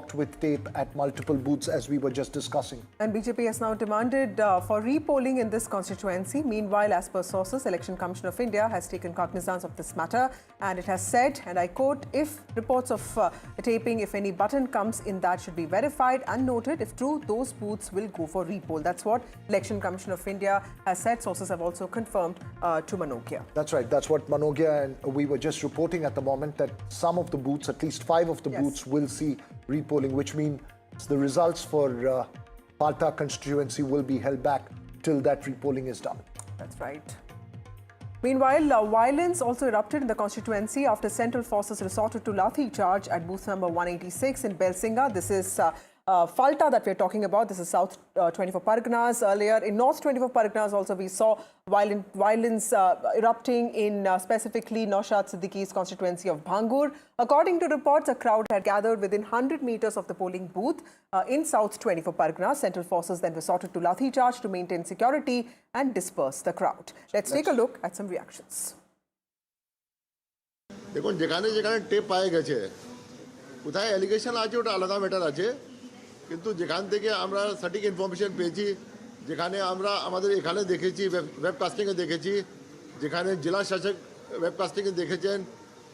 blocked with tape at multiple booths, as we were just discussing. And BJP has now demanded for repolling in this constituency. Meanwhile, as per sources, Election Commission of India has taken cognizance of this matter, and it has said, and I quote, if reports of taping, if any button comes in that should be verified and noted. If true, those booths will go for repoll. That's what Election Commission of India has said. Sources have also confirmed to Manokia. That's right. That's what Manokia and we were just reporting at the moment, that some of the booths, at least 5 of the booths, will see repolling, which means the results for FALTA constituency will be held back till that repolling is done. That's right. Meanwhile, violence also erupted in the constituency after central forces resorted to lathi charge at booth number 186 in Belsinga. This is FALTA that we're talking about. This is South 24 Parganas. Earlier in North 24 Parganas also we saw violence erupting in specifically Naushad Siddiqui's constituency of Bhangur. According to reports, a crowd had gathered within 100 meters of the polling booth in South 24 Parganas. Central forces then resorted to lathi charge to maintain security and disperse the crowd. Let's take a look at some reactions. দেখুন যেখানে যেখানে tape পাওয়া গেছে কোথায় allegation আছে ওটা আলাদা matter আছে কিন্তু যেখান থেকে আমরা সঠিক ইনফরমেশন পেয়েছি যেখানে আমরা আমাদের এখানে দেখেছি ওয়েবকাস্টিংয়ে দেখেছি যেখানে জেলা শাসক ওয়েবকাস্টিংয়ে দেখেছেন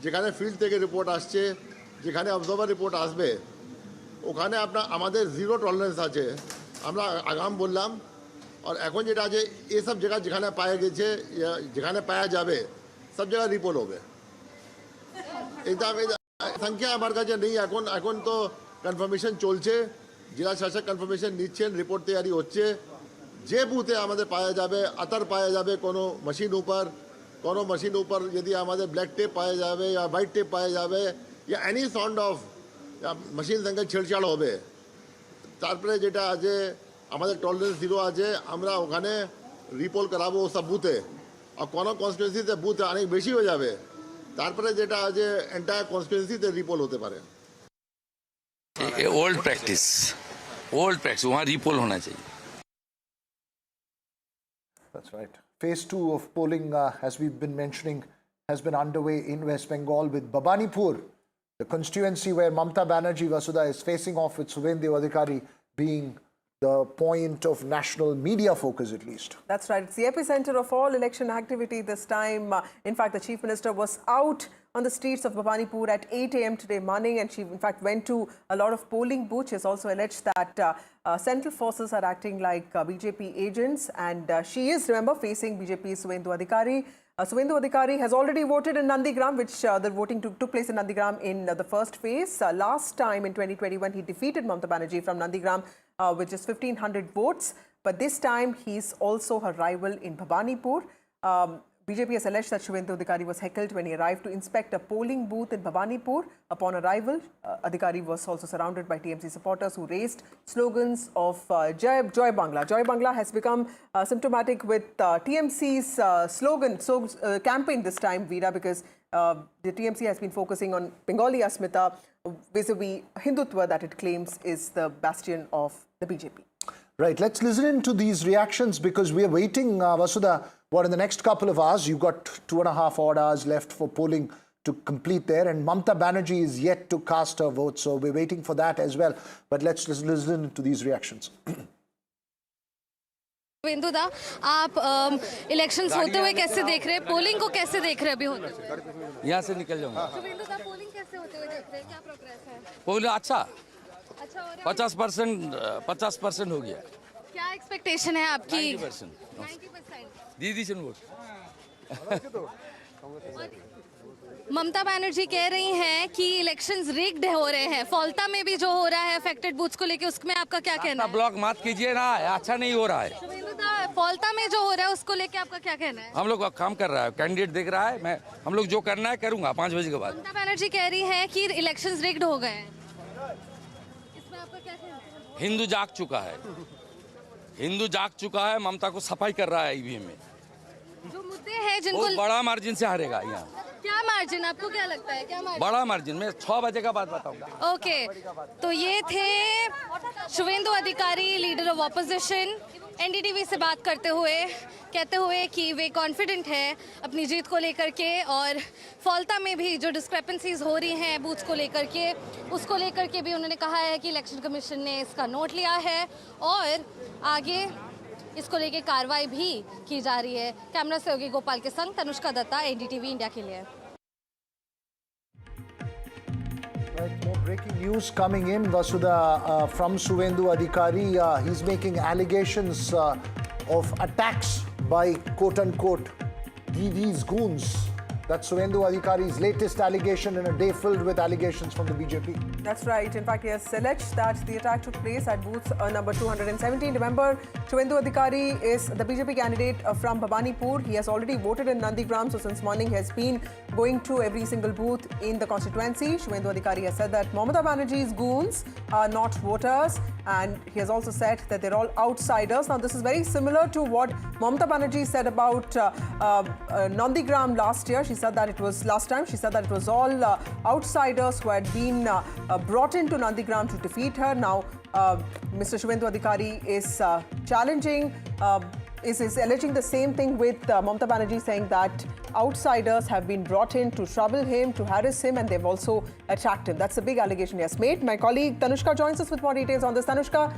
যেখানে ফিল্ড থেকে রিপোর্ট আসছে যেখানে অবজারভার রিপোর্ট আসবে ওখানে আপনার আমাদের জিরো টলারেন্স আছে আমরা আগাম বললাম আর এখন যেটা আছে এসব জায়গা যেখানে পাওয়া গেছে যেখানে পাওয়া যাবে সব জায়গায় রিপোর্ট হবে এটা সংখ্যা আমার কাছে নেই এখন তো কনফার্মেশন চলছে জেলা শাসক কনফার্মেশন নিচ্ছেন রিপোর্ট তৈরি হচ্ছে যে বুথে আমাদের পাওয়া যাবে আতার পাওয়া যাবে কোনো মেশিন উপর যদি আমাদের ব্ল্যাক টেপ পাওয়া যাবে या হোয়াইট টেপ পাওয়া যাবে या এনি সাউন্ড অফ মেশিন সঙ্গে ছেড়ছাড় হবে তারপরে যেটা আছে আমাদের টলারেন্স জিরো আছে আমরা ওখানে রিপোল করাবো সব বুথে আর কোনো কনস্টিটুয়েন্সিতে বুথ অনেক বেশি হয়ে যাবে তারপরে যেটা আছে এন্টায়ার কনস্টিটুয়েন্সিতে রিপোল হতে পারে ओल्ड प्रैक्टिस वहाँ रिपोल होना चाहिए. That's right. Phase 2 of polling, as we've been mentioning, has been underway in West Bengal with Bhabanipur, the constituency where Mamata Banerjee Vasudha is facing off with Suvendu Adhikari being the point of national media focus, at least. That's right. It's the epicenter of all election activity this time. In fact, the Chief Minister was out on the streets of Bhabanipur at 8 a.m. today morning, and she, in fact, went to a lot of polling booths. She has also alleged that central forces are acting like BJP agents, and she is, remember, facing BJP's Suvendu Adhikari. Suvendu Adhikari has already voted in Nandigram, which the voting took place in Nandigram in the first phase. Last time in 2021, he defeated Mamata Banerjee from Nandigram with just 1,500 votes. But this time, he's also her rival in Bhabanipur. BJP has alleged that Suvendu Adhikari was heckled when he arrived to inspect a polling booth in Bhabanipur. Upon arrival, Adhikari was also surrounded by TMC supporters who raised slogans of Joy Bangla. Joy Bangla has become symptomatic with TMC's campaign this time, Veera, because the TMC has been focusing on Bengali Asmita vis-a-vis Hindutva that it claims is the bastion of the BJP. Right, let's listen in to these reactions because we are waiting, Vasudha, in the next couple of hours. You've got 2.5 odd hours left for polling to complete there, and Mamata Banerjee is yet to cast her vote, so we're waiting for that as well. But let's listen to these reactions. सुवेंदुदा, आप elections होते हुए कैसे देख रहे हैं, polling को कैसे देख रहे हैं अभी होते? यहाँ से निकल जाऊँगा. सुवेंदुदा, पोलिंग कैसे होते हुए देख रहे हैं, क्या प्रोग्रेस है? पोलिंग अच्छा हो रहा है? 50% हो गया. क्या एक्सपेक्टेशन है आपकी? 90%. 90%. दीदी से वोट. ममता बनर्जी कह रही हैं कि इलेक्शंस रिग्ड हो रहे हैं. फॉल्टा में भी जो हो रहा है अफेक्टेड बूथ्स को लेके, उसमें आपका क्या कहना है? ब्लॉक मत कीजिए ना, अच्छा नहीं हो रहा है. फॉल्टा में जो हो रहा है उसको लेके आपका क्या कहना है? हम लोग काम कर रहा है, कैंडिडेट देख रहा है, हम लोग जो करना है करूंगा 5 बजे के बाद. ममता बनर्जी कह रही है कि इलेक्शंस रिग्ड हो गए हैं. इसमें आपका क्या कहना है? हिंदू जाग चुका है, ममता को सफाई कर रहा है ईवीएम में. जो मुद्दे हैं जिनको बहुत बड़ा मार्जिन से हारेगा यहाँ. क्या मार्जिन, आपको क्या लगता है, क्या मार्जिन? बड़ा मार्जिन, मैं 6 बजे का बाद बताऊंगा। ओके, तो ये थे शुवेंदु अधिकारी, लीडर ऑफ ऑपोजिशन, एनडीटीवी से बात करते हुए, कहते हुए कि वे कॉन्फिडेंट है अपनी जीत को लेकर के, और फॉल्टा में भी जो डिस्क्रिपेंसीज हो रही हैं बूथ्स को लेकर के, उसको लेकर के भी उन्होंने कहा है कि इलेक्शन कमीशन ने इसका नोट लिया है और आगे इसको लेके कार्रवाई भी की जा रही है। कैमरा सहयोगी गोपाल के संग तनुष्का दत्ता, एनडीटीवी इंडिया के लिए। Right, more breaking news coming in, Vasudha, from Suvendu Adhikari. He's making allegations of attacks by quote-unquote these goons. That's Suvendu Adhikari's latest allegation in a day filled with allegations from the BJP. That's right. In fact, he has alleged that the attack took place at booth number 217. Remember, Suvendu Adhikari is the BJP candidate from Bhabanipur. He has already voted in Nandigram, so since morning he has been going through every single booth in the constituency. Suvendu Adhikari has said that Mamata Banerjee's goons are not voters, and he has also said that they're all outsiders. Now, this is very similar to what Mamata Banerjee said about Nandigram last year. She said that it was last time. She said that it was all outsiders who had been brought into Nandigram to defeat her. Now, Mr. Suvendu Adhikari is challenging, is alleging the same thing with Mamata Banerjee, saying that outsiders have been brought in to trouble him, to harass him, and they've also attacked him. That's a big allegation he has made. My colleague Tanushka joins us with more details on this. Tanushka,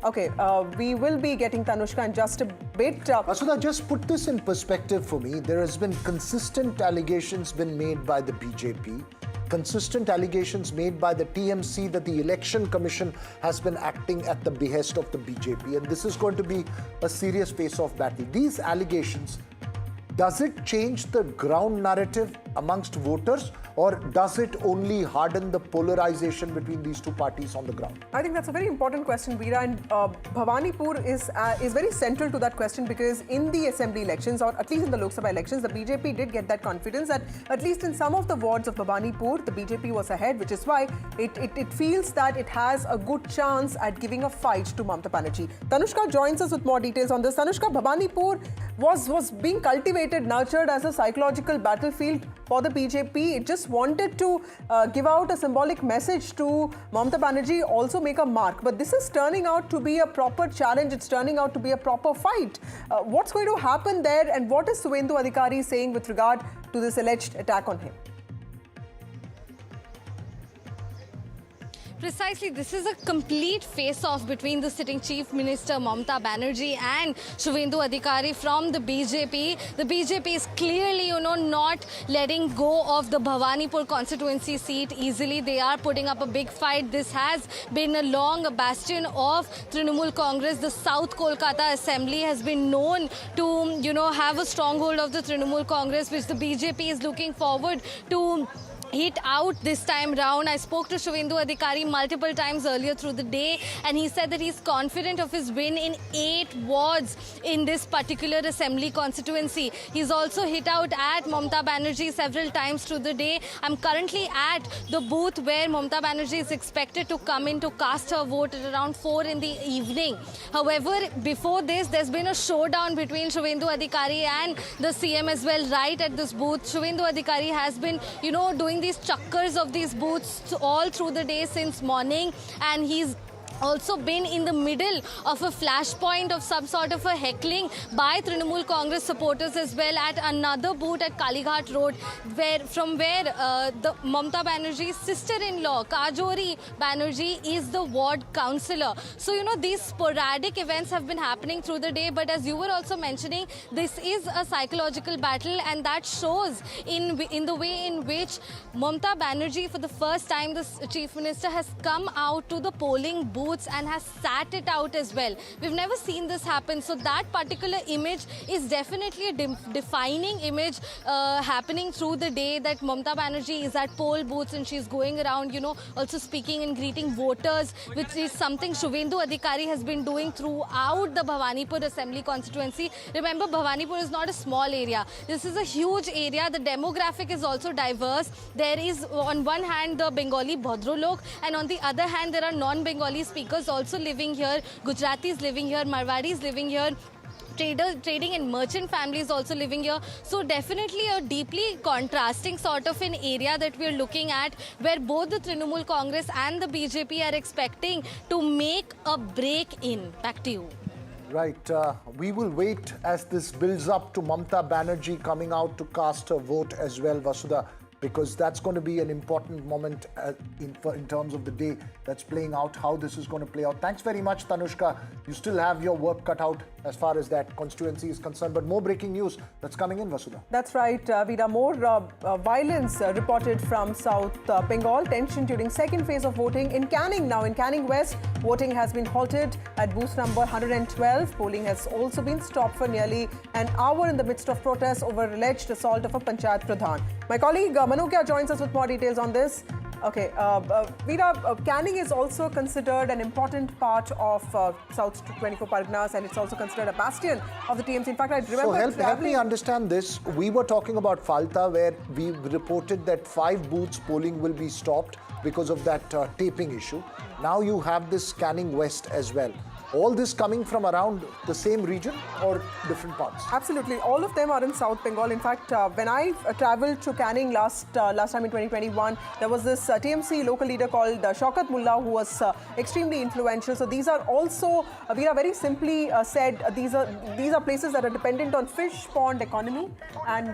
okay, we will be getting Tanushka in just a bit. Vasudha, just put this in perspective for me. There has been consistent allegations been made by the BJP, consistent allegations made by the TMC that the Election Commission has been acting at the behest of the BJP, and this is going to be a serious face-off battle. These allegations, does it change the ground narrative amongst voters, or does it only harden the polarization between these two parties on the ground? I think that's a very important question, Veera, and Bhabanipur is very central to that question, because in the assembly elections, or at least in the Lok Sabha elections, the BJP did get that confidence that at least in some of the wards of Bhabanipur, the BJP was ahead, which is why it feels that it has a good chance at giving a fight to Mamata Banerjee. Tanushka joins us with more details on this. Tanushka, Bhabanipur was being cultivated, nurtured as a psychological battlefield for the BJP. It just wanted to give out a symbolic message to Mamata Banerjee, also make a mark. But this is turning out to be a proper challenge. It's turning out to be a proper fight. What's going to happen there, and what is Suvendu Adhikari saying with regard to this alleged attack on him? Precisely, this is a complete face-off between the sitting Chief Minister Mamata Banerjee and Suvendu Adhikari from the BJP. The BJP is clearly, not letting go of the Bhabanipur constituency seat easily. They are putting up a big fight. This has been a long bastion of Trinamool Congress. The South Kolkata Assembly has been known to, have a stronghold of the Trinamool Congress, which the BJP is looking forward to hit out this time round. I spoke to Suvendu Adhikari multiple times earlier through the day, and he said that he's confident of his win in 8 wards in this particular assembly constituency. He's also hit out at Mamata Banerjee several times through the day. I'm currently at the booth where Mamata Banerjee is expected to come in to cast her vote at around 4 in the evening. However, before this, there's been a showdown between Suvendu Adhikari and the CM as well, right at this booth. Suvendu Adhikari has been, doing these chukkers of these booths all through the day since morning, and he's also been in the middle of a flashpoint of some sort of a heckling by Trinamool Congress supporters as well at another booth at Kalighat Road, from where the Mamata Banerjee's sister-in-law, Kajori Banerjee, is the ward councillor. So, these sporadic events have been happening through the day, but as you were also mentioning, this is a psychological battle, and that shows in the way in which Mamata Banerjee, for the first time, the Chief Minister, has come out to the polling booth and has sat it out as well. We've never seen this happen. So that particular image is definitely a defining image happening through the day, that Mamata Banerjee is at poll booths and she's going around, also speaking and greeting voters, which is something Suvendu Adhikari has been doing throughout the Bhabanipur Assembly constituency. Remember, Bhabanipur is not a small area. This is a huge area. The demographic is also diverse. There is, on one hand, the Bengali Bhadralok, and on the other hand, there are non-Bengali speakers also living here, Gujaratis living here, Marwadis living here. trading and merchant families also living here. So definitely a deeply contrasting sort of an area that we're looking at, where both the Trinamool Congress and the BJP are expecting to make a break in. Back to you. Right. We will wait as this builds up to Mamata Banerjee coming out to cast her vote as well, Vasudha, because that's going to be an important moment in terms of the day that's playing out, how this is going to play out. Thanks very much, Tanushka. You still have your work cut out as far as that constituency is concerned. But more breaking news that's coming in, Vasudha. That's right, Vida. More violence reported from South Bengal. Tension during second phase of voting in Canning. Now in Canning West, voting has been halted at booth number 112. Polling has also been stopped for nearly an hour in the midst of protests over alleged assault of a Panchayat Pradhan. My colleague Manokya joins us with more details on this. Okay, Veera, Canning is also considered an important part of South 24 Parganas, and it's also considered a bastion of the TMC. In fact, I remember So help me understand this. We were talking about FALTA, where we reported that 5 booths polling will be stopped because of that taping issue. Now you have this Canning West as well. All this coming from around the same region or different parts? Absolutely. All of them are in South Bengal. In fact, when I travelled to Canning last time in 2021, there was this TMC local leader called Shaukat Mullah, who was extremely influential. So these are also, we are very simply said, these are places that are dependent on fish pond economy. And,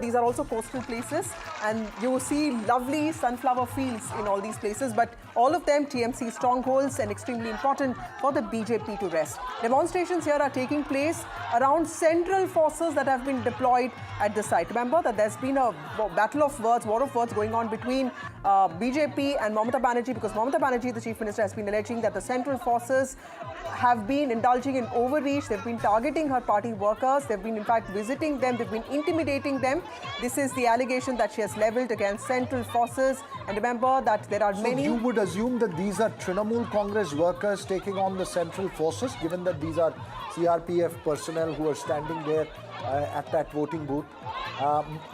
these are also coastal places. And you see lovely sunflower fields in all these places. But all of them TMC strongholds and extremely important for the BJP to rest. Demonstrations here are taking place around central forces that have been deployed at the site. Remember that there's been a battle of words, war of words going on between BJP and Mamata Banerjee, because Mamata Banerjee, the Chief Minister, has been alleging that the central forces have been indulging in overreach. They've been targeting her party workers. They've been, in fact, visiting them. They've been intimidating them. This is the allegation that she has levelled against central forces. And remember that there are many... So you would assume that these are Trinamool Congress workers taking on the central forces, given that these are CRPF personnel who are standing there at that voting booth.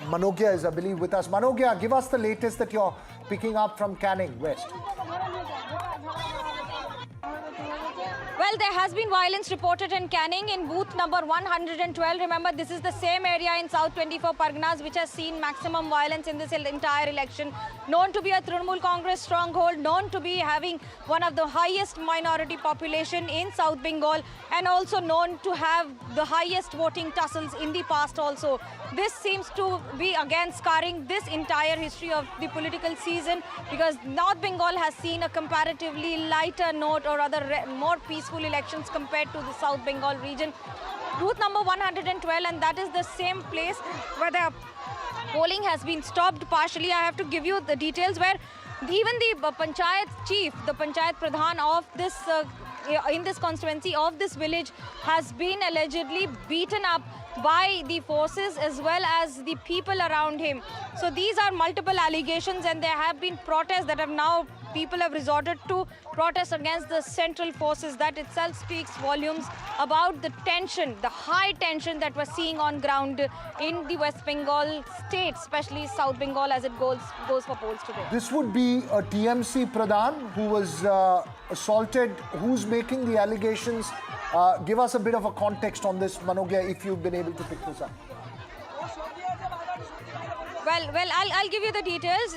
Manokya is, I believe, with us. Manokya, give us the latest that you're picking up from Canning West. Well, there has been violence reported in Canning in booth number 112. Remember, this is the same area in South 24 Parganas which has seen maximum violence in this entire election. Known to be a Trinamool Congress stronghold, known to be having one of the highest minority population in South Bengal, and also known to have the highest voting tussles in the past also. This seems to be again scarring this entire history of the political season, because North Bengal has seen a comparatively lighter note, or rather more peaceful elections compared to the South Bengal region. Booth number 112, and that is the same place where the polling has been stopped partially. I have to give you the details where even the Panchayat chief, the Panchayat Pradhan of this in this constituency of this village, has been allegedly beaten up by the forces as well as the people around him. So these are multiple allegations, and there have been protests that have now people have resorted to protest against the central forces. That itself speaks volumes about the tension, the high tension that we're seeing on ground in the West Bengal state, especially South Bengal as it goes for polls today. This would be a TMC Pradhan who was assaulted. Who's making the allegations? Give us a bit of a context on this, Manokya, if you've been able to pick this up. Well, I'll give you the details.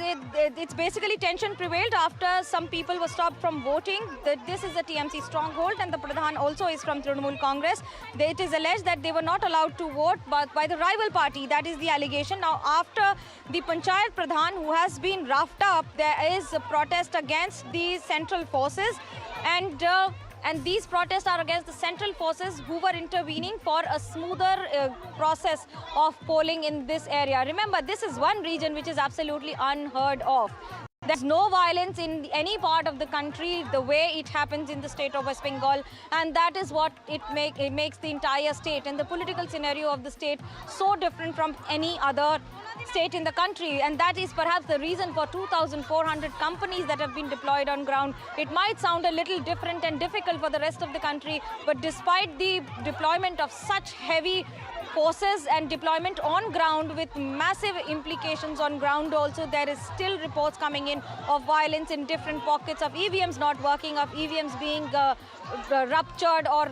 It's basically tension prevailed after some people were stopped from voting. This is a TMC stronghold, and the Pradhan also is from Trinamool Congress. It is alleged that they were not allowed to vote but by the rival party. That is the allegation. Now, after the Panchayat Pradhan, who has been roughed up, there is a protest against the central forces, and these protests are against the central forces who were intervening for a smoother process of polling in this area. Remember, this is one region which is absolutely unheard of. There's no violence in any part of the country the way it happens in the state of West Bengal, and that is what it makes the entire state and the political scenario of the state so different from any other state in the country. And that is perhaps the reason for 2,400 companies that have been deployed on ground. It might sound a little different and difficult for the rest of the country, but despite the deployment of such heavy forces and deployment on ground with massive implications on ground also. There is still reports coming in of violence in different pockets, of EVMs not working, of EVMs being ruptured or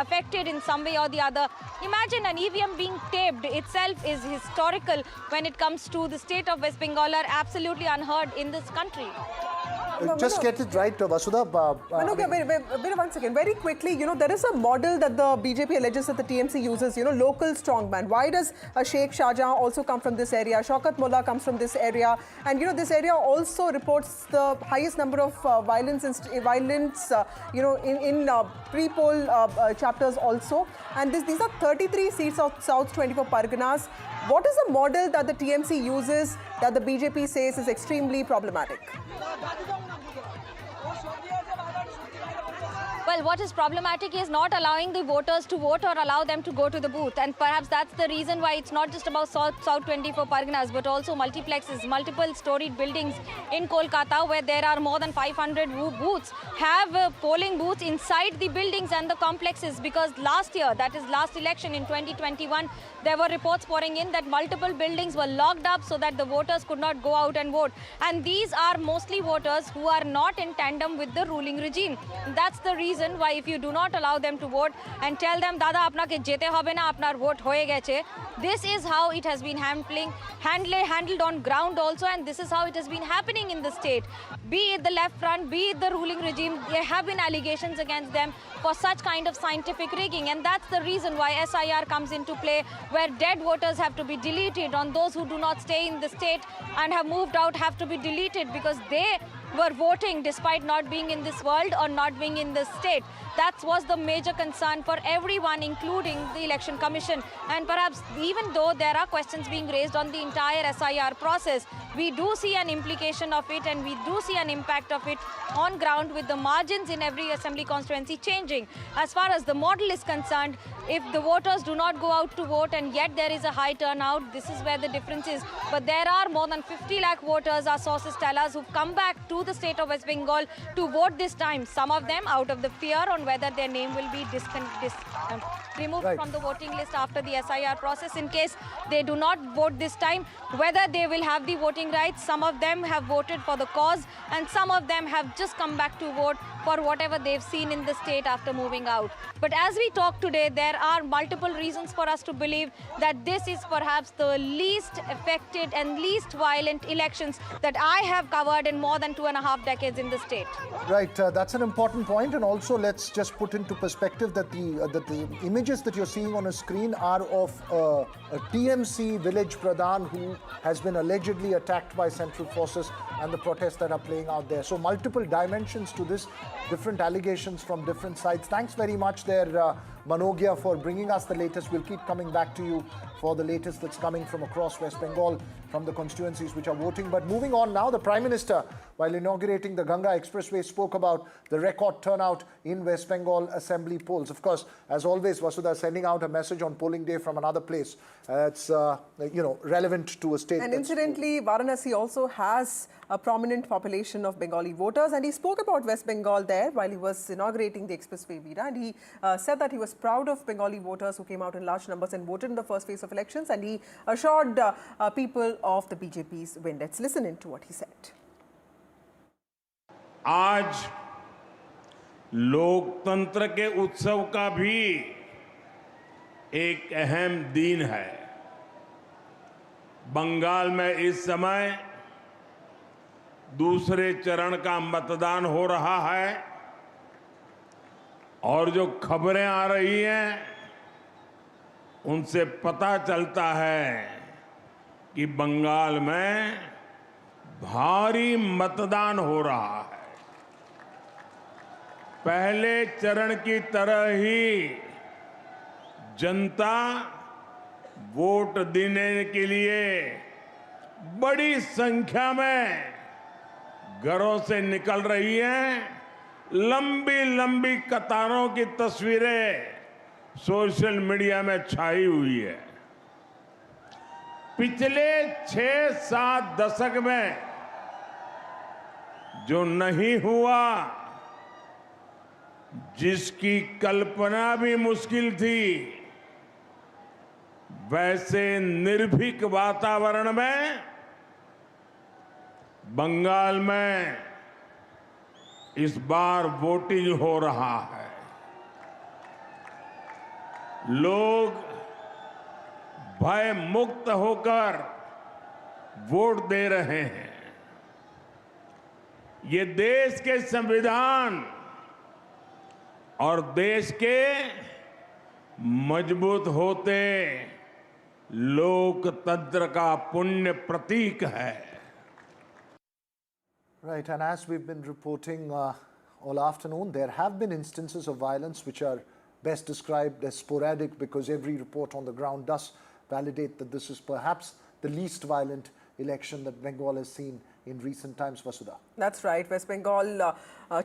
affected in some way or the other. Imagine an EVM being taped itself is historical when it comes to the state of West Bengal, are absolutely unheard in this country. Just get it right, Vasudha. Wait, one second. Very quickly, you know, there is a model that the BJP alleges that the TMC uses, you know, local strongman. Why does Sheikh Shahjahan also come from this area? Shaukat Mullah comes from this area. And, you know, this area also reports the highest number of violence, you know, in pre-poll chapters also. And these are 33 seats of South 24 Parganas. What is the model that the TMC uses that the BJP says is extremely problematic? Well, what is problematic is not allowing the voters to vote or allow them to go to the booth. And perhaps that's the reason why it's not just about South 24 Parganas, but also multiplexes, multiple storied buildings in Kolkata where there are more than 500 booths, have polling booths inside the buildings and the complexes. Because last year, that is last election in 2021, there were reports pouring in that multiple buildings were locked up so that the voters could not go out and vote. And these are mostly voters who are not in tandem with the ruling regime. That's the reason why if you do not allow them to vote and tell them, Dada, apna ke jete hobe na, apnar vote hoye geche. This is how it has been handled on ground also, and this is how it has been happening in the state. Be it the left front, be it the ruling regime, there have been allegations against them for such kind of scientific rigging, and that's the reason why SIR comes into play, where dead voters have to be deleted, on those who do not stay in the state and have moved out have to be deleted because they were voting despite not being in this world or not being in this state. That was the major concern for everyone, including the Election Commission. And perhaps even though there are questions being raised on the entire SIR process, we do see an implication of it and we do see an impact of it on ground with the margins in every assembly constituency changing. As far as the model is concerned, if the voters do not go out to vote and yet there is a high turnout, this is where the difference is. But there are more than 50 lakh voters, our sources tell us, who've come back to the state of West Bengal to vote this time. Some of them out of the fear on whether their name will be removed from the voting list after the SIR process in case they do not vote this time, whether they will have the voting rights. Some of them have voted for the cause and some of them have just come back to vote for whatever they've seen in the state after moving out. But as we talk today, there are multiple reasons for us to believe that this is perhaps the least affected and least violent elections that I have covered in more than 2.5 decades in the state. Right, that's an important point, and also let's just put into perspective that the images that you're seeing on a screen are of a TMC village pradhan who has been allegedly attacked by central forces and the protests that are playing out there. So multiple dimensions to this, different allegations from different sides. Thanks very much there, Manogya, for bringing us the latest. We'll keep coming back to you for the latest that's coming from across West Bengal, from the constituencies which are voting. But moving on now, the Prime Minister, while inaugurating the Ganga Expressway, spoke about the record turnout in West Bengal Assembly polls. Of course, as always, Vasudha sending out a message on polling day from another place. It's, you know, relevant to a state. And incidentally, Varanasi also has a prominent population of Bengali voters, and he spoke about West Bengal there while he was inaugurating the expressway Veera, and he said that he was proud of Bengali voters who came out in large numbers and voted in the first phase of elections, and he assured people of the BJP's win. Let's listen into what he said. आज लोकतंत्र के उत्सव का भी एक अहम दिन है। बंगाल में इस समय दूसरे चरण का मतदान हो रहा है और जो खबरें आ रही हैं उनसे पता चलता है कि बंगाल में भारी मतदान हो रहा है। पहले चरण की तरह ही जनता वोट देने के लिए बड़ी संख्या में घरों से निकल रही है। लंबी लंबी कतारों की तस्वीरें सोशल मीडिया में छाई हुई है। पिछले 6-7 दशक में जो नहीं हुआ, जिसकी कल्पना भी मुश्किल थी, वैसे निर्भीक वातावरण में बंगाल में इस बार वोटिंग हो रहा है। लोग भय मुक्त होकर वोट दे रहे हैं। ये देश के संविधान और देश के मजबूत होते लोकतंत्र का पुण्य प्रतीक है। Right, and as we've been reporting all afternoon, there have been instances of violence which are best described as sporadic, because every report on the ground does validate that this is perhaps the least violent election that Bengal has seen in recent times, Vasudha. That's right. West Bengal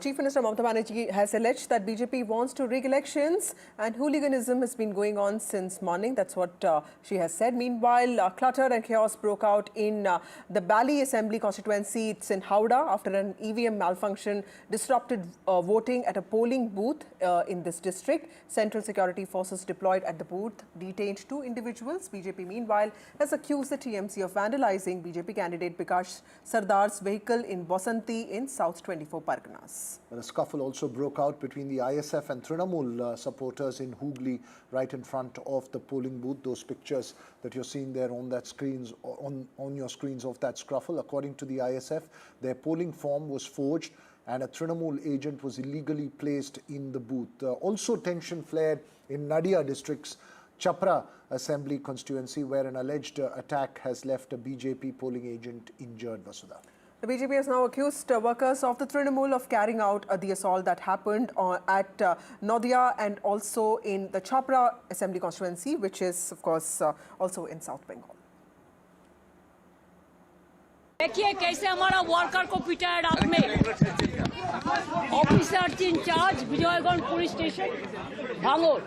Chief Minister Mamata Banerjee has alleged that BJP wants to rig elections, and hooliganism has been going on since morning. That's what she has said. Meanwhile, clutter and chaos broke out in the Bali Assembly constituency. It's in Howrah after an EVM malfunction disrupted voting at a polling booth in this district. Central security forces deployed at the booth detained 2 individuals. BJP, meanwhile, has accused the TMC of vandalizing BJP candidate Bikash Sardar's vehicle in Basanti in South 24 Parganas. Well, a scuffle also broke out between the ISF and Trinamool supporters in Hooghly, right in front of the polling booth. Those pictures that you're seeing there on that screens, on your screens of that scuffle, according to the ISF, their polling form was forged and a Trinamool agent was illegally placed in the booth. Also, tension flared in Nadia district's Chapra Assembly constituency, where an alleged attack has left a BJP polling agent injured, Vasudha. The BJP has now accused workers of the Trinamool of carrying out the assault that happened at Nadia and also in the Chapra Assembly constituency, which is, of course, also in South Bengal. देखिए कैसे हमारा worker को पिटा है रात में। Officer in charge Vijayganj police station Bhangor.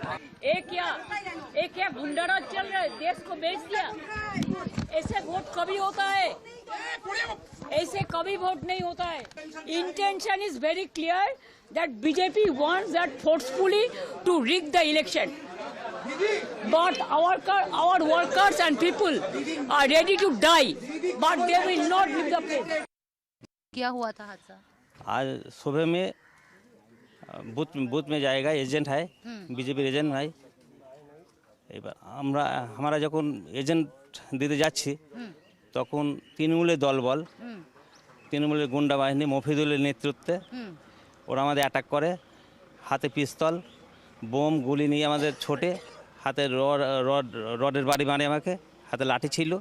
एक या गुंडाराज चल रहे, देश को बेच दिया। ऐसे वोट कभी होता है? ऐसे कभी वोट नहीं होता है। Intention is very clear that BJP wants that forcefully to rig the election. But our workers and people are ready to die, but they will not leave the place. क्या हुआ था हादसा? आज सुबह में बूथ में जाएगा, एजेंट है, बीजेपी एजेंट है। এবার আমরা যখন এজেন্ট দিতে যাচ্ছি তখন তৃণমূলের দলবল, তৃণমূলের গুন্ডা বাহিনী মফিদুলের নেতৃত্বে ওরা আমাদের অ্যাটাক করে। হাতে পিস্তল, বোম, গুলি নিয়ে আমাদের ছোটে, হাতে রডের বাড়ি মারে আমাকে, হাতে লাঠি ছিল।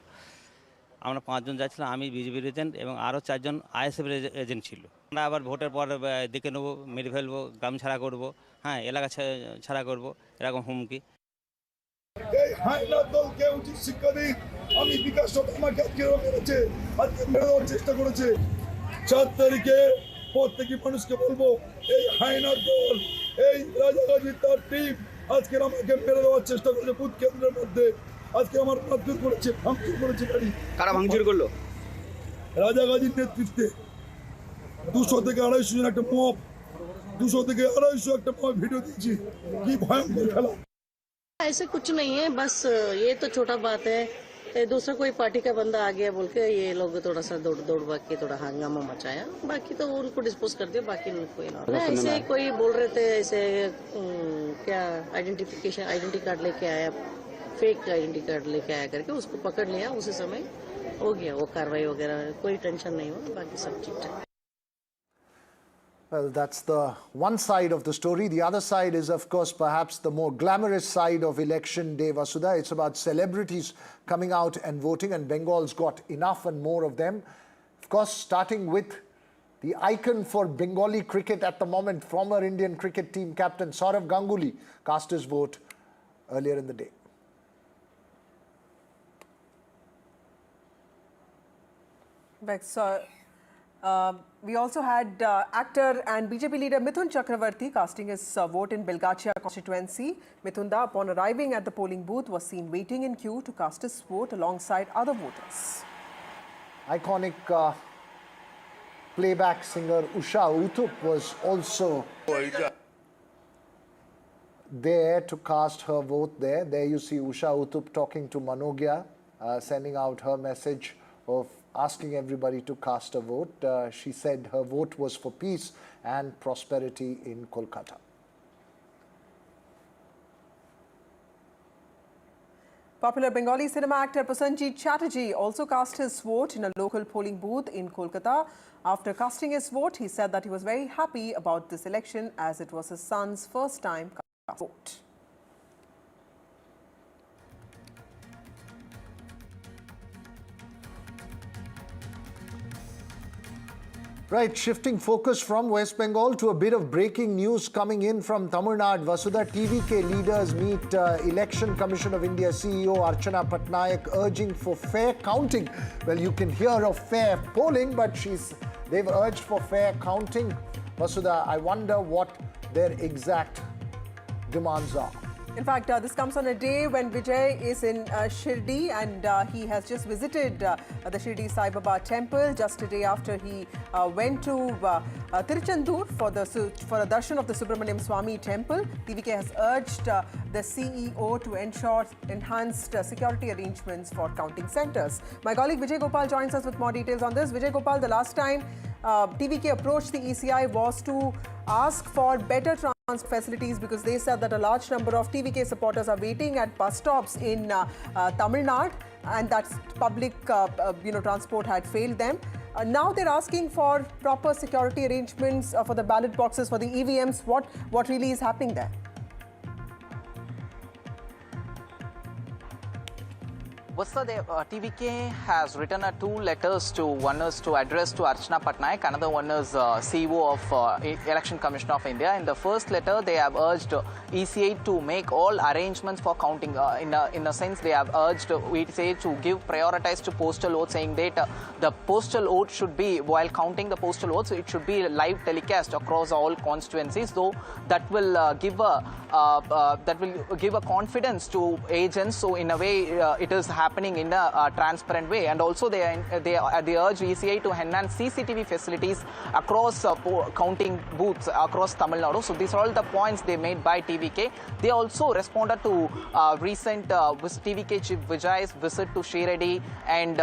আমরা 5 জন যাচ্ছিলাম, আমি বিজেপির এজেন্ট এবং আরও 4 জন আইএসএফের এজেন্ট ছিল। আমরা আবার ভোটের পর দেখে নেব, মেরে ফেলবো, গ্রাম ছাড়া করবো, হ্যাঁ এলাকা ছাড়া করবো, এরকম হুমকি। এই হায়নার দলকে উচিত শিক্ষা দিন। আমি বিকাশ আমাকে আজকে মেরেছে, আজকে মেরে দেওয়ার চেষ্টা করেছে। 4 তারিখে প্রত্যেকটি মানুষকে বলবো, এই হায়নার দল, এই রাজাগাজী তার টিম আজকে আমাকে মেরে দেওয়ার চেষ্টা করেছে বুথ কেন্দ্রের মধ্যে। আজকে আমার ভাঙচুর করেছে, গাড়ি। কারা ভাঙচুর করলো? রাজাগাজীর নেতৃত্বে 200 থেকে 250 জন একটা মব, 200 থেকে 250 একটা মব ভিডিও দিয়েছি। কি ভয়ঙ্কর খেলা। ऐसे कुछ नहीं है, बस ये तो छोटा बात है। दूसरा कोई पार्टी का बंदा आ गया बोल के ये लोग थोड़ा सा दौड़ भाग के थोड़ा हंगामा मचाया, बाकी तो उनको डिस्पोज कर दिया। बाकी कोई ना ऐसे कोई बोल रहे थे ऐसे क्या आइडेंटिटी कार्ड लेके आया, फेक आइडेंटिटी कार्ड लेके आया करके उसको पकड़ लिया। उसी समय हो गया वो कार्रवाई वगैरह, कोई टेंशन नहीं हुआ, बाकी सब ठीक ठाक। Well, that's the one side of the story. The other side is, of course, perhaps the more glamorous side of election day, Vasudha. It's about celebrities coming out and voting, and Bengal's got enough and more of them. Of course, starting with the icon for Bengali cricket at the moment, former Indian cricket team captain Sourav Ganguly cast his vote earlier in the day. We also had actor and BJP leader Mithun Chakravarti casting his vote in Belgachia constituency. Mithunda, upon arriving at the polling booth, was seen waiting in queue to cast his vote alongside other voters. Iconic playback singer Usha Uthup was also there to cast her vote there. There you see Usha Uthup talking to Manogya, sending out her message of asking everybody to cast a vote. She said her vote was for peace and prosperity in Kolkata. Popular Bengali cinema actor Prasenjit Chatterjee also cast his vote in a local polling booth in Kolkata. After casting his vote, he said that he was very happy about this election as it was his son's first time casting vote. Right, shifting focus from West Bengal to a bit of breaking news coming in from Tamil Nadu. Vasudha TVK leaders meet Election Commission of India CEO Archana Patnaik urging for fair counting. Well, you can hear of fair polling, but they've urged for fair counting. Vasudha, I wonder what their exact demands are. In fact, this comes on a day when Vijay is in Shirdi and he has just visited the Shirdi Sai Baba temple just a day after he went to Tiruchendur for a darshan of the Subramaniam Swami temple. TVK has urged the CEO to ensure enhanced security arrangements for counting centres. My colleague Vijay Gopal joins us with more details on this. Vijay Gopal, the last time TVK approached the ECI was to ask for better transport facilities because they said that a large number of TVK supporters are waiting at bus stops in Tamil Nadu and that public transport had failed them. Now they're asking for proper security arrangements for the ballot boxes, for the EVMs. What really is happening there? TVK has written two letters to one is to address to Archana Patnaik, another one is CEO of Election Commission of India. In the first letter, they have urged ECI to make all arrangements for counting. In a sense, they have urged ECI to give prioritize to postal votes, saying that the postal vote should be, while counting the postal votes, it should be live telecast across all constituencies. Though that will give a confidence to agents. So in a way, it is happening in a transparent way, and also they urge ECI to enhance CCTV facilities across counting booths across Tamil Nadu. So these are all the points they made by TVK. They also responded to recent TVK Chief Vijay's visit to Shirdi and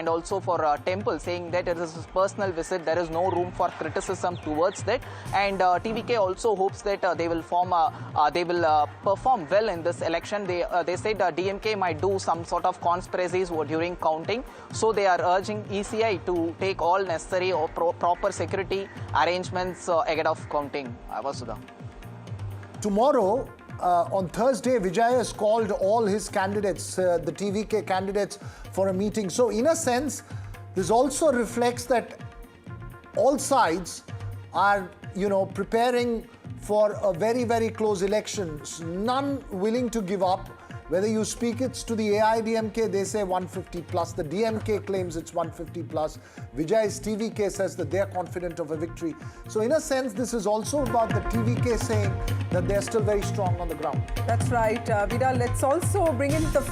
also for temple, saying that it is his personal visit. There is no room for criticism towards that, and TVK also hopes that they will perform well in this election. They said DMK might do some sort of conspiracies during counting, so they are urging ECI to take all necessary or proper security arrangements ahead of counting. Vasudha. Tomorrow, on Thursday, Vijay has called all his candidates, the TVK candidates, for a meeting. So in a sense, this also reflects that all sides are, preparing for a very, very close election. None willing to give up. Whether you speak it's to the AIDMK, they say 150 plus. The DMK claims it's 150 plus. Vijay's TVK says that they're confident of a victory. So in a sense, this is also about the TVK saying that they're still very strong on the ground. That's right. Vida, let's also bring in the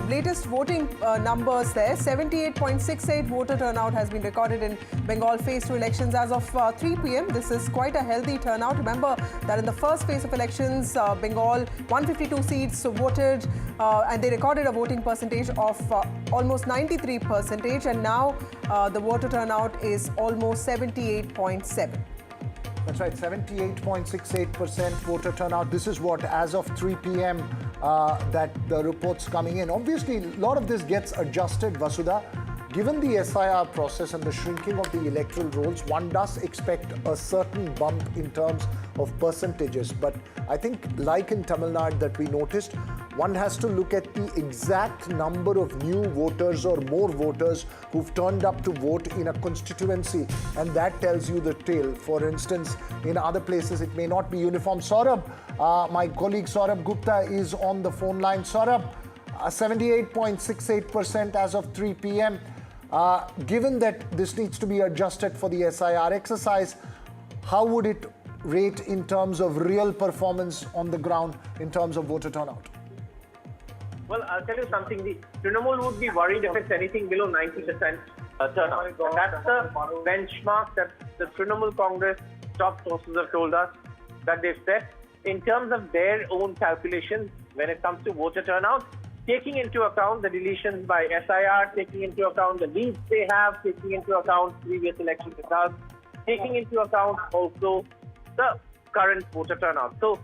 latest voting numbers there. 78.68 voter turnout has been recorded in Bengal phase 2 elections as of 3 p.m. This is quite a healthy turnout. Remember that in the first phase of elections, Bengal 152 seats voted and they recorded a voting percentage of almost 93%, and now the voter turnout is almost 78.7. That's right, 78.68% voter turnout. This is what, as of 3 p.m. That the reports coming in. Obviously, a lot of this gets adjusted, Vasudha. Given the SIR process and the shrinking of the electoral rolls, one does expect a certain bump in terms of percentages. But I think, like in Tamil Nadu that we noticed, one has to look at the exact number of new voters or more voters who've turned up to vote in a constituency, and that tells you the tale. For instance, in other places, it may not be uniform. Saurabh, my colleague Saurabh Gupta is on the phone line. Saurabh, 78.68% as of 3 p.m. Given that this needs to be adjusted for the SIR exercise, how would it rate in terms of real performance on the ground in terms of voter turnout? Well, I'll tell you something. The Trinamool would be worried if it's anything below 90% turnout. And that's the benchmark that the Trinamool Congress top sources have told us that they've set. in terms of their own calculations when it comes to voter turnout, taking into account the deletions by SIR, taking into account the leads they have, taking into account previous election results, taking into account also the current voter turnout. So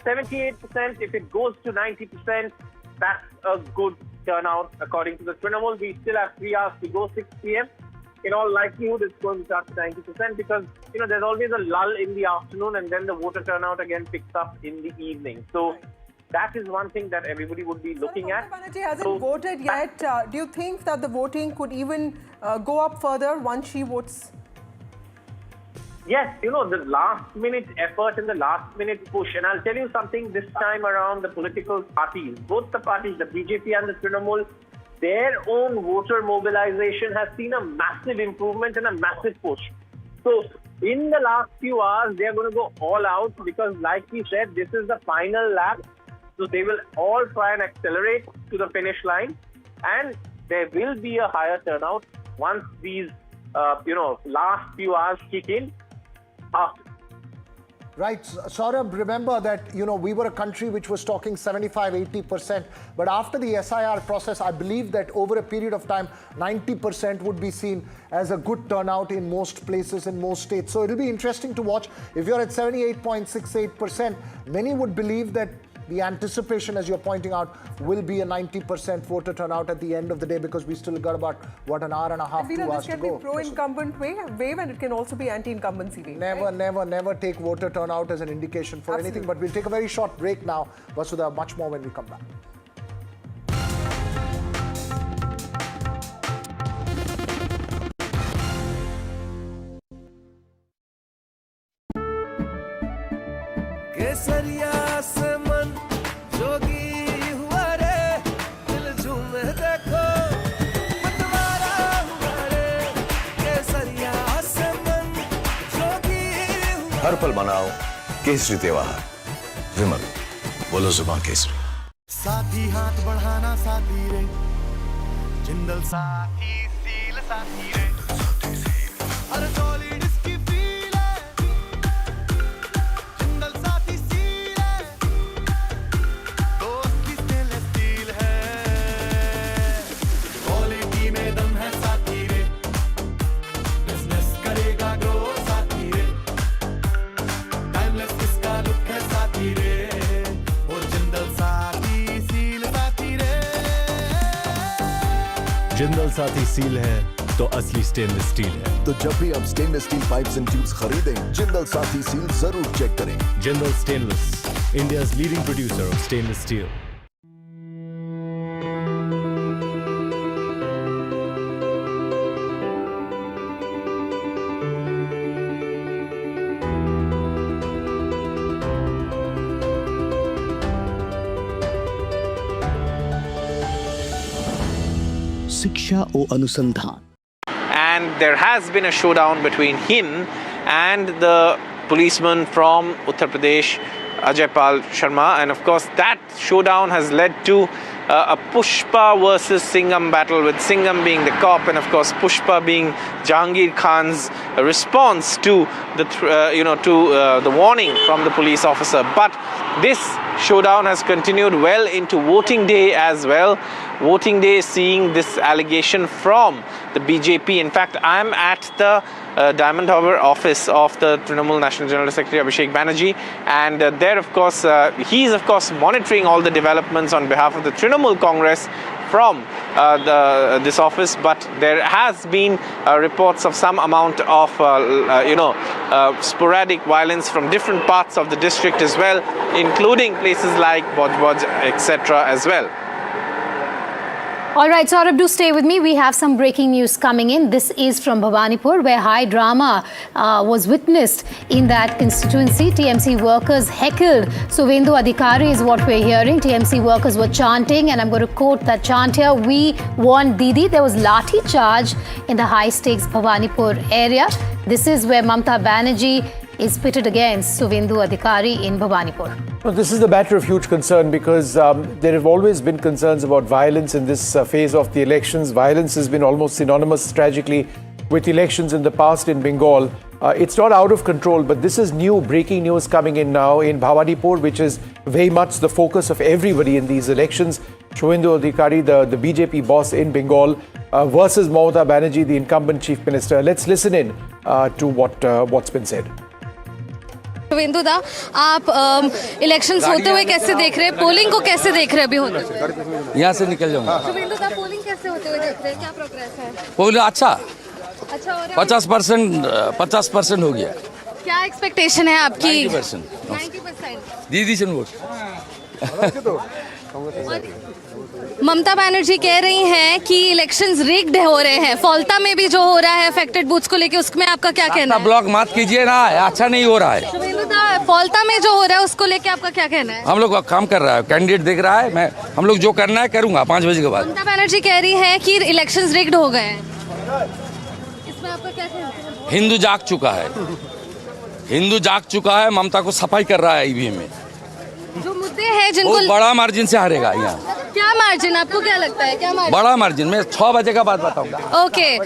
78%, if it goes to 90%, that's a good turnout according to the Trinamool. We still have 3 hours to go, 6 p.m. In all likelihood, it's going to touch 90% because, you know, there's always a lull in the afternoon and then the voter turnout again picks up in the evening. So that is one thing that everybody would be looking at. Mamata Banerjee hasn't voted yet. Do you think that the voting could even go up further once she votes? Yes, you know, the last minute effort and the last minute push. And I'll tell you something this time around, the political parties, both the parties, the BJP and the Trinamool, their own voter mobilization has seen a massive improvement and a massive push. So in the last few hours, they are going to go all out because like we said, this is the final lap. So they will all try and accelerate to the finish line. And there will be a higher turnout once these, last few hours kick in. Right, Saurabh, remember that, you know, we were a country which was talking 75-80%, but after the SIR process, I believe that over a period of time, 90% would be seen as a good turnout in most places, in most states. So it'll be interesting to watch. If you're at 78.68%, many would believe that the anticipation, as you're pointing out, will be a 90% voter turnout at the end of the day because we still got about, what, an hour and a half, 2 hours to go. This can be pro-incumbent wave and it can also be anti-incumbency wave. Never take voter turnout as an indication for anything. But we'll take a very short break now. Vasudha, much more when we come back. हर पल मनाओ केसरी त्योहार। विमल, बोलो जुबान केसरी। साथी हाथ बढ़ाना साथी रे, जिंदल साथी सील साथी रे, अरे सॉलिड इसकी फील है, जिंदल साथी सील है, दोस्त की स्टेनलेस स्टील है, क्वालिटी में दम है साथी रे, बिजनेस करेगा ग्रो साथी रे, टाइमलेस इसका लुक है साथी रे, और जिंदल साथी सील साथी रे। जिंदल साथी सील है तो असली स्टेनलेस स्टील है। तो जब भी आप stainless steel pipes and tubes खरीदें, जिंदल साथी सील जरूर चेक करें। Jindal stainless, India's leading producer of stainless steel. शिक्षा और अनुसंधान। And there has been a showdown between him and the policeman from Uttar Pradesh, Ajaypal Sharma, and of course that showdown has led to a Pushpa versus Singham battle, with Singham being the cop and of course Pushpa being Jahangir Khan's response to the warning from the police officer. But this showdown has continued well into voting day as well. Voting day seeing this allegation from the BJP. In fact, I'm at the Diamond Harbour office of the Trinamool National General Secretary Abhishek Banerjee, and there of course he's of course monitoring all the developments on behalf of the Trinamool Congress from this office. But there has been reports of some amount of sporadic violence from different parts of the district as well, including places like Bhoj, etc. as well. All right, Saurabh, do stay with me. We have some breaking news coming in. This is from Bhabanipur, where high drama was witnessed in that constituency. TMC workers heckled Suvendu Adhikari is what we're hearing. TMC workers were chanting, and I'm going to quote that chant here: "We want Didi." There was lathi charge in the high-stakes Bhabanipur area. This is where Mamata Banerjee is pitted against Suvendu Adhikari in Bhabanipur. Well, this is a matter of huge concern because there have always been concerns about violence in this phase of the elections. Violence has been almost synonymous, tragically, with elections in the past in Bengal. It's not out of control, but this is new breaking news coming in now in Bhabanipur, which is very much the focus of everybody in these elections. Suvendu Adhikari, the BJP boss in Bengal, versus Mamata Banerjee, the incumbent chief minister. Let's listen in to what's been said. Suvendu दा, आप elections होते हुए कैसे देख रहे हैं? Polling को कैसे देख रहे हैं अभी होते हुए? यहाँ से निकल जाऊंगा। सुवेंदु दा, पोलिंग कैसे होते हुए देख रहे हैं? क्या प्रोग्रेस है? पोलिंग अच्छा हो रहा है? 50% हो गया। क्या एक्सपेक्टेशन है आपकी? 90%। दीदी से वोट। ममता बनर्जी कह रही हैं कि इलेक्शंस रिग्ड हो रहे हैं। फॉल्टा में भी जो हो रहा है अफेक्टेड बूथ्स को लेके, उसमें आपका क्या कहना है? ब्लॉक मत कीजिए ना, अच्छा नहीं हो रहा है। फॉल्टा में जो हो रहा है उसको लेके आपका क्या कहना है? हम लोग काम कर रहा है, कैंडिडेट देख रहा है, हम लोग जो करना है करूंगा 5 बजे के बाद। ममता बनर्जी कह रही है कि इलेक्शंस रिग्ड हो गए हैं, इसमें आपका क्या कहना है? हिंदू जाग चुका है, ममता को सफाई कर रहा है ईवीएम में। जो मुद्दे हैं जिनको बहुत बड़ा मार्जिन से हारेगा यहाँ। क्या मार्जिन, आपको क्या लगता है? क्या मार्जिन? बड़ा मार्जिन, मैं 6 बजे का बाद बताऊंगा। ओके,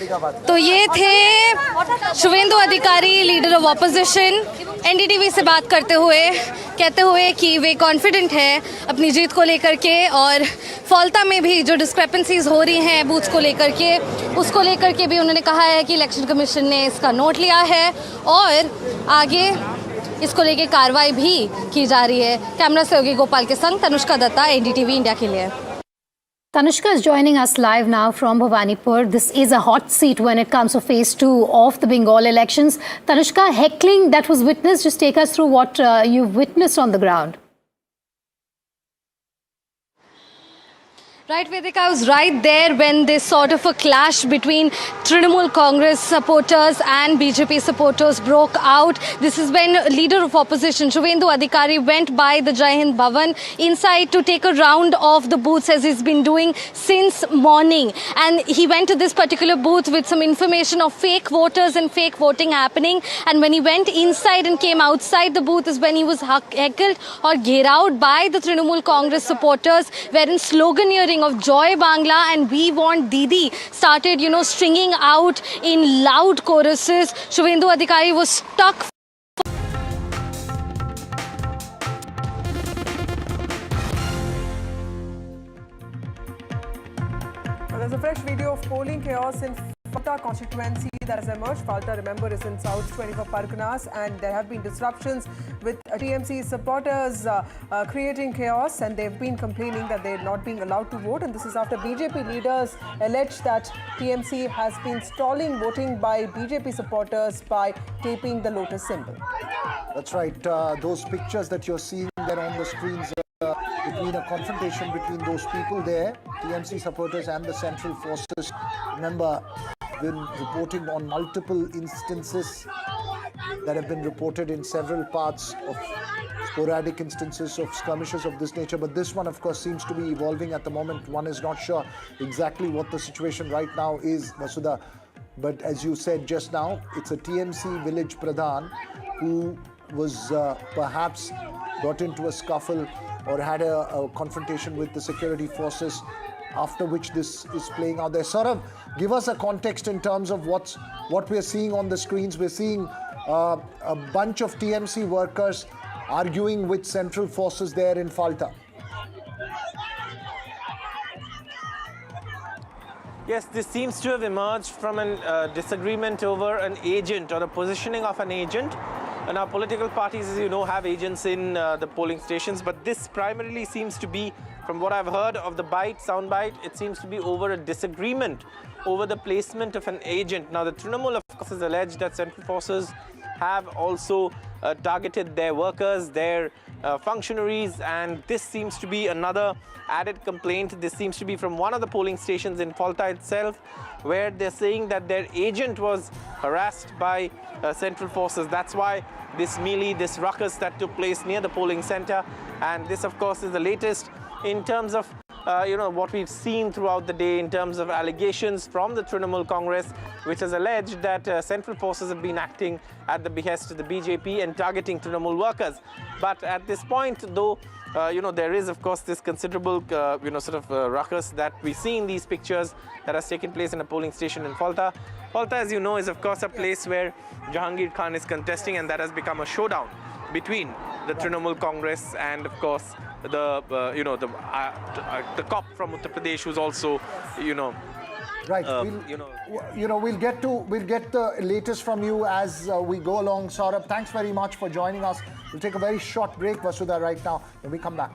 तो ये थे शुवेंदु अधिकारी, लीडर ऑफ ऑपोजिशन, एनडीटीवी से बात करते हुए, कहते हुए कि वे कॉन्फिडेंट है अपनी जीत को लेकर के, और फॉल्टा में भी जो डिस्क्रिपेंसीज हो रही हैं बूथ्स को लेकर के, उसको लेकर के भी उन्होंने कहा है कि इलेक्शन कमीशन ने इसका नोट लिया है और आगे इसको लेके कार्रवाई भी की जा रही है। कैमरा सहयोगी गोपाल के संग तनुष्का दत्ता, एनडीटीवी इंडिया के लिए। Tanushka is joining us live now from Bhabanipur. This is a hot seat when it comes to phase 2 of the Bengal elections. Tanushka, heckling that was witnessed, just take us through what you've witnessed on the ground. Right, Vedika, I was right there when this sort of a clash between Trinamool Congress supporters and BJP supporters broke out. This is when leader of opposition, Suvendu Adhikari, went by the Jai Hind Bhavan inside to take a round of the booths as he's been doing since morning. And he went to this particular booth with some information of fake voters and fake voting happening. And when he went inside and came outside the booth is when he was heckled or gherawed by the Trinamool Congress supporters, wherein sloganeering of Joy Bangla and We Want Didi started, stringing out in loud choruses. Suvendu Adhikari was stuck. Well, there's a fresh video of polling chaos in FALTA constituency that has emerged. FALTA, remember, is in South 24 Parganas, and there have been disruptions with TMC supporters creating chaos, and they've been complaining that they're not being allowed to vote. And this is after BJP leaders allege that TMC has been stalling voting by BJP supporters by taping the lotus symbol. That's right. Those pictures that you're seeing there on the screens between a confrontation between those people there, TMC supporters and the central forces. Remember, been reporting on multiple instances that have been reported in several parts of sporadic instances of skirmishes of this nature. But this one, of course, seems to be evolving at the moment. One is not sure exactly what the situation right now is, Vasudha. But as you said just now, it's a TMC village pradhan who was perhaps got into a scuffle or had a confrontation with the security forces, after which this is playing out there. Saurav, give us a context in terms of what we're seeing on the screens. We're seeing a bunch of TMC workers arguing with central forces there in FALTA. Yes, this seems to have emerged from a disagreement over an agent or a positioning of an agent. And our political parties, as you know, have agents in the polling stations. But this primarily seems to be, from what I've heard of the soundbite, it seems to be over a disagreement over the placement of an agent. Now, the Trinamool, of course, has alleged that central forces have also targeted their workers, their functionaries, and this seems to be another added complaint. This seems to be from one of the polling stations in FALTA itself, where they're saying that their agent was harassed by central forces. That's why this melee, this ruckus that took place near the polling center. And this, of course, is the latest in terms of what we've seen throughout the day in terms of allegations from the Trinamool Congress, which has alleged that central forces have been acting at the behest of the BJP and targeting Trinamool workers. But at this point, though, there is, of course, this considerable, ruckus that we see in these pictures that has taken place in a polling station in FALTA. FALTA, as you know, is, of course, a place where Jahangir Khan is contesting, and that has become a showdown between the Trinamool Congress and, of course, the cop from Uttar Pradesh, who's also, Right. We'll get the latest from you as we go along. Saurabh, thanks very much for joining us. We'll take a very short break, Vasudha, right now, when we come back.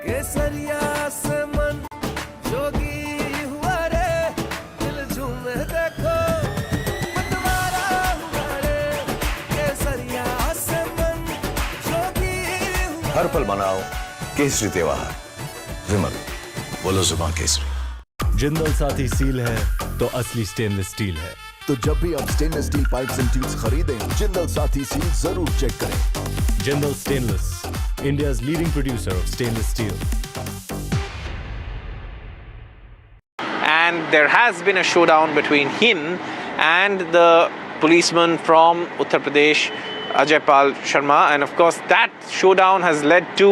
केसरिया से मन जोगी हुआ रे दिल झूमे देखो मतवारा हुआ रे केसरिया से मन जोगी हुआ हर पल मनाओ केसरी त्योहार विमल बोलो जुबान केसरी। जिंदल साथी सील है तो असली स्टेनलेस स्टील है। तो जब भी आप stainless steel pipes and tubes खरीदें, जिंदल साथी सील जरूर चेक करें। Jindal stainless, India's leading producer of stainless steel. And there has been a showdown between him and the policeman from Uttar Pradesh, Ajaypal Sharma, and of course that showdown has led to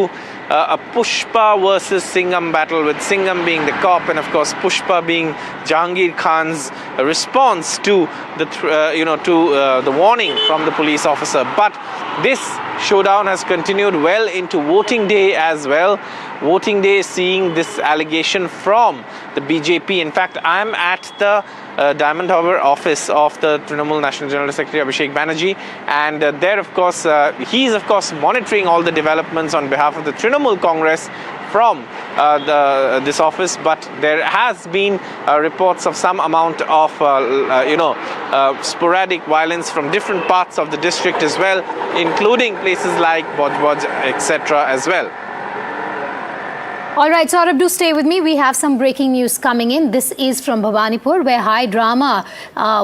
a Pushpa versus Singham battle, with Singham being the cop and of course Pushpa being Jahangir Khan's response to the warning from the police officer. But this showdown has continued well into voting day as well. Voting day seeing this allegation from the BJP. In fact, I'm at the Diamond Harbour office of the Trinamool National General Secretary Abhishek Banerjee, and there, of course, he's of course monitoring all the developments on behalf of the Trinamool Congress from this office. But there has been reports of some amount of sporadic violence from different parts of the district as well, including places like Bhoj, etc. as well. All right, Saurabh, do stay with me. We have some breaking news coming in. This is from Bhabanipur, where high drama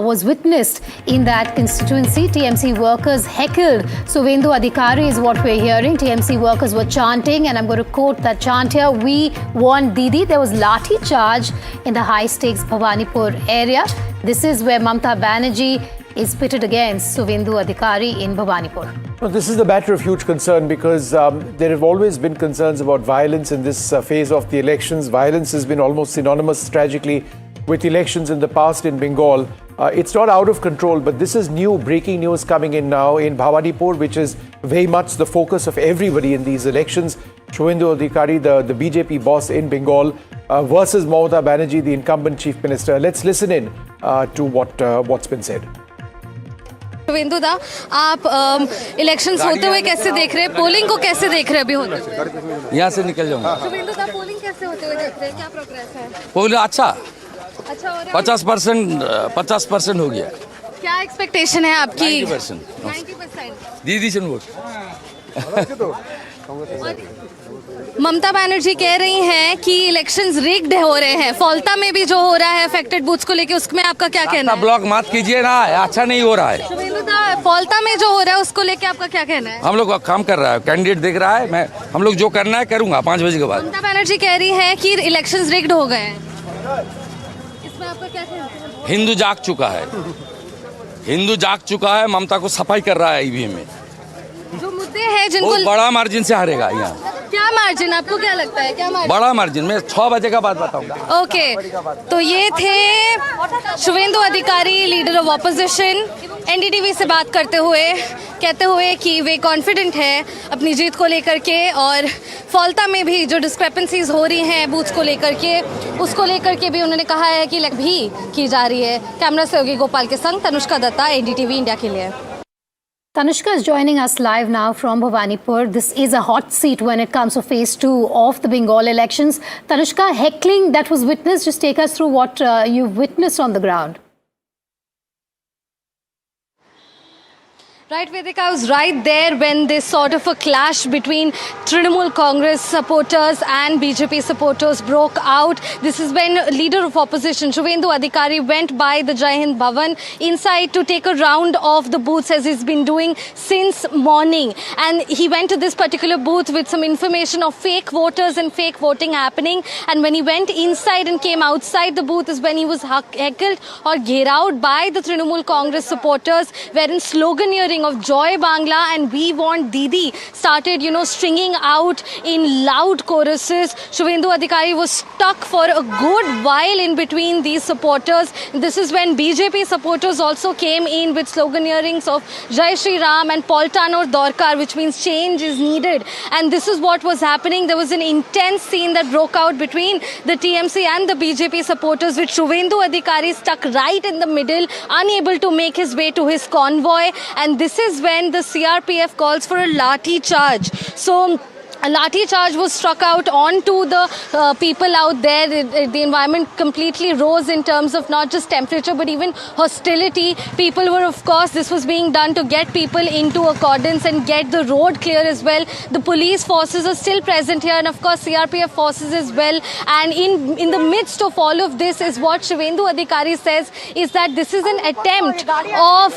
was witnessed in that constituency. TMC workers heckled Suvendu Adhikari is what we're hearing. TMC workers were chanting, and I'm going to quote that chant here: "We want Didi." There was lathi charge in the high-stakes Bhabanipur area. This is where Mamata Banerjee is pitted against Suvendu Adhikari in Bhabanipur. Well, this is a matter of huge concern because there have always been concerns about violence in this phase of the elections. Violence has been almost synonymous, tragically, with elections in the past in Bengal. It's not out of control, but this is new breaking news coming in now in Bhabanipur, which is very much the focus of everybody in these elections. Suvendu Adhikari, the BJP boss in Bengal, versus Mamata Banerjee, the incumbent chief minister. Let's listen in to what's been said. Suvendu दा, आप elections होते हुए कैसे देख रहे हैं? Polling को कैसे देख रहे हैं अभी होते हुए? यहाँ से निकल जाऊंगा। सुवेंदु दा, पोलिंग कैसे होते हुए देख रहे हैं? क्या प्रोग्रेस है? पोलिंग अच्छा हो रहा है? 50% हो गया। क्या एक्सपेक्टेशन है आपकी? 90%। दीदी से वोट। ममता बनर्जी कह रही हैं कि इलेक्शंस रिग्ड हो रहे हैं। फॉल्टा में भी जो हो रहा है अफेक्टेड बूथ्स को लेके, उसमें आपका क्या कहना है? ब्लॉक मत कीजिए ना, अच्छा नहीं हो रहा है। फॉल्टा में जो हो रहा है उसको लेके आपका क्या कहना है? हम लोग काम कर रहा है, कैंडिडेट देख रहा है, हम लोग जो करना है करूंगा 5 बजे के बाद। ममता बनर्जी कह रही है कि इलेक्शंस रिग्ड हो गए हैं, इसमें आपका क्या कहना है? हिंदू जाग चुका है, ममता को सफाई कर रहा है ईवीएम में। जो मुद्दे हैं जिनको बहुत बड़ा मार्जिन से हारेगा यहाँ। क्या मार्जिन, आपको क्या लगता है? क्या मार्जिन? बड़ा मार्जिन, मैं 6 बजे का बाद बताऊंगा। ओके, तो ये थे शुवेंदु अधिकारी, लीडर ऑफ ऑपोजिशन, एनडीटीवी से बात करते हुए, कहते हुए कि वे कॉन्फिडेंट है अपनी जीत को लेकर के, और फॉल्टा में भी जो डिस्क्रिपेंसीज हो रही हैं बूथ्स को लेकर के, उसको लेकर के भी उन्होंने कहा है कि भी की जा रही है। कैमरा सहयोगी गोपाल के संग तनुष्का दत्ता, एनडीटीवी इंडिया के लिए। Tanushka is joining us live now from Bhabanipur. This is a hot seat when it comes to phase 2 of the Bengal elections. Tanushka, heckling that was witnessed, just take us through what you've witnessed on the ground. Right, Vedika, I was right there when this sort of a clash between Trinamool Congress supporters and BJP supporters broke out. This is when leader of opposition, Suvendu Adhikari, went by the Jai Hind Bhavan inside to take a round of the booths as he's been doing since morning. And he went to this particular booth with some information of fake voters and fake voting happening. And when he went inside and came outside the booth is when he was heckled or gherawed by the Trinamool Congress supporters, wherein sloganeering of Joy Bangla and We Want Didi started, stringing out in loud choruses. Suvendu Adhikari was stuck for a good while in between these supporters. This is when BJP supporters also came in with sloganeerings of Jai Shri Ram and Poltanor Dorkar, which means change is needed. And this is what was happening. There was an intense scene that broke out between the TMC and the BJP supporters, with Suvendu Adhikari stuck right in the middle, unable to make his way to his convoy. And this is when the CRPF calls for a lathi charge. So a lathi charge was struck out onto the people out there. The environment completely rose in terms of not just temperature but even hostility. People were, of course, this was being done to get people into accordance and get the road clear as well. The police forces are still present here, and of course CRPF forces as well. And in the midst of all of this is what Suvendu Adhikari says is that this is an attempt of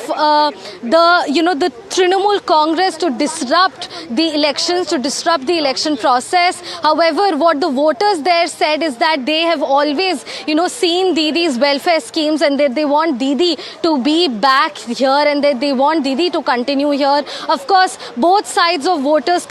the Trinamool Congress to disrupt the elections, to disrupt the election process. However, what the voters there said is that they have always, seen Didi's welfare schemes and that they want Didi to be back here and that they want Didi to continue here. Of course, both sides of voters.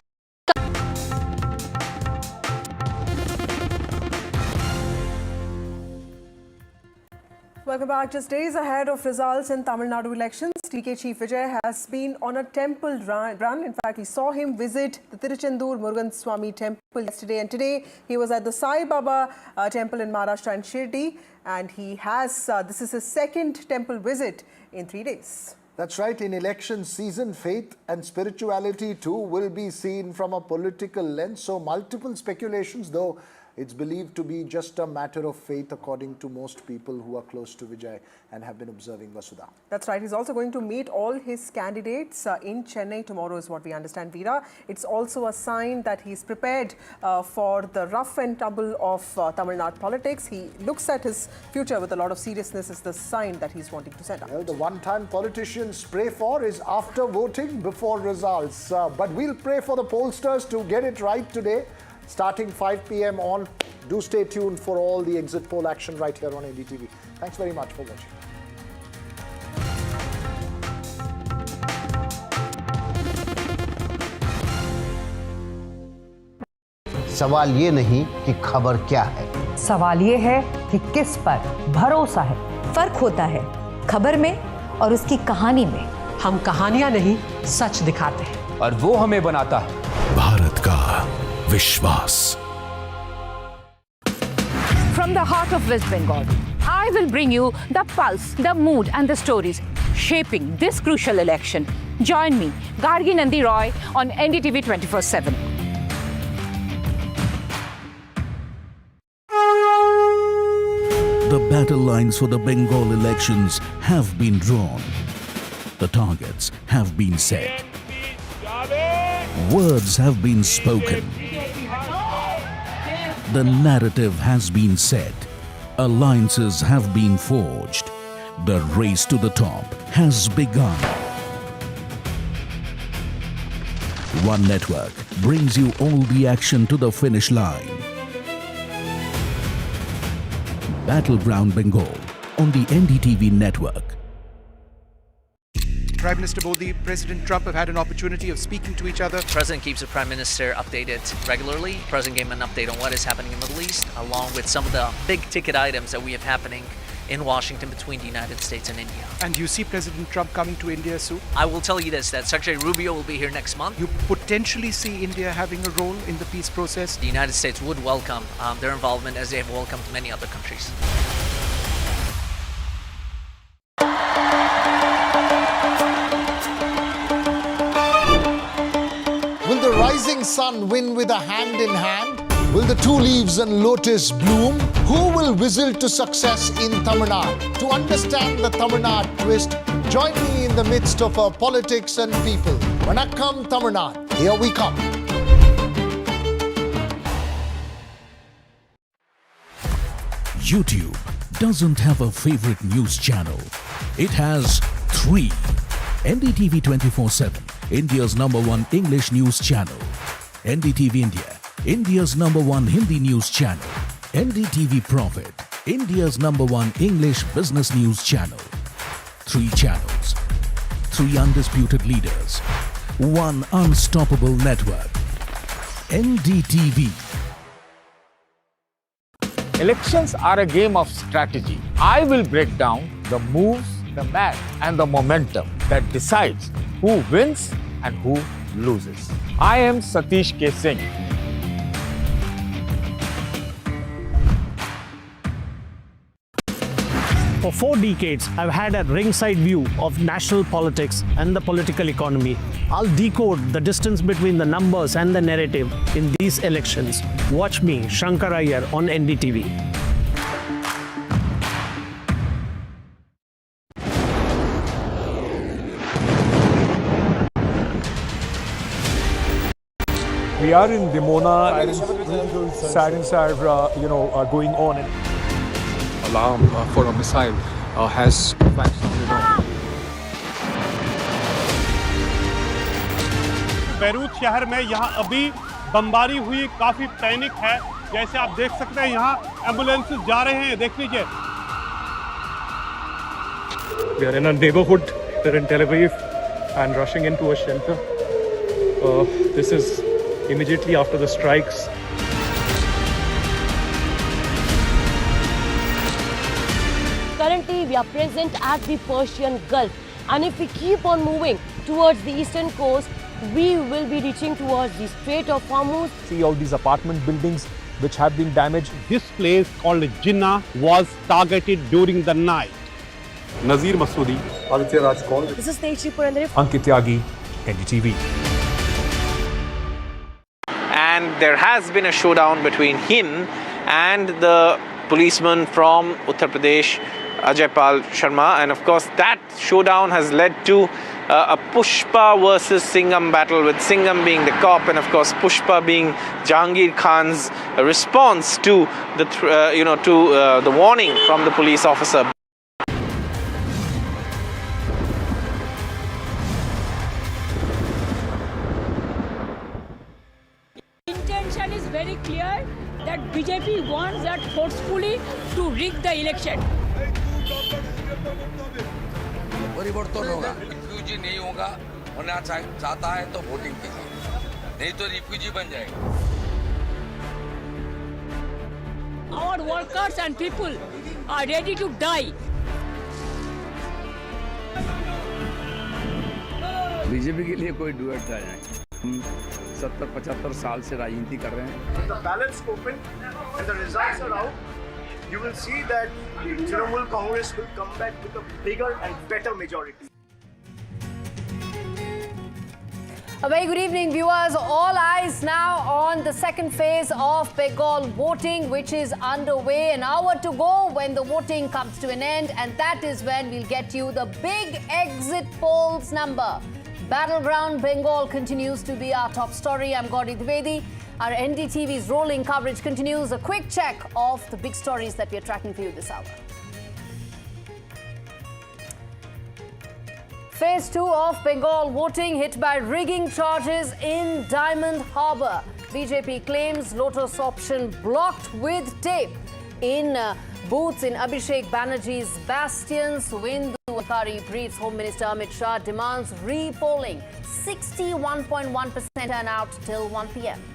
Welcome back. Just days ahead of results in Tamil Nadu elections, TK Chief Vijay has been on a temple run. In fact, we saw him visit the Tiruchendur Murugan Swami temple yesterday, and today he was at the Sai Baba temple in Maharashtra and Shirdi, and he has, this is his second temple visit in 3 days. That's right. In election season, faith and spirituality too will be seen from a political lens. So multiple speculations, though it's believed to be just a matter of faith according to most people who are close to Vijay and have been observing Vasudha. That's right. He's also going to meet all his candidates in Chennai tomorrow is what we understand, Veera. It's also a sign that he's prepared for the rough and tumble of Tamil Nadu politics. He looks at his future with a lot of seriousness as the sign that he's wanting to send out. Well, the one-time politicians pray for is after voting, before results. But we'll pray for the pollsters to get it right today. Starting 5 p.m. on. Do stay tuned for all the exit poll action right here on NDTV. Thanks very much for watching. सवाल ये नहीं कि खबर क्या है, सवाल ये है कि किस पर भरोसा है। फर्क होता है खबर में और उसकी कहानी में। हम कहानियां नहीं, सच दिखाते हैं और वो हमें बनाता है भारत का विश्वास। From the heart of West Bengal, I will bring you the pulse, the mood and the stories shaping this crucial election. Join me, Gargi Nandi Roy, on NDTV 24/7. The battle lines for the Bengal elections have been drawn. The targets have been set. Words have been spoken. The narrative has been set. Alliances have been forged. The race to the top has begun. One network brings you all the action to the finish line. Battleground Bengal on the NDTV network. Prime Minister Modi, President Trump have had an opportunity of speaking to each other. President keeps the Prime Minister updated regularly. President gave him an update on what is happening in the Middle East, along with some of the big ticket items that we have happening in Washington between the United States and India. And you see President Trump coming to India soon? I will tell you this, that Secretary Rubio will be here next month. You potentially see India having a role in the peace process? The United States would welcome their involvement as they have welcomed many other countries. Will the rising sun win with a hand in hand? Will the two leaves and lotus bloom? Who will whistle to success in Tamil Nadu? To understand the Tamil Nadu twist, Join me in the midst of our politics and people. Vanakkam, Tamil Nadu. Here we come. YouTube doesn't have a favorite news channel. It has 3. NDTV 24/7, India's #1 English news channel. NDTV India, India's #1 Hindi news channel. NDTV Profit, India's #1 English business news channel. 3 channels, 3 undisputed leaders, 1 unstoppable network. NDTV. Elections are a game of strategy. I will break down the moves, the match, and the momentum that decides who wins and who loses. I am Satish K. Singh. For 4 decades, I've had a ringside view of national politics and the political economy. I'll decode the distance between the numbers and the narrative in these elections. Watch me, Shankar Iyer, on NDTV. We are in Dimona, sirens are going on. Alarm for a missile has sounded on. Beirut शहर में यहाँ अभी बमबारी हुई, काफी panic है। जैसे आप देख सकते हैं यहाँ एम्बुलेंसेस जा रहे हैं, देख लीजिए। We are in a neighborhood there in Tel Aviv and rushing into a shelter. This is immediately after the strikes. Currently, we are present at the Persian Gulf, and if we keep on moving towards the eastern coast, we will be reaching towards the Strait of Hormuz. See all these apartment buildings which have been damaged. This place called Jinnah was targeted during the night. Nazir Masoodi, Aditya Rajkol. This is Teji Purandare. Ankit Tyagi, NDTV. And there has been a showdown between him and the policeman from Uttar Pradesh, Ajay Pal Sharma, and of course that showdown has led to a Pushpa versus Singham battle, with Singham being the cop and of course Pushpa being Jahangir Khan's response to the warning from the police officer. Intention is very clear that BJP wants that forcefully to rig the election. परिवर्तन होगा, refugee नहीं होगा, होना चाहता है तो voting कीजिए, नहीं तो रिफ्यूजी बन जाएगा। Our workers and people are ready to die. BJP के लिए कोई डुएट था नहीं। 70-75 साल से राजनीति कर रहे हैं। The ballots open and the results are out. You will see that Trinamool Congress will come back with a bigger and better majority. A very good evening, viewers. All eyes now on the second phase of Bengal voting, which is underway. An hour to go when the voting comes to an end, and that is when we'll get you the big exit polls number. Battleground Bengal continues to be our top story. I'm Gauri Dwivedi. Our NDTV's rolling coverage continues. A quick check of the big stories that we are tracking for you this hour. Phase 2 of Bengal voting hit by rigging charges in Diamond Harbour. BJP claims Lotus option blocked with tape in booths in Abhishek Banerjee's bastion. Suvendu Adhikari briefs Home Minister Amit Shah, demands repolling. 61.1% turnout till 1 p.m.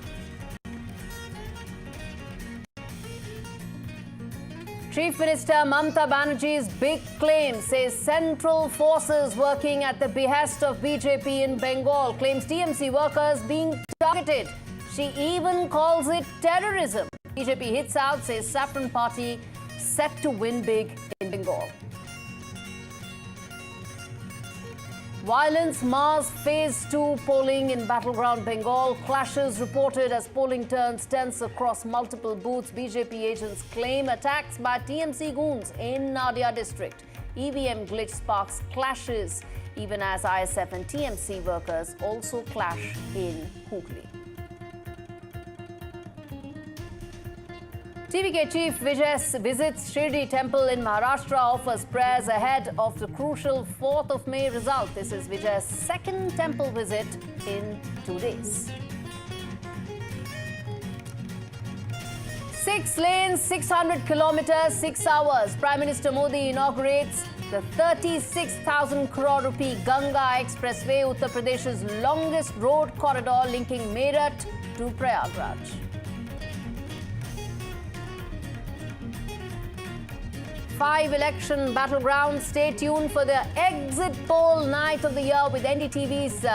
Chief Minister Mamata Banerjee's big claim, says central forces working at the behest of BJP in Bengal, claims TMC workers being targeted. She even calls it terrorism. BJP hits out, says Saffron Party set to win big in Bengal. Violence mars phase 2 polling in battleground Bengal. Clashes reported as polling turns tense across multiple booths. BJP agents claim attacks by TMC goons in Nadia district. EVM glitch sparks clashes even as ISF and TMC workers also clash in Hooghly. TVK Chief Vijay visits Shirdi Temple in Maharashtra, offers prayers ahead of the crucial 4th of May result. This is Vijay's second temple visit in 2 days. 6 lanes, 600 kilometers, 6 hours. Prime Minister Modi inaugurates the 36,000 crore rupee Ganga Expressway, Uttar Pradesh's longest road corridor linking Meerut to Prayagraj. Five election battlegrounds. Stay tuned for the exit poll night of the year with NDTV's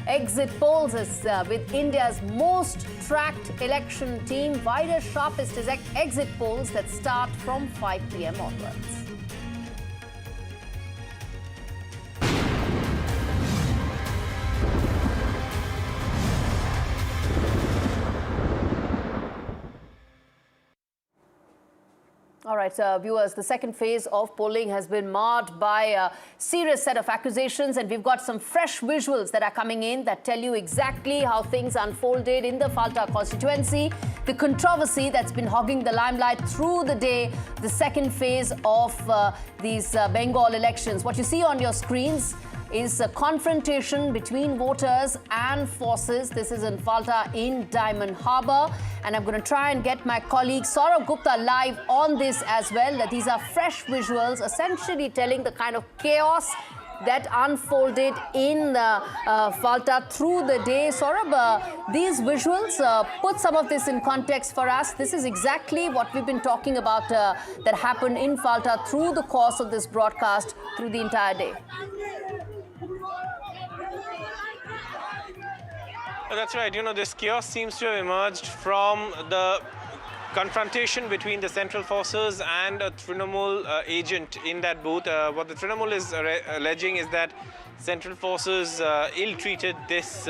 exit polls with India's most tracked election team. Widest, sharpest exit polls that start from 5 p.m. onwards. All right, viewers, the second phase of polling has been marred by a serious set of accusations, and we've got some fresh visuals that are coming in that tell you exactly how things unfolded in the FALTA constituency, the controversy that's been hogging the limelight through the day, the second phase of these Bengal elections. What you see on your screens is a confrontation between voters and forces. This is in FALTA in Diamond Harbour. And I'm going to try and get my colleague Saurabh Gupta live on this as well. These are fresh visuals essentially telling the kind of chaos that unfolded in FALTA through the day. Saurabh, these visuals put some of this in context for us. This is exactly what we've been talking about that happened in FALTA through the course of this broadcast through the entire day. That's right. You know, this chaos seems to have emerged from the confrontation between the central forces and a Trinamool agent in that booth. What the Trinamool is alleging is that central forces ill-treated this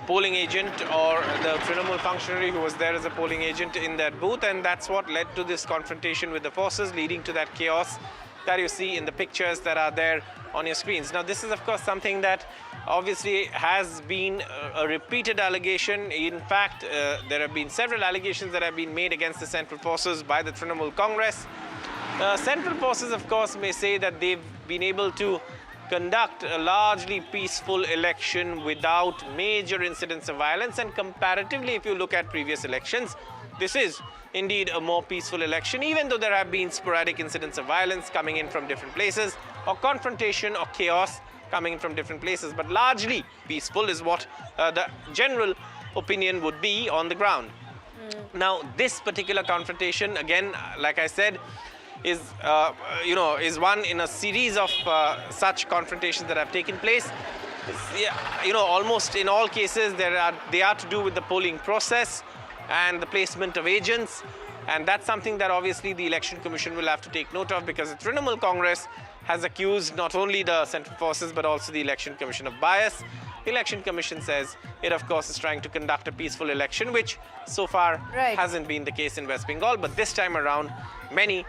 polling agent or the Trinamool functionary who was there as a polling agent in that booth, and that's what led to this confrontation with the forces, leading to that chaos that you see in the pictures that are there on your screens. Now, this is, of course, something that obviously has been a repeated allegation. In fact, there have been several allegations that have been made against the central forces by the Trinamool Congress. Central forces, of course, may say that they've been able to conduct a largely peaceful election without major incidents of violence, and comparatively, if you look at previous elections, this is indeed a more peaceful election, even though there have been sporadic incidents of violence coming in from different places, or confrontation or chaos coming in from different places, but largely peaceful is what the general opinion would be on the ground. Now, this particular confrontation, again, like I said, is is one in a series of such confrontations that have taken place. Almost in all cases, they are to do with the polling process and the placement of agents, and that's something that obviously the Election Commission will have to take note of, because the Trinamool Congress has accused not only the central forces but also the Election Commission of bias. The Election Commission says it, of course, is trying to conduct a peaceful election, which so far hasn't been the case in West Bengal. But this time around, many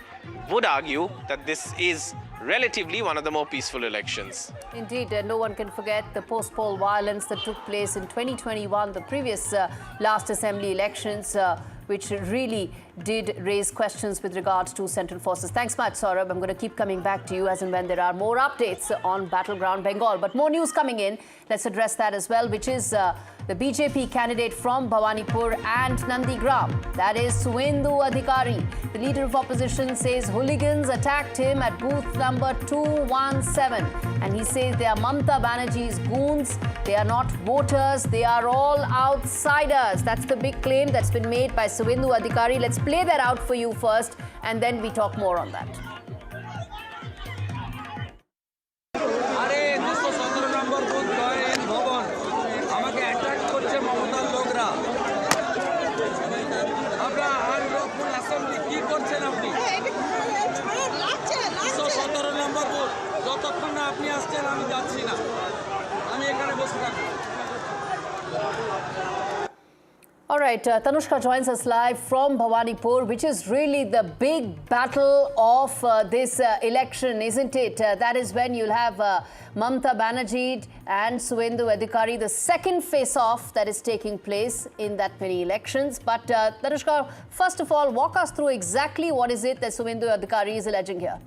would argue that this is relatively one of the more peaceful elections. Indeed, no one can forget the post-poll violence that took place in 2021, the previous last assembly elections, which really did raise questions with regards to central forces. Thanks much, Saurabh. I'm going to keep coming back to you as and when there are more updates on battleground Bengal. But more news coming in. Let's address that as well, which is the BJP candidate from Bhabanipur and Nandigram. That is Suvendu Adhikari. The leader of opposition says hooligans attacked him at booth number 217. And he says they are Mamata Banerjee's goons. They are not voters. They are all outsiders. That's the big claim that's been made by Suvendu Adhikari. Let's play that out for you first, and then we talk more on that. যতক্ষণ না আপনি আসছেন আমি যাচ্ছি না। All right, Tanushka joins us live from Bhabanipur, which is really the big battle of this election, isn't it? That is when you'll have Mamata Banerjee and Suvendu Adhikari, the second face-off that is taking place in that many elections. But Tanushka, first of all, walk us through exactly what is it that Suvendu Adhikari is alleging here.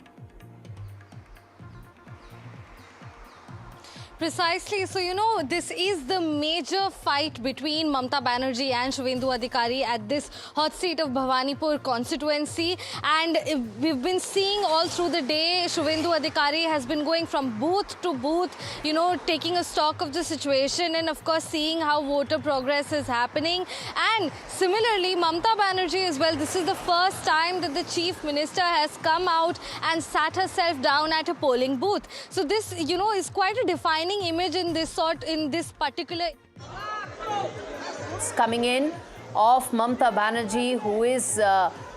Precisely. So, you know, this is the major fight between Mamata Banerjee and Suvendu Adhikari at this hot seat of Bhabanipur constituency. And we've been seeing all through the day, Suvendu Adhikari has been going from booth to booth, you know, taking a stock of the situation and, of course, seeing how voter progress is happening. And similarly, Mamata Banerjee as well, this is the first time that the Chief Minister has come out and sat herself down at a polling booth. So this, you know, is quite a defining image in this particular. It's coming in of Mamata Banerjee, who is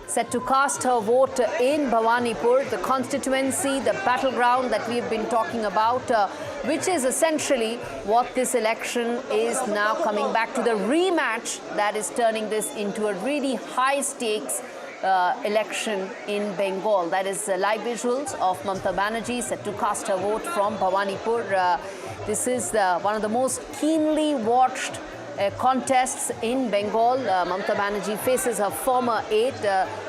set to cast her vote in Bhabanipur, the constituency, the battleground that we've been talking about, which is essentially what this election is now coming back to, the rematch that is turning this into a really high stakes election in Bengal. That is live visuals of Mamata Banerjee set to cast her vote from Bhabanipur. This is one of the most keenly watched contests in Bengal. Mamata Banerjee faces her former aide,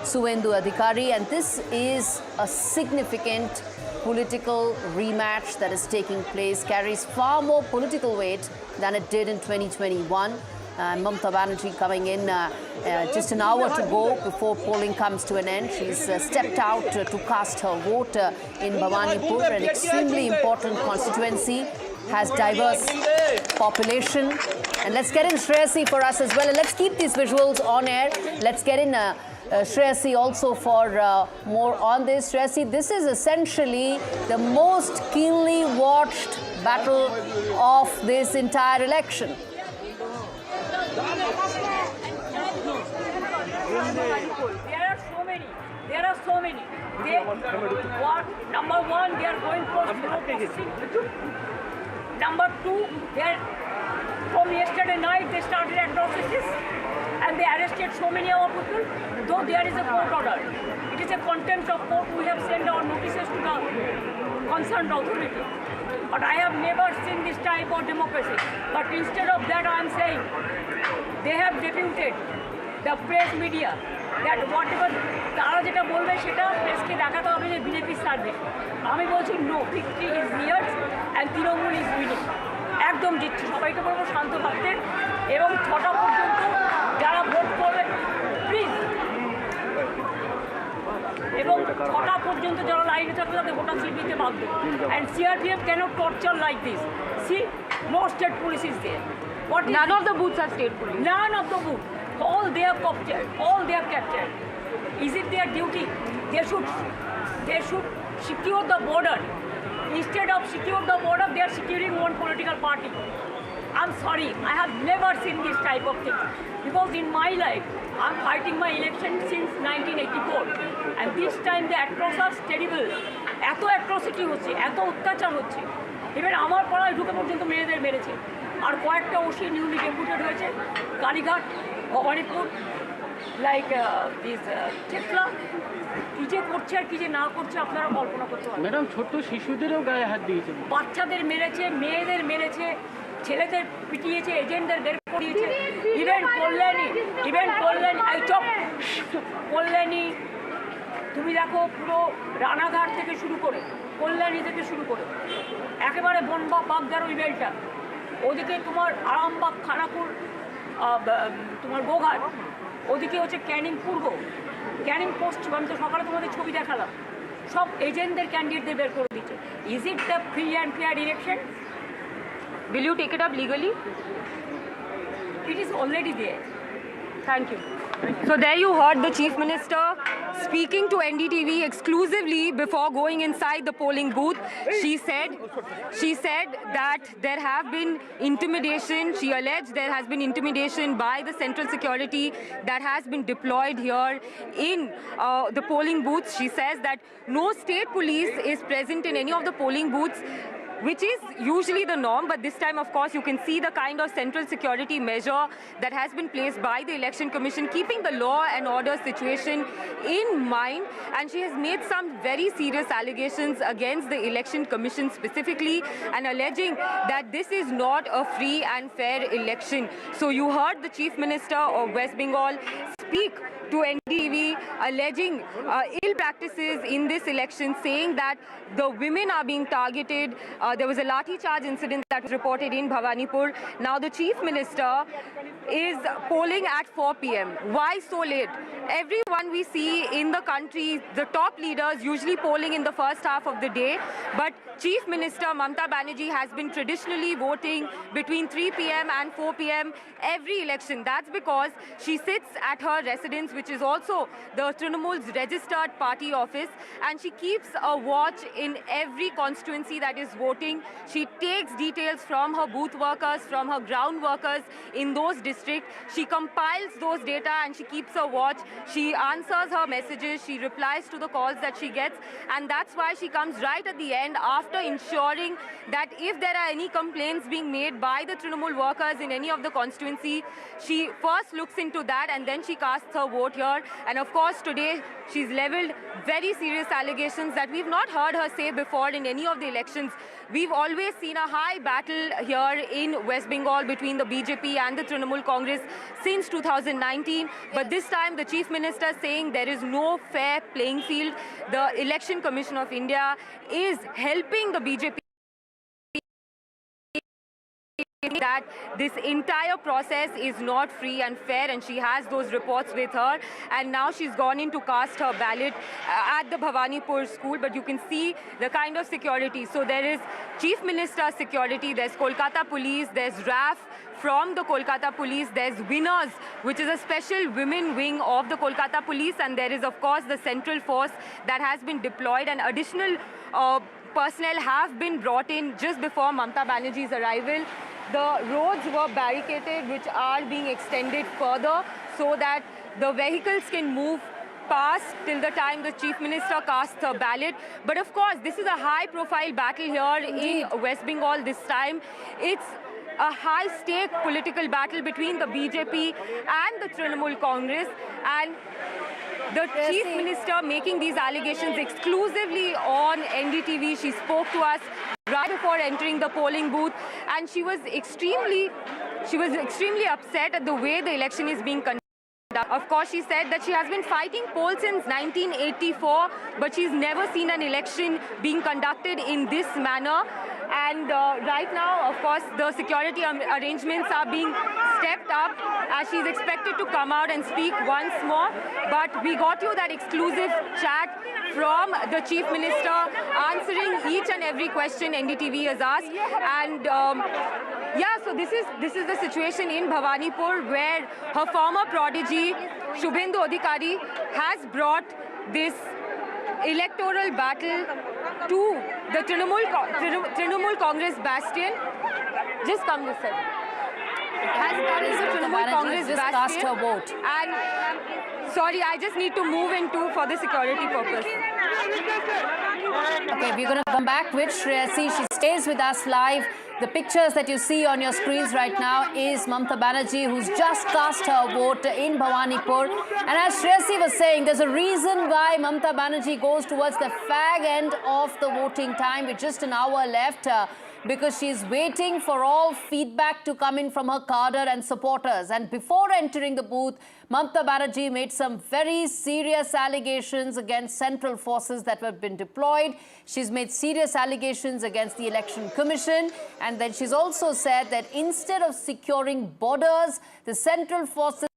Suvendu Adhikari, and this is a significant political rematch that is taking place, carries far more political weight than it did in 2021. Mamata Banerjee coming in just an hour to go before polling comes to an end. She's stepped out to cast her vote in Bhabanipur, an extremely important constituency, has diverse population. And let's get in Shreyasi for us as well. And let's keep these visuals on air. Let's get in Shreyasi also for more on this. Shreyasi, this is essentially the most keenly watched battle of this entire election. There are so many. Number one, they are going for democracy. Number two, from yesterday night they started atrocities and they arrested so many of our people. Though there is a court order, it is a contempt of court. We have sent our notices to the concerned authority. But I have never seen this type of democracy. But instead of that, I am saying they have deputed the press media that whatever তারা যেটা বলবে সেটা প্রেসকে দেখাতে হবে যে BJP survey. আমি বলছি no, victory is here and Trinamool is winning. একদম জিতছে, সবাইকে বলবো শান্ত থাকতে এবং 6টা পর্যন্ত যারা ভোট করবে প্লিজ, এবং 6টা পর্যন্ত যারা লাইনে থাকবে তাদের ভোটার সিট দিতে বাধ্য। And CRPF cannot torture like this. See, no state police is there. None of the booths are state police. None of the booths. All they have captured. All they have captured. Is it their duty? They should secure the border. Instead of secure the border, they are securing one political party. I'm sorry, I have never seen this type of thing. Because in my life, I'm fighting my election since 1984. And this time the atrocities are terrible. এত atrocity হচ্ছে, এত অত্যাচার হচ্ছে। Even আমার পাড়ায় ঢুকে পর্যন্ত মেয়েদের মেরেছে। আর কয়েকটা ওসি নিউলি ডেপুটেড হয়েছে কালীঘাট, ভবানীপুর, লাইক দিস চেতলা। কি যে করছে আর কি যে না করছে আপনারা কল্পনা করতে পারেন। ম্যাডাম, ছোট্ট শিশুদেরও গায়ে হাত দিয়েছে, বাচ্চাদের মেরেছে, মেয়েদের মেরেছে, ছেলেদের পিটিয়েছে, এজেন্টদের বের করিয়েছে। ইভেন কল্যাণী এই চপ কল্যাণী, তুমি দেখো পুরো রানাঘাট থেকে শুরু করে কল্যাণী থেকে শুরু করে একেবারে বনবা বাগদার ওই বেলটা, ওদিকে তোমার আরামবাগ, খানাপুর, তোমার গোঘাট, ওদিকে হচ্ছে ক্যানিং পূর্ব, ক্যানিং পশ্চিম। আমি তো সকালে তোমাদের ছবি দেখালাম, সব এজেন্টদের ক্যান্ডিডেটদের বের করে দিচ্ছে। Is it the free and fair election? Will you take it up legally? It is already there. Thank you. So there you heard the Chief Minister speaking to NDTV exclusively before going inside the polling booth. She said that there have been intimidation. She alleged there has been intimidation by the central security that has been deployed here in the polling booths. She says that no state police is present in any of the polling booths. which is usually the norm, but this time, of course, you can see the kind of central security measure that has been placed by the Election Commission, keeping the law and order situation in mind. And she has made some very serious allegations against the Election Commission specifically, and alleging that this is not a free and fair election. So you heard the Chief Minister of West Bengal speak to NDTV, alleging ill practices in this election, saying that the women are being targeted. There was a lathi charge incident that was reported in Bhabanipur. Now the Chief Minister is polling at 4 p.m. Why so late? Everyone we see in the country, the top leaders usually polling in the first half of the day, but Chief Minister Mamata Banerjee has been traditionally voting between 3 p.m. and 4 p.m. every election. That's because she sits at her residence, which is also the Trinamool's registered party office, and she keeps a watch in every constituency that is voting. She takes details from her booth workers, from her ground workers in those districts. She compiles those data and she keeps a watch. She answers her messages, she replies to the calls that she gets, and that's why she comes right at the end after ensuring that if there are any complaints being made by the Trinamool workers in any of the constituency, she first looks into that and then she casts her vote here. And of course today she's leveled very serious allegations that we've not heard her say before in any of the elections. We've always seen a high battle here in West Bengal between the BJP and the Trinamool Congress since 2019. But this time the Chief Minister saying there is no fair playing field. The Election Commission of India is helping the BJP that this entire process is not free and fair, and she has those reports with her, and now she's gone in to cast her ballot at the Bhabanipur school. But you can see the kind of security. So there is Chief Minister security, there's Kolkata police, there's RAF from the Kolkata police, there's Winners, which is a special women wing of the Kolkata police, and there is of course the central force that has been deployed, and additional personnel have been brought in just before Mamata Banerjee's arrival. The roads were barricaded, which are being extended further so that the vehicles can move past till the time the Chief Minister casts her ballot. But of course, this is a high-profile battle here in West Bengal this time. It's a high-stake political battle between the BJP and the Trinamool Congress, and the Chief Minister making these allegations exclusively on NDTV. She spoke to us right before entering the polling booth, and she was extremely upset at the way the election is being conducted. Of course, she said that she has been fighting polls since 1984, but she's never seen an election being conducted in this manner. And right now, of course, the security arrangements are being stepped up as she's expected to come out and speak once more. But we got you that exclusive chat from the Chief Minister answering each and every question NDTV has asked. And yeah, so this is the situation in Bhabanipur, where her former prodigy Suvendu Adhikari has brought this electoral battle to the Trinamool Congress bastion. Just come this side. Trinamool Congress just cast her vote. And sorry, I just need to move into for the security purpose. Okay, we're going to come back with Shreyasi. She stays with us live. The pictures that you see on your screens right now is Mamata Banerjee, who's just cast her vote in Bhabanipur. And as Shreyasi was saying, there's a reason why Mamata Banerjee goes towards the fag end of the voting time with just an hour left. Because she's waiting for all feedback to come in from her cadre and supporters. And before entering the booth, Mamata Banerjee made some very serious allegations against central forces that have been deployed. She's made serious allegations against the Election Commission. And then she's also said that instead of securing borders, the central forces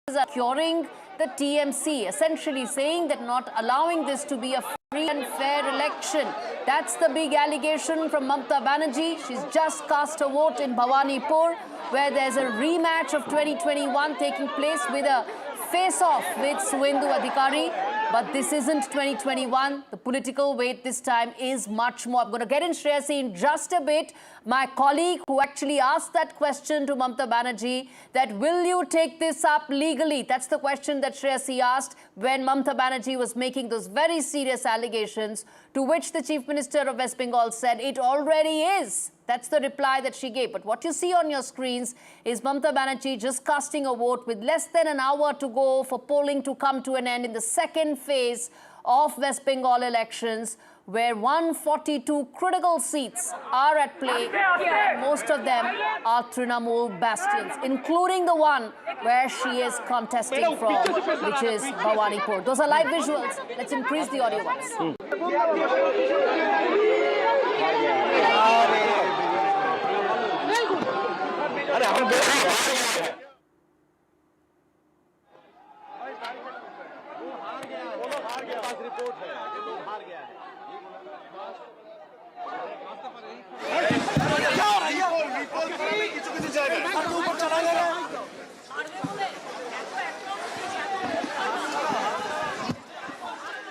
are securing the TMC, essentially saying that not allowing this to be a free and fair election. That's the big allegation from Mamata Banerjee. She's just cast her vote in Bhabanipur, where there's a rematch of 2021 taking place with a face-off with Suvendu Adhikari. But this isn't 2021. The political weight this time is much more. I'm going to get in Shreyasi in just a bit. My colleague who actually asked that question to Mamata Banerjee, that will you take this up legally? That's the question that Shreyasi asked when Mamata Banerjee was making those very serious allegations, to which the Chief Minister of West Bengal said it already is. That's the reply that she gave. But what you see on your screens is Mamata Banerjee just casting a vote with less than an hour to go for polling to come to an end in the second phase of West Bengal elections, where 142 critical seats are at play. And most of them are Trinamool bastions, including the one where she is contesting from, which is Bhabanipur. Those are live visuals. Let's increase the audio ones.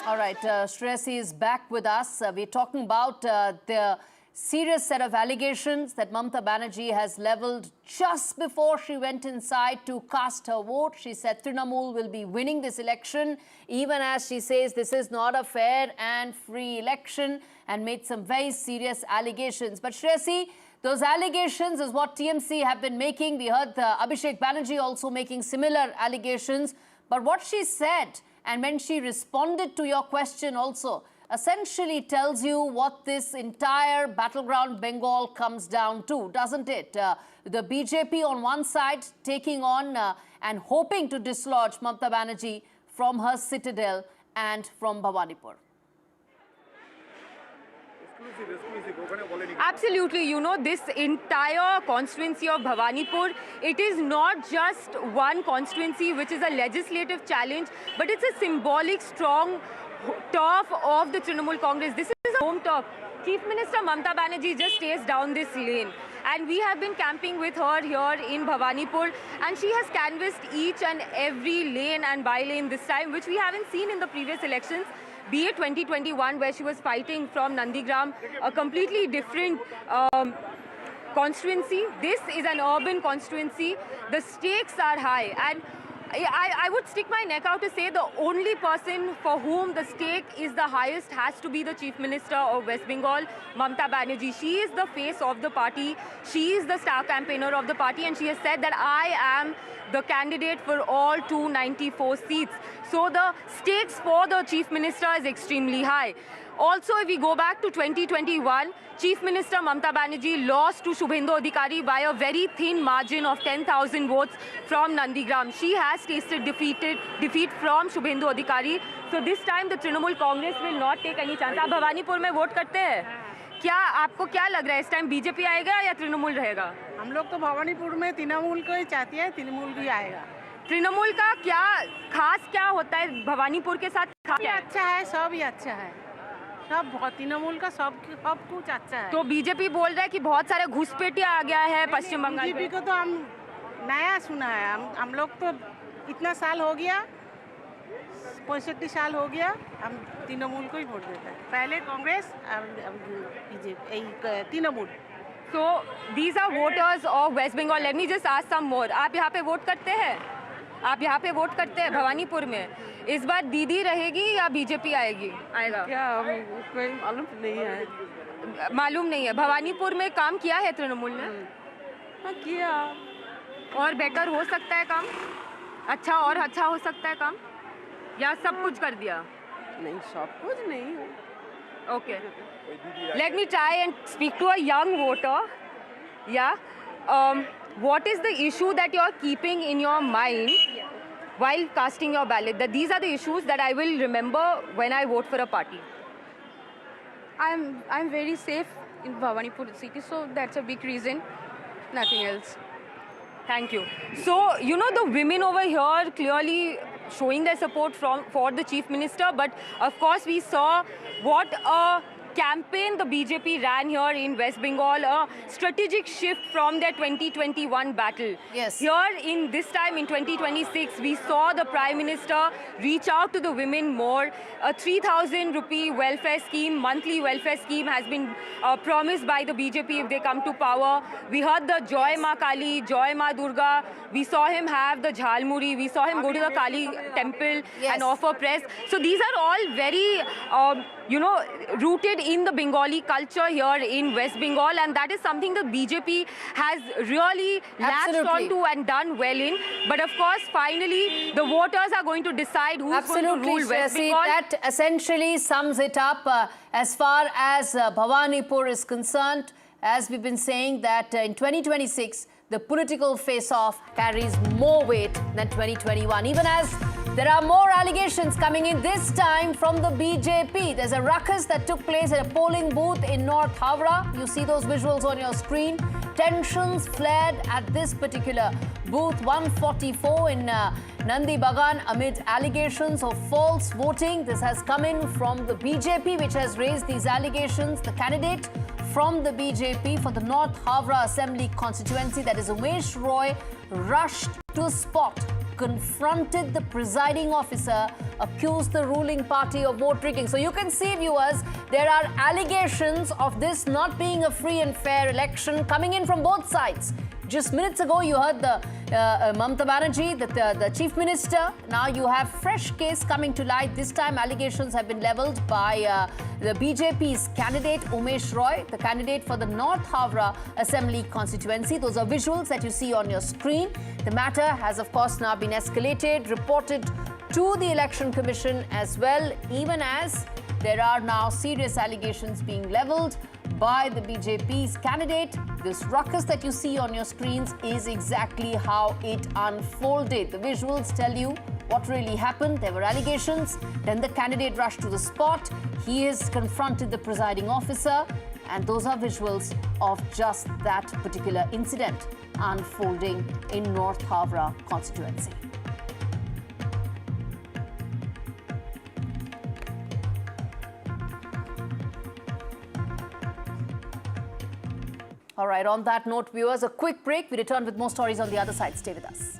All right, Shreyasi is back with us. We're talking about the serious set of allegations that Mamata Banerjee has leveled just before she went inside to cast her vote. She said Trinamool will be winning this election, even as she says this is not a fair and free election, and made some very serious allegations. But Shreyasi, those allegations is what TMC have been making. We heard Abhishek Banerjee also making similar allegations. But what she said, and when she responded to your question also, essentially tells you what this entire battleground Bengal comes down to, doesn't it? The BJP on one side taking on and hoping to dislodge Mamata Banerjee from her citadel and from Bhabanipur. Absolutely. You know, this entire constituency of Bhabanipur, it is not just one constituency which is a legislative challenge, but it's a symbolic, strong turf of the Trinamool Congress. This is a home turf. Chief Minister Mamata Banerjee just stays down this lane. And we have been camping with her here in Bhabanipur, and she has canvassed each and every lane and by-lane this time, which we haven't seen in the previous elections. Be it 2021, where she was fighting from Nandigram, a completely different constituency. This is an urban constituency. The stakes are high. And I would stick my neck out to say the only person for whom the stake is the highest has to be the Chief Minister of West Bengal, Mamata Banerjee. She is the face of the party. She is the star campaigner of the party, and she has said that I am the candidate for all 294 seats. So the stakes for the Chief Minister is extremely high. Also, if we go back to 2021, Chief Minister Mamata Banerjee lost to Suvendu Adhikari by a very thin margin of 10,000 votes from Nandigram. She has tasted defeat from Suvendu Adhikari. So this time the Trinamool Congress will not take any chance. आप भवानीपुर में vote करते हैं? क्या आपको क्या लग रहा है इस टाइम बीजेपी आएगा या तृणमूल रहेगा? हम लोग तो भवानीपुर में तृणमूल को ही चाहते हैं, तृणमूल भी आएगा। तृणमूल का क्या खास क्या होता है भवानीपुर के साथ? अच्छा है, सब ही अच्छा है, सब तृणमूल का सब कुछ अच्छा है। तो बीजेपी बोल रहा है कि बहुत सारे घुसपैठिया आ गया है पश्चिम बंगाल। बीजेपी को तो हम नया सुना है, हम लोग तो इतना साल हो गया, 65 साल हो गया, हम तृणमूल को ही वोट देते हैं। पहले Congress, Trinamool. So these are voters of West Bengal. Let me just ask some more. आप यहाँ पे वोट करते हैं? आप यहाँ पे वोट करते हैं भवानीपुर में? इस बार दीदी रहेगी या बीजेपी आएगी? आएगा? क्या कोई मालूम नहीं है। मालूम नहीं है। भवानीपुर में काम किया है तृणमूल ने? हाँ किया। और बेटर हो सकता है काम? अच्छा और अच्छा हो सकता है काम? या सब कुछ कर दिया? नहीं, सब कुछ नहीं। Okay. Let me try and speak to a young voter. Yeah. What is the issue that you're keeping in your mind while casting your ballot? That these are the issues that I will remember when I vote for a party. I'm very safe in Bhabanipur city, so that's a big reason. Nothing else. Thank you. So, you know, the women over here clearly showing their support for the Chief Minister, but of course we saw what a campaign the BJP ran here in West Bengal, a strategic shift from their 2021 battle. Yes. Here in this time in 2026, we saw the Prime Minister reach out to the women more. A 3,000 rupee welfare scheme, monthly welfare scheme has been promised by the BJP if they come to power. We heard the Joy Ma Kali, Joy Ma Durga. We saw him have the Jhalmuri. We saw him go to the Kali temple and offer prayers. So these are all very, rooted in the Bengali culture here in West Bengal, and that is something the BJP has really latched onto and done well in. But of course, finally, the voters are going to decide who's going to rule West Bengal. That essentially sums it up as far as Bhabanipur is concerned. As we've been saying that in 2026, the political face-off carries more weight than 2021, even as there are more allegations coming in, this time from the BJP. There's a ruckus that took place at a polling booth in North Howrah. You see those visuals on your screen. Tensions flared at this particular booth 144 in Nandi Bagan amid allegations of false voting. This has come in from the BJP, which has raised these allegations. The candidate from the BJP for the North Howrah Assembly constituency, that is Umesh Roy, rushed to the spot, confronted the presiding officer, accused the ruling party of vote rigging. So you can see, viewers, there are allegations of this not being a free and fair election coming in from both sides. Just minutes ago, you heard the Mamata Banerjee, the Chief Minister. Now you have fresh case coming to light. This time, allegations have been levelled by the BJP's candidate, Umesh Roy, the candidate for the North Howrah Assembly constituency. Those are visuals that you see on your screen. The matter has, of course, now been escalated, reported to the Election Commission as well, even as there are now serious allegations being levelled by the BJP's candidate. This ruckus that you see on your screens is exactly how it unfolded. The visuals tell you what really happened. There were allegations. Then the candidate rushed to the spot. He has confronted the presiding officer. And those are visuals of just that particular incident unfolding in North Howrah constituency. All right, on that note, viewers, a quick break. We return with more stories on the other side. Stay with us.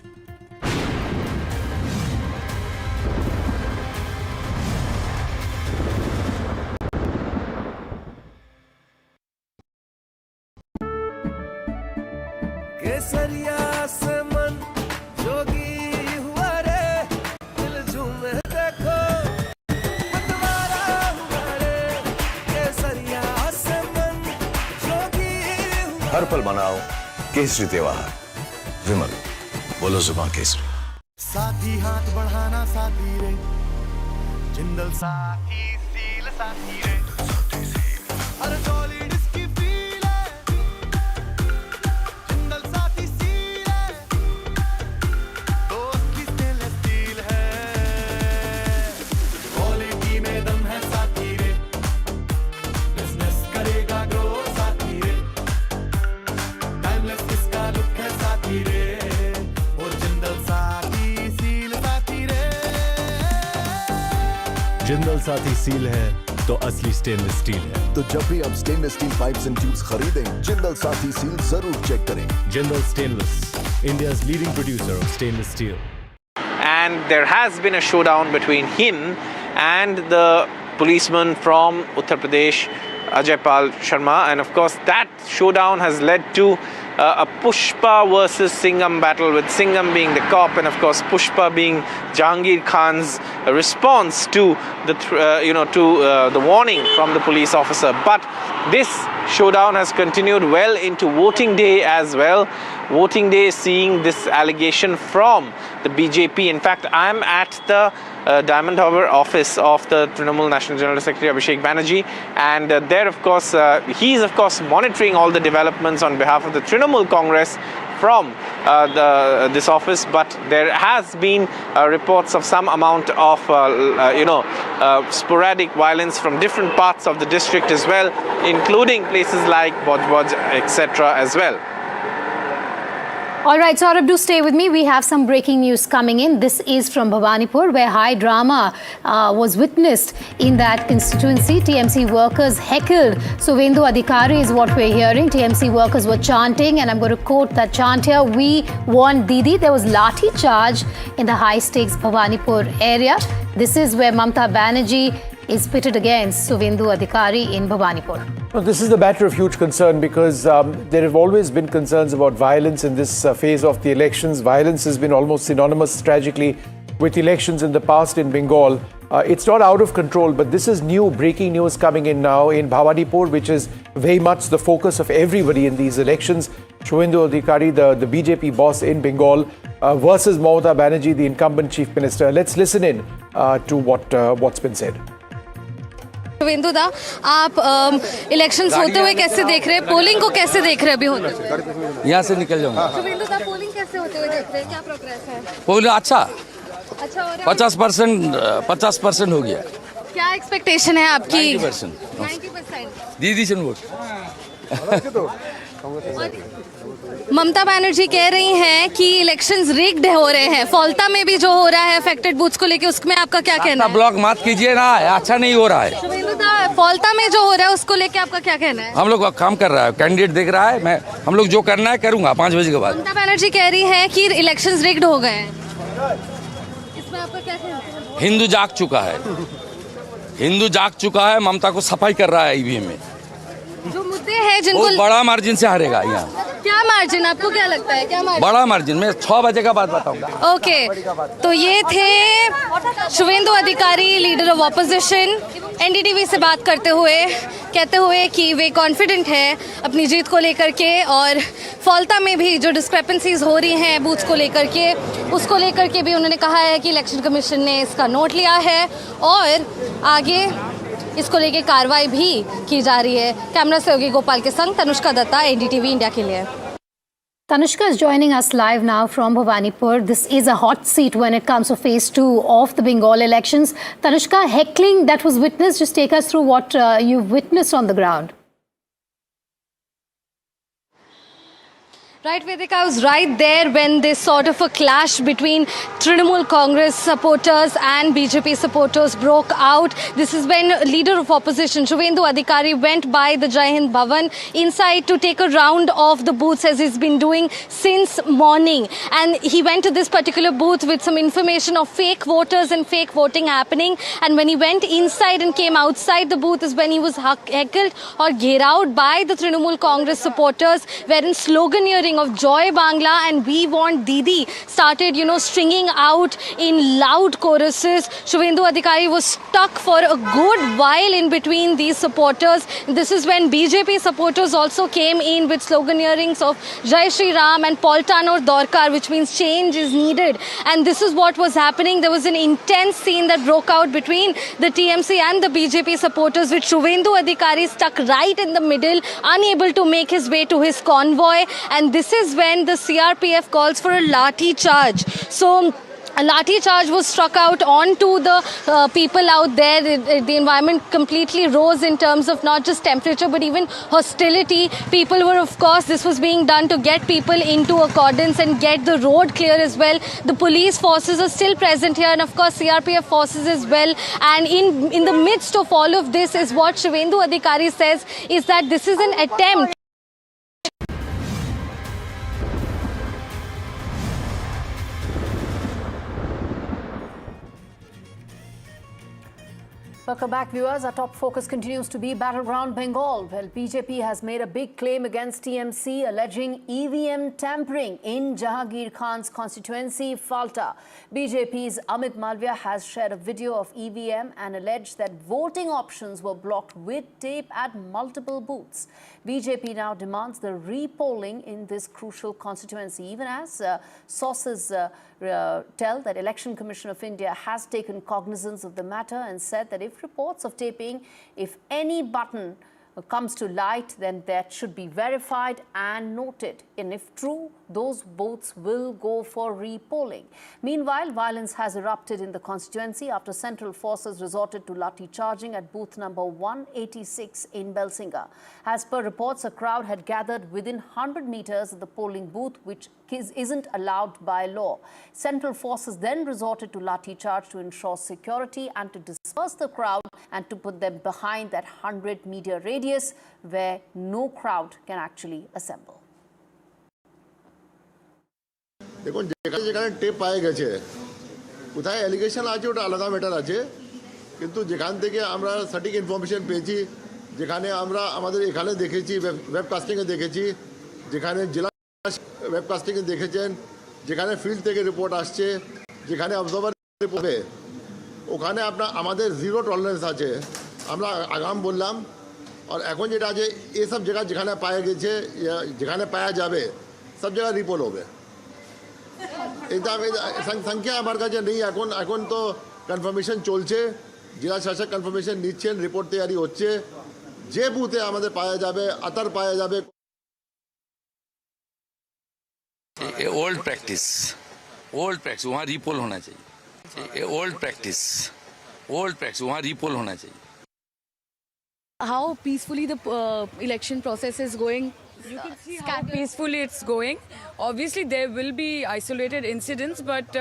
हर पल मनाओ केसरी त्योहार विमल बोलो जुबान केसरी साथी हाथ बढ़ाना साथी रे जिंदल साथी सील साथी रे अरे सॉलिड इसकी फील है जिंदल साथी सील है दोस्त की स्टेनलेस स्टील है क्वालिटी में दम है साथी रे बिजनेस करेगा ग्रो साथी रे टाइमलेस इसका लुक है साथी रे और जिंदल साथी सील साथी रे जिंदल साथी सील है तो असली स्टेनलेस स्टील है तो जब भी आप stainless steel pipes and tubes खरीदें जिंदल साथी सील जरूर चेक करें Jindal stainless India's leading producer of stainless steel. And there has been a showdown between him and the policeman from Uttar Pradesh, Ajaypal Sharma, and of course that showdown has led to a Pushpa versus Singham battle, with Singham being the cop and of course Pushpa being Jahangir Khan's response to the warning from the police officer. But this showdown has continued well into voting day as well. Voting day seeing this allegation from the BJP. In fact, I'm at the Diamond Harbour office of the Trinamool National General Secretary Abhishek Banerjee, and there of course he's of course monitoring all the developments on behalf of the Trinamool Congress from this office. But there has been reports of some amount of sporadic violence from different parts of the district as well, including places like Boj etc. as well. All right, Saurabh, do stay with me. We have some breaking news coming in. This is from Bhabanipur, where high drama was witnessed in that constituency. TMC workers heckled Suvendu Adhikari is what we're hearing. TMC workers were chanting, and I'm going to quote that chant here, "We want Didi." There was lathi charge in the high-stakes Bhabanipur area. This is where Mamata Banerjee is pitted against Suvendu Adhikari in Bhabanipur. Well, this is a matter of huge concern because there have always been concerns about violence in this phase of the elections. Violence has been almost synonymous, tragically, with elections in the past in Bengal. It's not out of control, but this is new, breaking news coming in now in Bhabanipur, which is very much the focus of everybody in these elections. Suvendu Adhikari, the BJP boss in Bengal, versus Mamata Banerjee, the incumbent chief minister. Let's listen in to what's been said. Suvendu दा, आप elections होते हुए कैसे देख रहे हैं? Polling को कैसे देख रहे हैं अभी होते हुए? यहाँ से निकल जाऊंगा। सुवेंदु दा, पोलिंग कैसे होते हुए देख रहे हैं? क्या प्रोग्रेस है? पोलिंग अच्छा हो रहा है। 50% हो गया। क्या एक्सपेक्टेशन है आपकी? 90%। दीदी से वोट। ममता बनर्जी कह रही हैं कि इलेक्शंस रिग्ड हो रहे हैं। फॉल्टा में भी जो हो रहा है अफेक्टेड बूथ्स को लेके, उसमें आपका क्या कहना है? ब्लॉक मत कीजिए ना, अच्छा नहीं हो रहा है। फॉल्टा में जो हो रहा है उसको लेके आपका क्या कहना है? हम लोग काम कर रहा है, कैंडिडेट देख रहा है, हम लोग जो करना है करूंगा 5 बजे के बाद। ममता बनर्जी कह रही है कि इलेक्शंस रिग्ड हो गए हैं, इसमें आपका क्या कहना है? हिंदू जाग चुका है, ममता को सफाई कर रहा है ईवीएम में। जो मुद्दे हैं जिनको बड़ा मार्जिन से हारेगा यहाँ। क्या मार्जिन, आपको क्या लगता है? क्या मार्जिन? बड़ा मार्जिन में 6 बजे का बाद बताऊंगा। ओके, तो ये थे शुवेंदु अधिकारी, लीडर ऑफ ऑपोजिशन, एनडीटीवी से बात करते हुए, कहते हुए कि वे कॉन्फिडेंट है अपनी जीत को लेकर के, और फॉल्टा में भी जो डिस्क्रिपेंसीज हो रही हैं बूथ्स को लेकर के, उसको लेकर के भी उन्होंने कहा है कि इलेक्शन कमीशन ने इसका नोट लिया है और आगे इसको लेके कार्रवाई भी की जा रही है। कैमरा सहयोगी गोपाल के संग तनुष्का दत्ता, एनडीटीवी इंडिया के लिए। Tanushka is joining us live now from Bhabanipur. This is a hot seat when it comes to phase 2 of the Bengal elections. Tanushka, heckling that was witnessed, just take us through what you've witnessed on the ground. Right, Vedika, I was right there when this sort of a clash between Trinamool Congress supporters and BJP supporters broke out. This is when leader of opposition, Suvendu Adhikari, went by the Jai Hind Bhavan inside to take a round of the booths, as he's been doing since morning. And he went to this particular booth with some information of fake voters and fake voting happening. And when he went inside and came outside the booth is when he was heckled or gherawed by the Trinamool Congress supporters, wherein sloganeering of Joy Bangla and We Want Didi started, stringing out in loud choruses. Suvendu Adhikari was stuck for a good while in between these supporters. This is when BJP supporters also came in with sloganeerings of Jai Shri Ram and Poltanor Dorkar, which means change is needed. And this is what was happening. There was an intense scene that broke out between the TMC and the BJP supporters, with Suvendu Adhikari stuck right in the middle, unable to make his way to his convoy. And this is when the CRPF calls for a lathi charge. So a lathi charge was struck out onto the people out there. The environment completely rose in terms of not just temperature but even hostility. People were, of course, this was being done to get people into accordance and get the road clear as well. The police forces are still present here, and of course CRPF forces as well. And in the midst of all of this is what Suvendu Adhikari says is that this is an attempt. Welcome back, viewers. Our top focus continues to be battleground Bengal. Well, BJP has made a big claim against TMC, alleging EVM tampering in Jahangir Khan's constituency, FALTA. BJP's Amit Malviya has shared a video of EVM and alleged that voting options were blocked with tape at multiple booths. BJP now demands the repolling in this crucial constituency, even as sources tell that Election Commission of India has taken cognizance of the matter and said that if reports of taping, if any button comes to light, then that should be verified and noted. And if true, those votes will go for repolling. Meanwhile, violence has erupted in the constituency after central forces resorted to lathi charging at booth number 186 in Belsinga. As per reports, a crowd had gathered within 100 meters of the polling booth, which isn't allowed by law. Central forces then resorted to lathi charge to ensure security and to disperse the crowd and to put them behind that 100-meter radius where no crowd can actually assemble. দেখুন যেখানে যেখানে tape পাওয়া গেছে কোথায় allegation আছে ওটা আলাদা matter আছে কিন্তু যেখান থেকে আমরা সঠিক ইনফরমেশন পেয়েছি যেখানে আমরা আমাদের এখানে দেখেছি ওয়েবকাস্টিংয়ে দেখেছি যেখানে জেলা ওয়েবকাস্টিংয়ে দেখেছেন যেখানে ফিল্ড থেকে রিপোর্ট আসছে যেখানে অবজারভার রিপোর্টে ওখানে আপনার আমাদের জিরো টলারেন্স আছে আমরা আগাম বললাম আর এখন যেটা আছে এসব জায়গা যেখানে পাওয়া গেছে যেখানে পাওয়া যাবে সব জায়গায় রিপোর্ট হবে এটা সংখ্যা আমার কাছে নেই এখন তো কনফার্মেশন চলছে জেলা শাসক কনফার্মেশন নিচ্ছেন রিপোর্ট তৈরি হচ্ছে যে বুথে আমাদের পাওয়া যাবে আতার পাওয়া যাবে ओल्ड प्रैक्टिस वहाँ रिपोल होना चाहिए ओल्ड प्रैक्टिस वहाँ रिपोल होना चाहिए How peacefully the election process is going. You can see how peacefully it's going. Obviously, there will be isolated incidents, but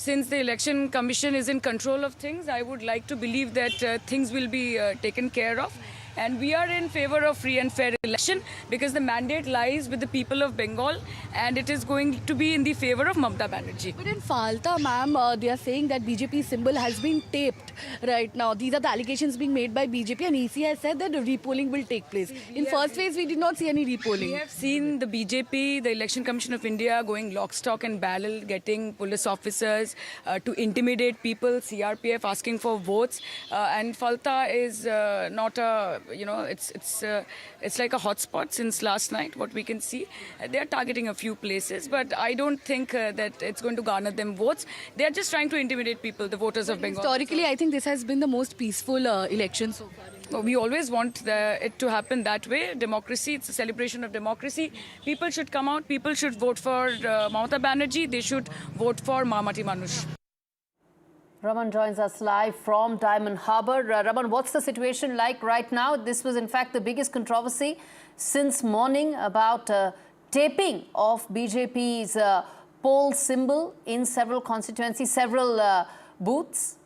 since the Election Commission is in control of things, I would like to believe that things will be taken care of. And we are in favor of free and fair election because the mandate lies with the people of Bengal and it is going to be in the favor of Mamata Banerjee. But in FALTA, ma'am, they are saying that BJP symbol has been taped right now. These are the allegations being made by BJP and EC has said that the repolling will take place. In first phase, we did not see any repolling. We have seen the BJP, the Election Commission of India going lock, stock and barrel, getting police officers to intimidate people, CRPF asking for votes. And FALTA is not a, it's like a hotspot since last night, what we can see. They are targeting a few places, but I don't think that it's going to garner them votes. They are just trying to intimidate people, the voters of Bengal. Historically, I think this has been the most peaceful election so far. We always want it to happen that way. Democracy, it's a celebration of democracy. People should come out, people should vote for Mamata Banerjee, they should vote for Mamati Manush. Raman joins us live from Diamond Harbour. Raman, what's the situation like right now? This was in fact the biggest controversy since morning about taping of BJP's poll symbol in several constituencies, several booths.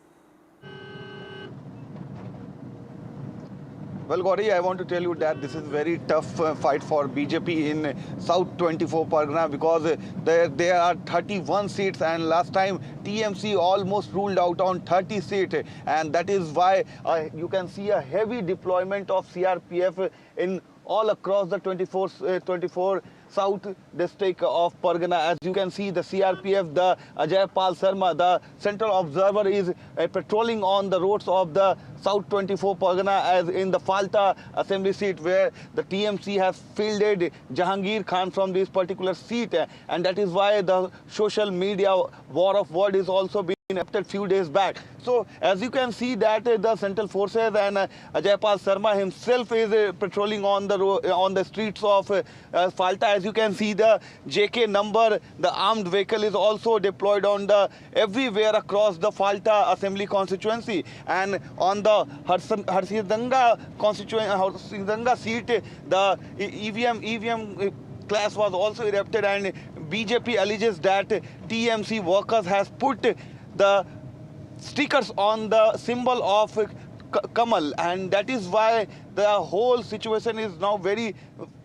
Well, Gauri, I want to tell you that this is a very tough fight for BJP in South 24 Pargana because there are 31 seats and last time TMC almost ruled out on 30 seats and that is why you can see a heavy deployment of CRPF in all across the 24 South district of Pargana. As you can see, the CRPF, the Ajay Pal Sharma, the central observer is patrolling on the roads of the South 24 Pargana as in the FALTA assembly seat where the TMC has fielded Jahangir Khan from this particular seat and that is why the social media war of word is also being enacted few days back. So as you can see that the central forces and Ajay Pal Sharma himself is patrolling on the streets of FALTA. As you can see the JK number, the armed vehicle is also deployed on the everywhere across the FALTA assembly constituency and on the Harsidanga seat the EVM class was also erupted and BJP alleges that TMC workers has put the stickers on the symbol of Kamal and that is why the whole situation is now very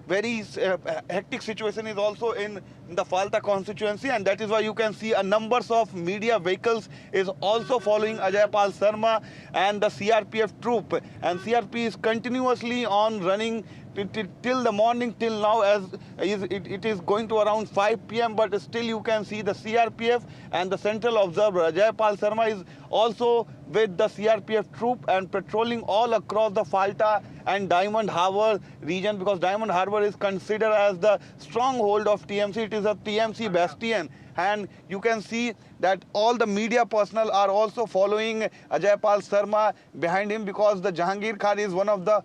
hectic situation is also in the FALTA constituency and that is why you can see a numbers of media vehicles is also following Ajay Pal Sharma and the CRPF troop and CRP is continuously on running till the morning till now as it is going to around 5 p.m. but still you can see the CRPF and the central observer Ajay Pal Sharma is also with the CRPF troop and patrolling all across the FALTA and Diamond Harbour region because Diamond Harbour is considered as the stronghold of TMC. It is a TMC bastion and you can see that all the media personnel are also following Ajay Pal Sharma behind him because the Jahangir Khan is one of the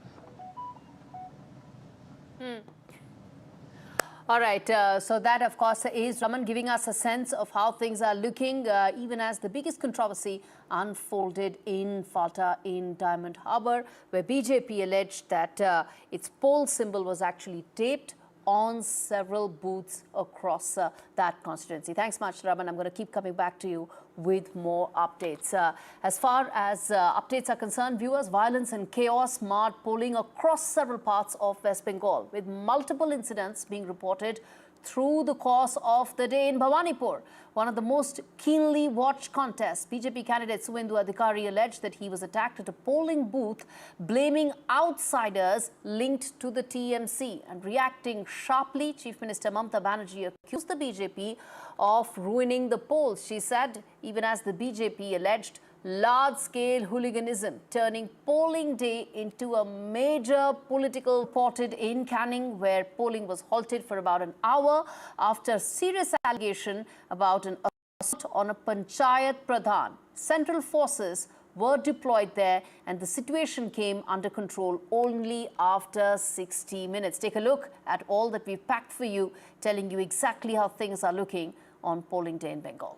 All right, so that of course is Raman giving us a sense of how things are looking even as the biggest controversy unfolded in FALTA in Diamond Harbour where BJP alleged that its poll symbol was actually taped on several booths across that constituency. Thanks much, Raman. I'm going to keep coming back to you with more updates. As far as updates are concerned, viewers, violence and chaos marred polling across several parts of West Bengal, with multiple incidents being reported through the course of the day in Bhabanipur. One of the most keenly watched contests, BJP candidate Suvendu Adhikari alleged that he was attacked at a polling booth, blaming outsiders linked to the TMC. And reacting sharply, Chief Minister Mamata Banerjee accused the BJP of ruining the polls. She said, even as the BJP alleged large-scale hooliganism, turning polling day into a major political potted in Canning, where polling was halted for about an hour after serious allegation about an assault on a Panchayat Pradhan. Central forces were deployed there and the situation came under control only after 60 minutes. Take a look at all that we've packed for you, telling you exactly how things are looking on polling day in Bengal.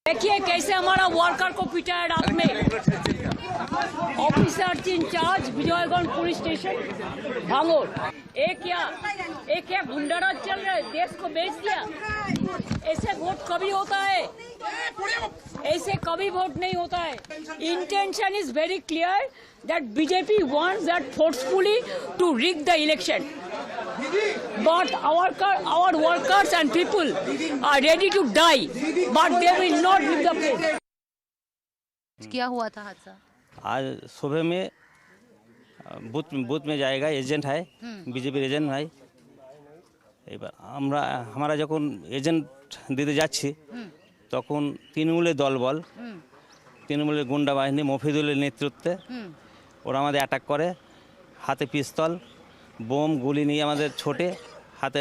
देखिए कैसे हमारा worker को पिटा है रात में। Officer in charge Vijayganj police station Bhangor. एक क्या गुंडाराज चल रहा है, देश को बेच दिया। ऐसे वोट कभी होता है? ऐसे कभी वोट नहीं होता है। Intention is very clear that BJP wants that forcefully to rig the election. But our workers and people are ready to die, but they will not leave the place. क्या हुआ था हादसा? आज सुबह में बूथ में जाएगा, एजेंट है, बीजेपी एजेंट है। এবার আমরা যখন এজেন্ট দিতে যাচ্ছি তখন তৃণমূলের দলবল, তৃণমূলের গুন্ডা বাহিনী মফিদুলের নেতৃত্বে ওরা আমাদের অ্যাটাক করে, হাতে পিস্তল, বোম, গুলি নিয়ে আমাদের ছোটে, হাতে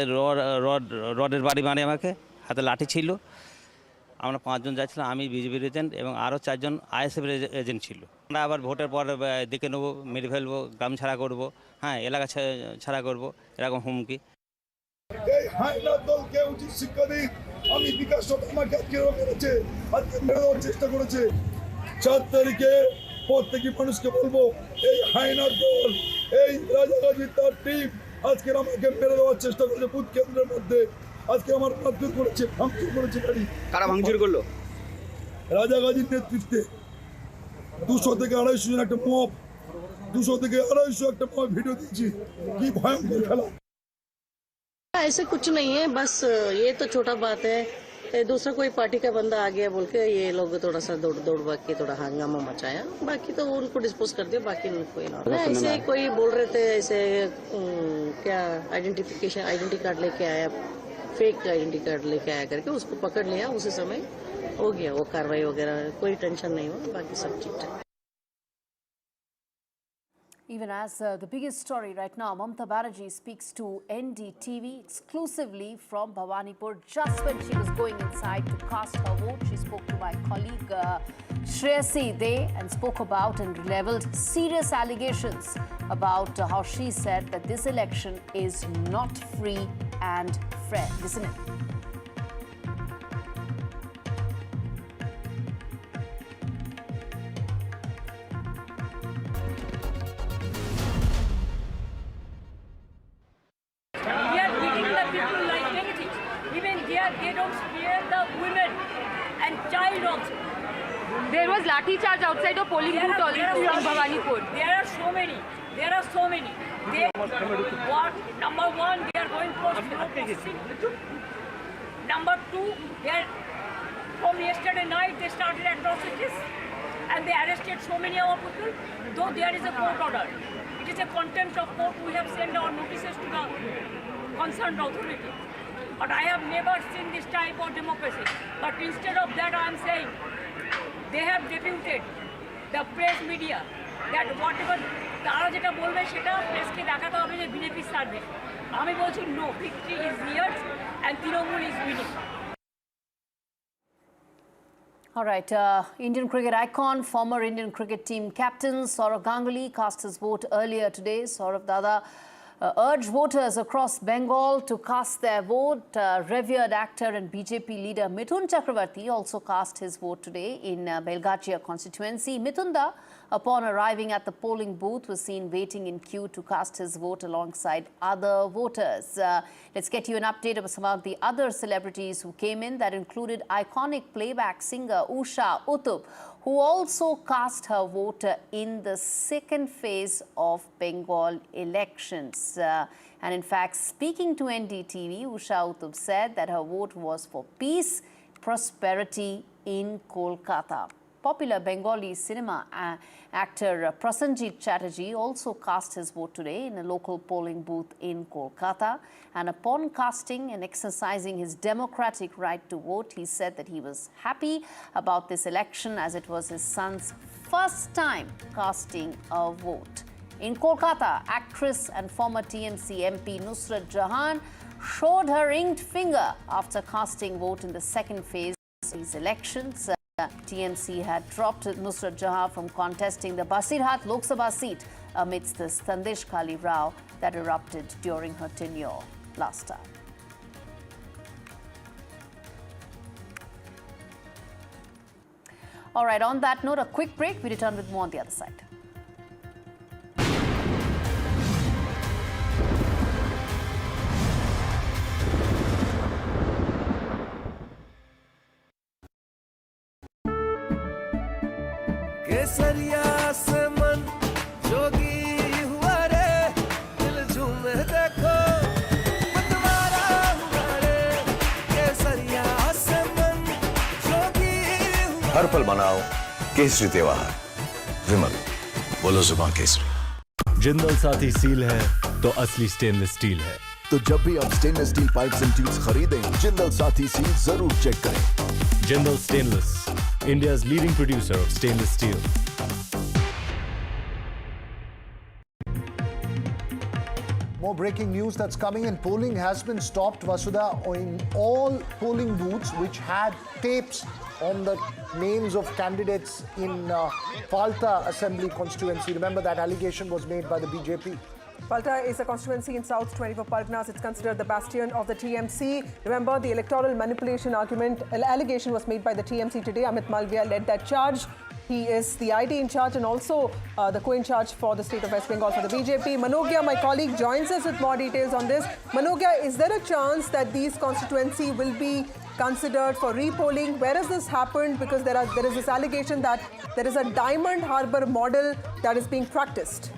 রডের বাড়ি মারে আমাকে, হাতে লাঠি ছিল। আমরা 5 জন যাচ্ছিলাম, আমি বিজেপির এজেন্ট এবং আরও 4 জন আইএসএফের এজেন্ট ছিল। আমরা আবার ভোটের পর দেখে নেবো, মেরে ফেলবো, গ্রাম ছাড়া করবো, হ্যাঁ এলাকা ছাড়া করবো, এরকম হুমকি। এই হায়নার দলকে উচিত শিক্ষা দিক। আমি বিকাশ আমাকে আজকে মেরেছে, আজকে মেরে দেওয়ার চেষ্টা করেছে। 4 তারিখে প্রত্যেকটি মানুষকে বলবো, এই হায়নার দল, এই রাজাগাজী তার টিম আজকে আমাকে মেরে দেওয়ার চেষ্টা করেছে বুথ কেন্দ্রের মধ্যে। আজকে আমার মারধর করেছে, ভাঙচুর করেছে গাড়ি। কারা ভাঙচুর করলো? রাজাগাজীর নেতৃত্বে 200 থেকে 250 জন একটা মব, 200 থেকে 250 একটা মব ভিডিও দিচ্ছি। কি ভয়ঙ্কর খেলা। ऐसे कुछ नहीं है, बस ये तो छोटा बात है। दूसरा कोई पार्टी का बंदा आ गया बोल के ये लोग थोड़ा सा दौड़ भाग के थोड़ा हंगामा मचाया, बाकी तो उनको डिस्पोज कर दिया। बाकी कोई ना, ऐसे कोई बोल रहे थे ऐसे क्या आइडेंटिटी कार्ड लेके आया, फेक आइडेंटिटी कार्ड लेके आया करके उसको पकड़ लिया। उसी समय हो गया वो कार्रवाई वगैरह, कोई टेंशन नहीं हुआ, बाकी सब ठीक ठाक। Even as the biggest story right now, Mamata Banerjee speaks to NDTV exclusively from Bhabanipur just when she was going inside to cast her vote. She spoke to my colleague Shreyasi Dey and spoke about and leveled serious allegations about how she said that this election is not free and fair. Listen in. They don't spare the women and child also. There was lathi charge outside of polling booth also in Bhabanipur. There are so many. Number one, they are going for slow processing. Number two, from yesterday night they started atrocities and they arrested so many of our people. Though there is a court order, it is a contempt of court. We have sent our notices to the concerned authority. But I have never seen this type of democracy. But instead of that, I am saying they have deputed the press media that whatever তারা যেটা বলবে সেটা প্রেসকে দেখাতে হবে যে BJP service. আমি বলছি no, victory is near and Trinamool is winning. All right, Indian cricket icon, former Indian cricket team captain Sourav Ganguly cast his vote earlier today. Sourav Dada urged voters across Bengal to cast their vote. Revered actor and BJP leader Mithun Chakravarti also cast his vote today in Belgatia constituency. Mithunda, upon arriving at the polling booth, was seen waiting in queue to cast his vote alongside other voters. Let's get you an update of some of the other celebrities who came in. That included iconic playback singer Usha Uttup, who also cast her vote in the second phase of Bengal elections. And in fact, speaking to NDTV, Usha Uttup said that her vote was for peace, prosperity in Kolkata. Popular Bengali cinema actor Prasenjit Chatterjee also cast his vote today in a local polling booth in Kolkata. And upon casting and exercising his democratic right to vote, he said that he was happy about this election as it was his son's first time casting a vote. In Kolkata, actress and former TMC MP Nusrat Jahan showed her inked finger after casting vote in the second phase of these elections. TMC had dropped Nusrat Jahan from contesting the Basirhat Lok Sabha seat amidst the Sandesh Khali row that erupted during her tenure last time. All right, on that note, a quick break. We return with more on the other side. केसरिया से मन जोगी हुआ रे दिल झूमे देखो मतवारा हुआ रे केसरिया से मन जोगी हुआ हर पल मनाओ केसरी त्योहार विमल बोलो जुबान केसरी जिंदल साथी सील है तो असली स्टेनलेस स्टील है तो जब भी आप stainless steel pipes and tubes खरीदें जिंदल साथी सील जरूर चेक करें। Jindal stainless, India's leading producer of stainless steel. More breaking news that's coming in. Polling has been stopped, Vasudha, in all polling booths which had tapes on the names of candidates in FALTA Assembly constituency. Remember that allegation was made by the BJP. FALTA is a constituency in South 24 Parganas. It's considered the bastion of the TMC. Remember, the electoral manipulation allegation was made by the TMC today. Amit Malviya led that charge. He is the ID in charge and also the co-in charge for the state of West Bengal for the BJP. Manogya, my colleague, joins us with more details on this. Manogya, is there a chance that these constituency will be considered for repolling? Where has this happened? Because there is this allegation that there is a Diamond Harbour model that is being practiced.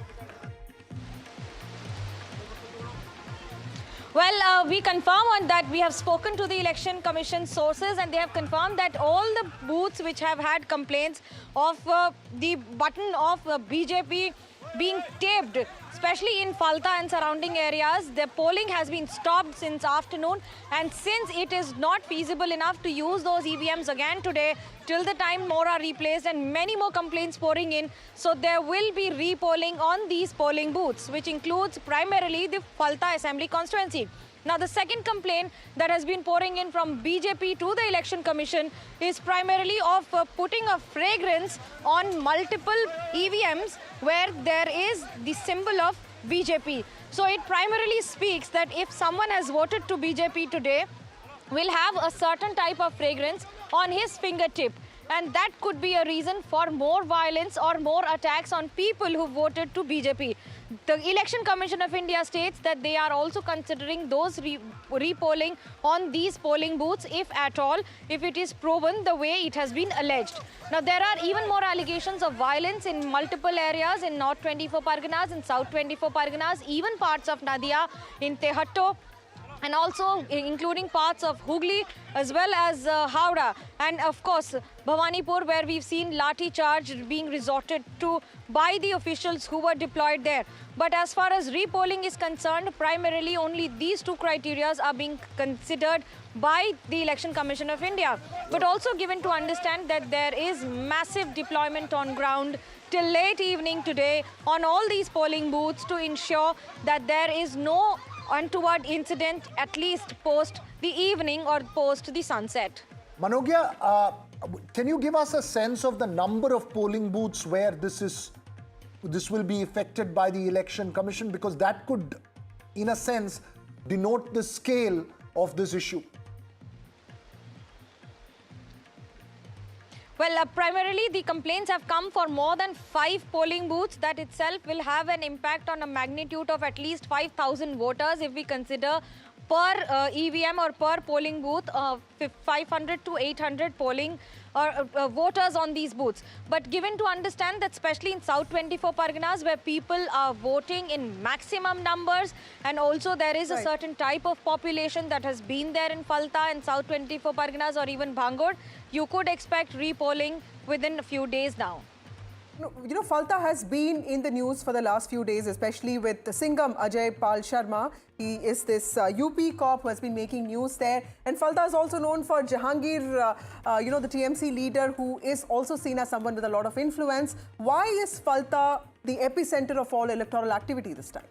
Well, we confirm on that. We have spoken to the Election Commission sources and they have confirmed that all the booths which have had complaints of the button of BJP being taped, especially in FALTA and surrounding areas, the polling has been stopped since afternoon, and since it is not feasible enough to use those EVMs again today, till the time more are replaced and many more complaints pouring in, so there will be repolling on these polling booths, which includes primarily the FALTA Assembly constituency. Now, the second complaint that has been pouring in from BJP to the Election Commission is primarily of putting a fragrance on multiple EVMs where there is the symbol of BJP. So it primarily speaks that if someone has voted to BJP today, will have a certain type of fragrance on his fingertip. And that could be a reason for more violence or more attacks on people who voted to BJP. The Election Commission of India states that they are also considering those repolling on these polling booths, if at all, if it is proven the way it has been alleged. Now, there are even more allegations of violence in multiple areas in North 24 Parganas, in South 24 Parganas, even parts of Nadia, in Tehatto, and also including parts of Hooghly as well as Howrah, and of course Bhabanipur, where we've seen lathi charge being resorted to by the officials who were deployed there. But as far as repolling is concerned, primarily only these two criteria are being considered by the Election Commission of India, but also given to understand that there is massive deployment on ground till late evening today on all these polling booths to ensure that there is no untoward incident, at least post the evening or post the sunset. Manogya, can you give us a sense of the number of polling booths where this will be affected by the Election Commission? Because that could in a sense, denote the scale of this issue? Well, primarily the complaints have come for more than 5 polling booths. That itself will have an impact on a magnitude of at least 5,000 voters if we consider per EVM or per polling booth, 500 to 800 polling voters on these booths. But given to understand that especially in South 24 Parganas, where people are voting in maximum numbers, and also there is a certain type of population that has been there in FALTA and South 24 Parganas or even Bhangur, you could expect repolling within a few days now. You know, FALTA has been in the news for the last few days, especially with Singham Ajay Pal Sharma. He is this UP cop who has been making news there. And FALTA is also known for Jahangir, you know, the TMC leader, who is also seen as someone with a lot of influence. Why is FALTA the epicenter of all electoral activity this time?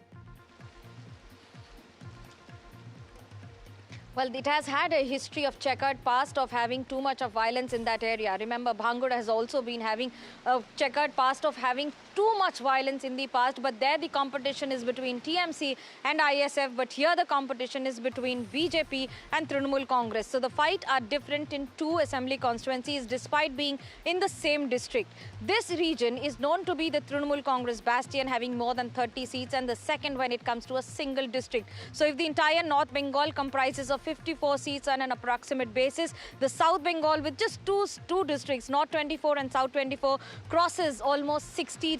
Well, it has had a history of checkered past of having too much of violence in that area. Remember, Bhangur has also been having a checkered past of having too much violence in the past, but there the competition is between TMC and ISF, but here the competition is between BJP and Trinamool Congress. So the fight are different in 2 assembly constituencies despite being in the same district. This region is known to be the Trinamool Congress bastion, having more than 30 seats, and the second when it comes to a single district. So if the entire North Bengal comprises of 54 seats on an approximate basis, the South Bengal with just two districts, North 24 and South 24, crosses almost 60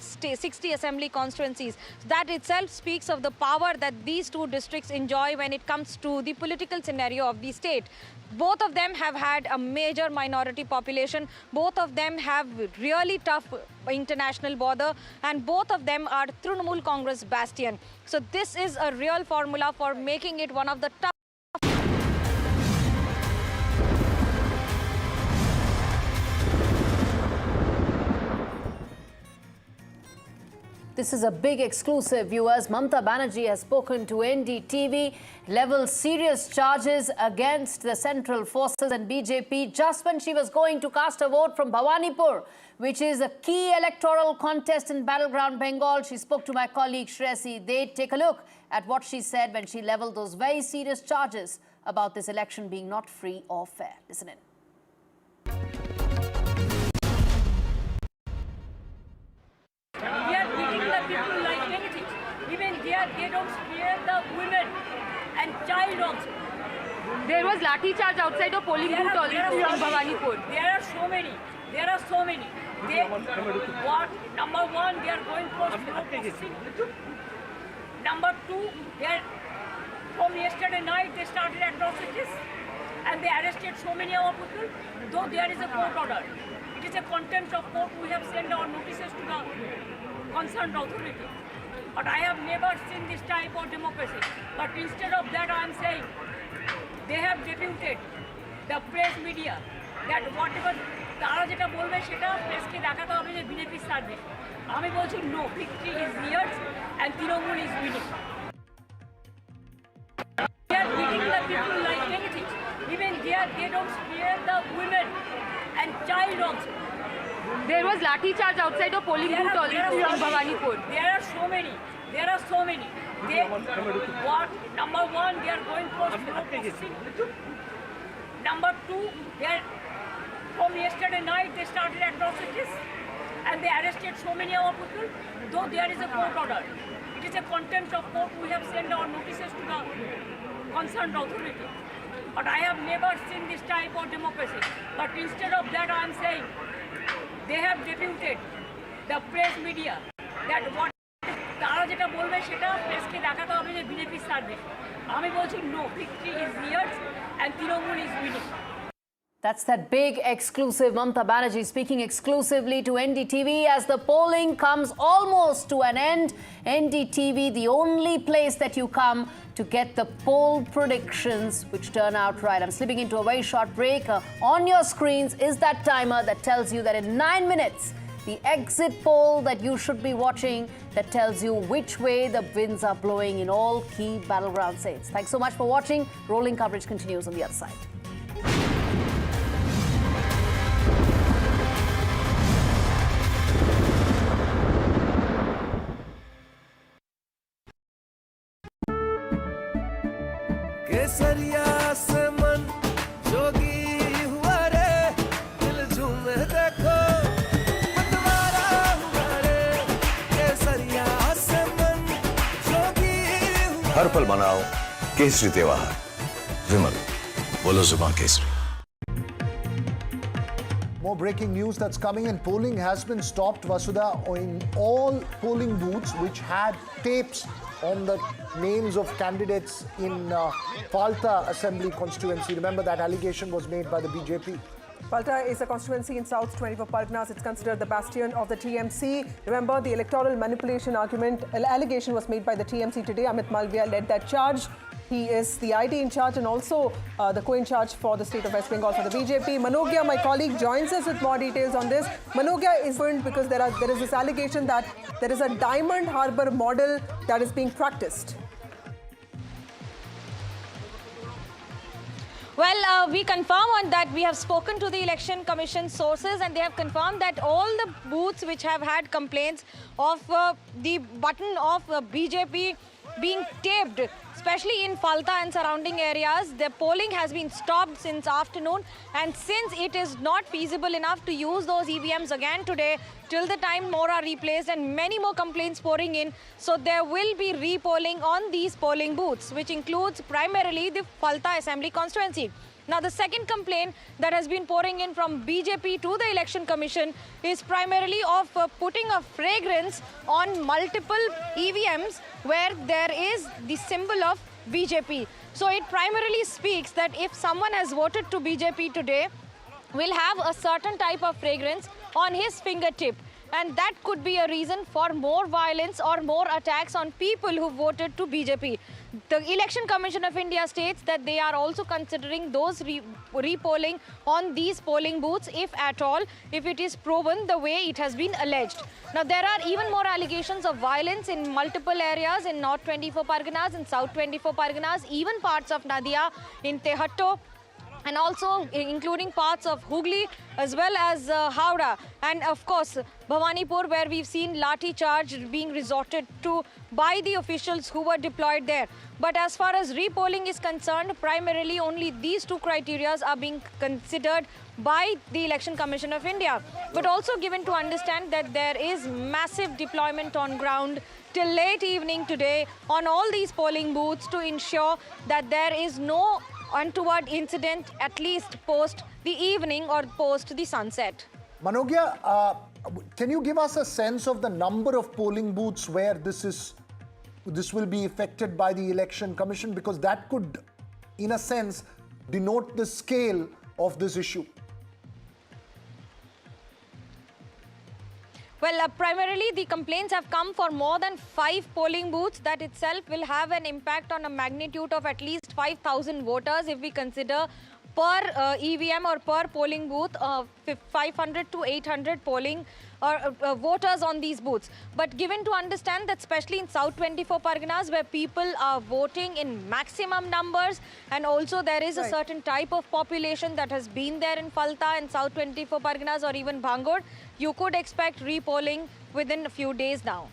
assembly constituencies. That itself speaks of the power that these 2 districts enjoy when it comes to the political scenario of the state. Both of them have had a major minority population. Both of them have really tough international border, and both of them are Trinamool Congress bastion. So this is a real formula for making it one of the tough. This is a big exclusive, viewers. Mamata Banerjee has spoken to NDTV, levels serious charges against the Central Forces and BJP just when she was going to cast a vote from Bhabanipur, which is a key electoral contest in battleground Bengal. She spoke to my colleague Shresi. They take a look at what she said when she leveled those very serious charges about this election being not free or fair. Listen in. People like anything. Even there, they don't spare the women and child also. There was lathi charge outside of polling booth also in Bhabanipur. There are so many. There are so many. They, what? Number 1, they are going for slow processing. Number 2, from yesterday night they started atrocities and they arrested so many of our people. Though there is a court order, it is a contempt of court. We have sent our notices to the concerned authority. But I have never seen this type of democracy. But instead of that, I am saying they have deputed the press media that whatever তারা যেটা বলবে সেটা প্রেসকে দেখাতে হবে যে BJP service. আমি বলছি no, victory is here and Trinamool is winning. They are beating the people like anything. Even there, they don't spare the women and child also. There was lathi charge outside of polling booth also in Bhabanipur. There are so many. There are so many. They, what? Number 1, they are going for slow processing. Number 2, from yesterday night they started atrocities and they arrested so many of our people. Though there is a court order, it is a contempt of court. We have sent our notices to the concerned authority. But I have never seen this type of democracy. But instead of that, I am saying they have deputed the press media that what তারা যেটা বলবে সেটা প্রেসকে দেখাতে হবে যে BJP service. আমি বলছি no, victory is here and Trinamool is winning. That's that big exclusive. Mamata Banerjee speaking exclusively to NDTV as the polling comes almost to an end. NDTV, the only place that you come to get the poll predictions which turn out right. I'm slipping into a very short break. On your screens is that timer that tells you that in 9 minutes, the exit poll that you should be watching that tells you which way the winds are blowing in all key battleground states. Thanks so much for watching. Rolling coverage continues on the other side. केसरिया से मन जोगी हुआ रे दिल झूमे देखो मतवारा हुआ रे केसरिया से मन जोगी हुआ हर पल मनाओ केसरी त्योहार विमल बोलो जुबान Kesari More breaking news that's coming in. Polling has been stopped, Vasudha, in all polling booths which had tapes on the names of candidates in FALTA Assembly constituency. Remember that allegation was made by the BJP. FALTA is a constituency in South 24 Parganas. It's considered the bastion of the TMC. Remember, the electoral manipulation allegation was made by the TMC today. Amit Malviya led that charge. He is the ID in charge and also the co-in charge for the state of West Bengal for the BJP. Manogya, my colleague, joins us with more details on this. Manogya is concerned because there is this allegation that there is a Diamond Harbour model that is being practiced. Well, we confirm on that. We have spoken to the Election Commission sources and they have confirmed that all the booths which have had complaints of the button of BJP being taped, especially in FALTA and surrounding areas, the polling has been stopped since afternoon, and since it is not feasible enough to use those EVMs again today, till the time more are replaced and many more complaints pouring in, so there will be repolling on these polling booths, which includes primarily the FALTA Assembly constituency. Now, the second complaint that has been pouring in from BJP to the Election Commission is primarily of putting a fragrance on multiple EVMs where there is the symbol of BJP. So it primarily speaks that if someone has voted to BJP today, will have a certain type of fragrance on his fingertip. And that could be a reason for more violence or more attacks on people who voted to BJP. The Election Commission of India states that they are also considering those repolling on these polling booths, if at all, if it is proven the way it has been alleged. Now, there are even more allegations of violence in multiple areas in North 24 Parganas, in South 24 Parganas, even parts of Nadia, in Tehatto, and also including parts of Hooghly as well as Howrah, and of course Bhabanipur, where we've seen lathi charge being resorted to by the officials who were deployed there. But as far as repolling is concerned, primarily only these two criteria are being considered by the Election Commission of India, but also given to understand that there is massive deployment on ground till late evening today on all these polling booths to ensure that there is no untoward incident, at least post the evening or post the sunset. Manogya, can you give us a sense of the number of polling booths where this will be affected by the Election Commission? Because that could, in a sense, denote the scale of this issue. Well, primarily the complaints have come for more than 5 polling booths. That itself will have an impact on a magnitude of at least 5,000 voters if we consider per EVM or per polling booth 500 to 800 polling voters on these booths. But given to understand that especially in South 24 Parganas where people are voting in maximum numbers, and also there is a certain type of population that has been there in FALTA and South 24 Parganas or even Bhangur, you could expect repolling within a few days now.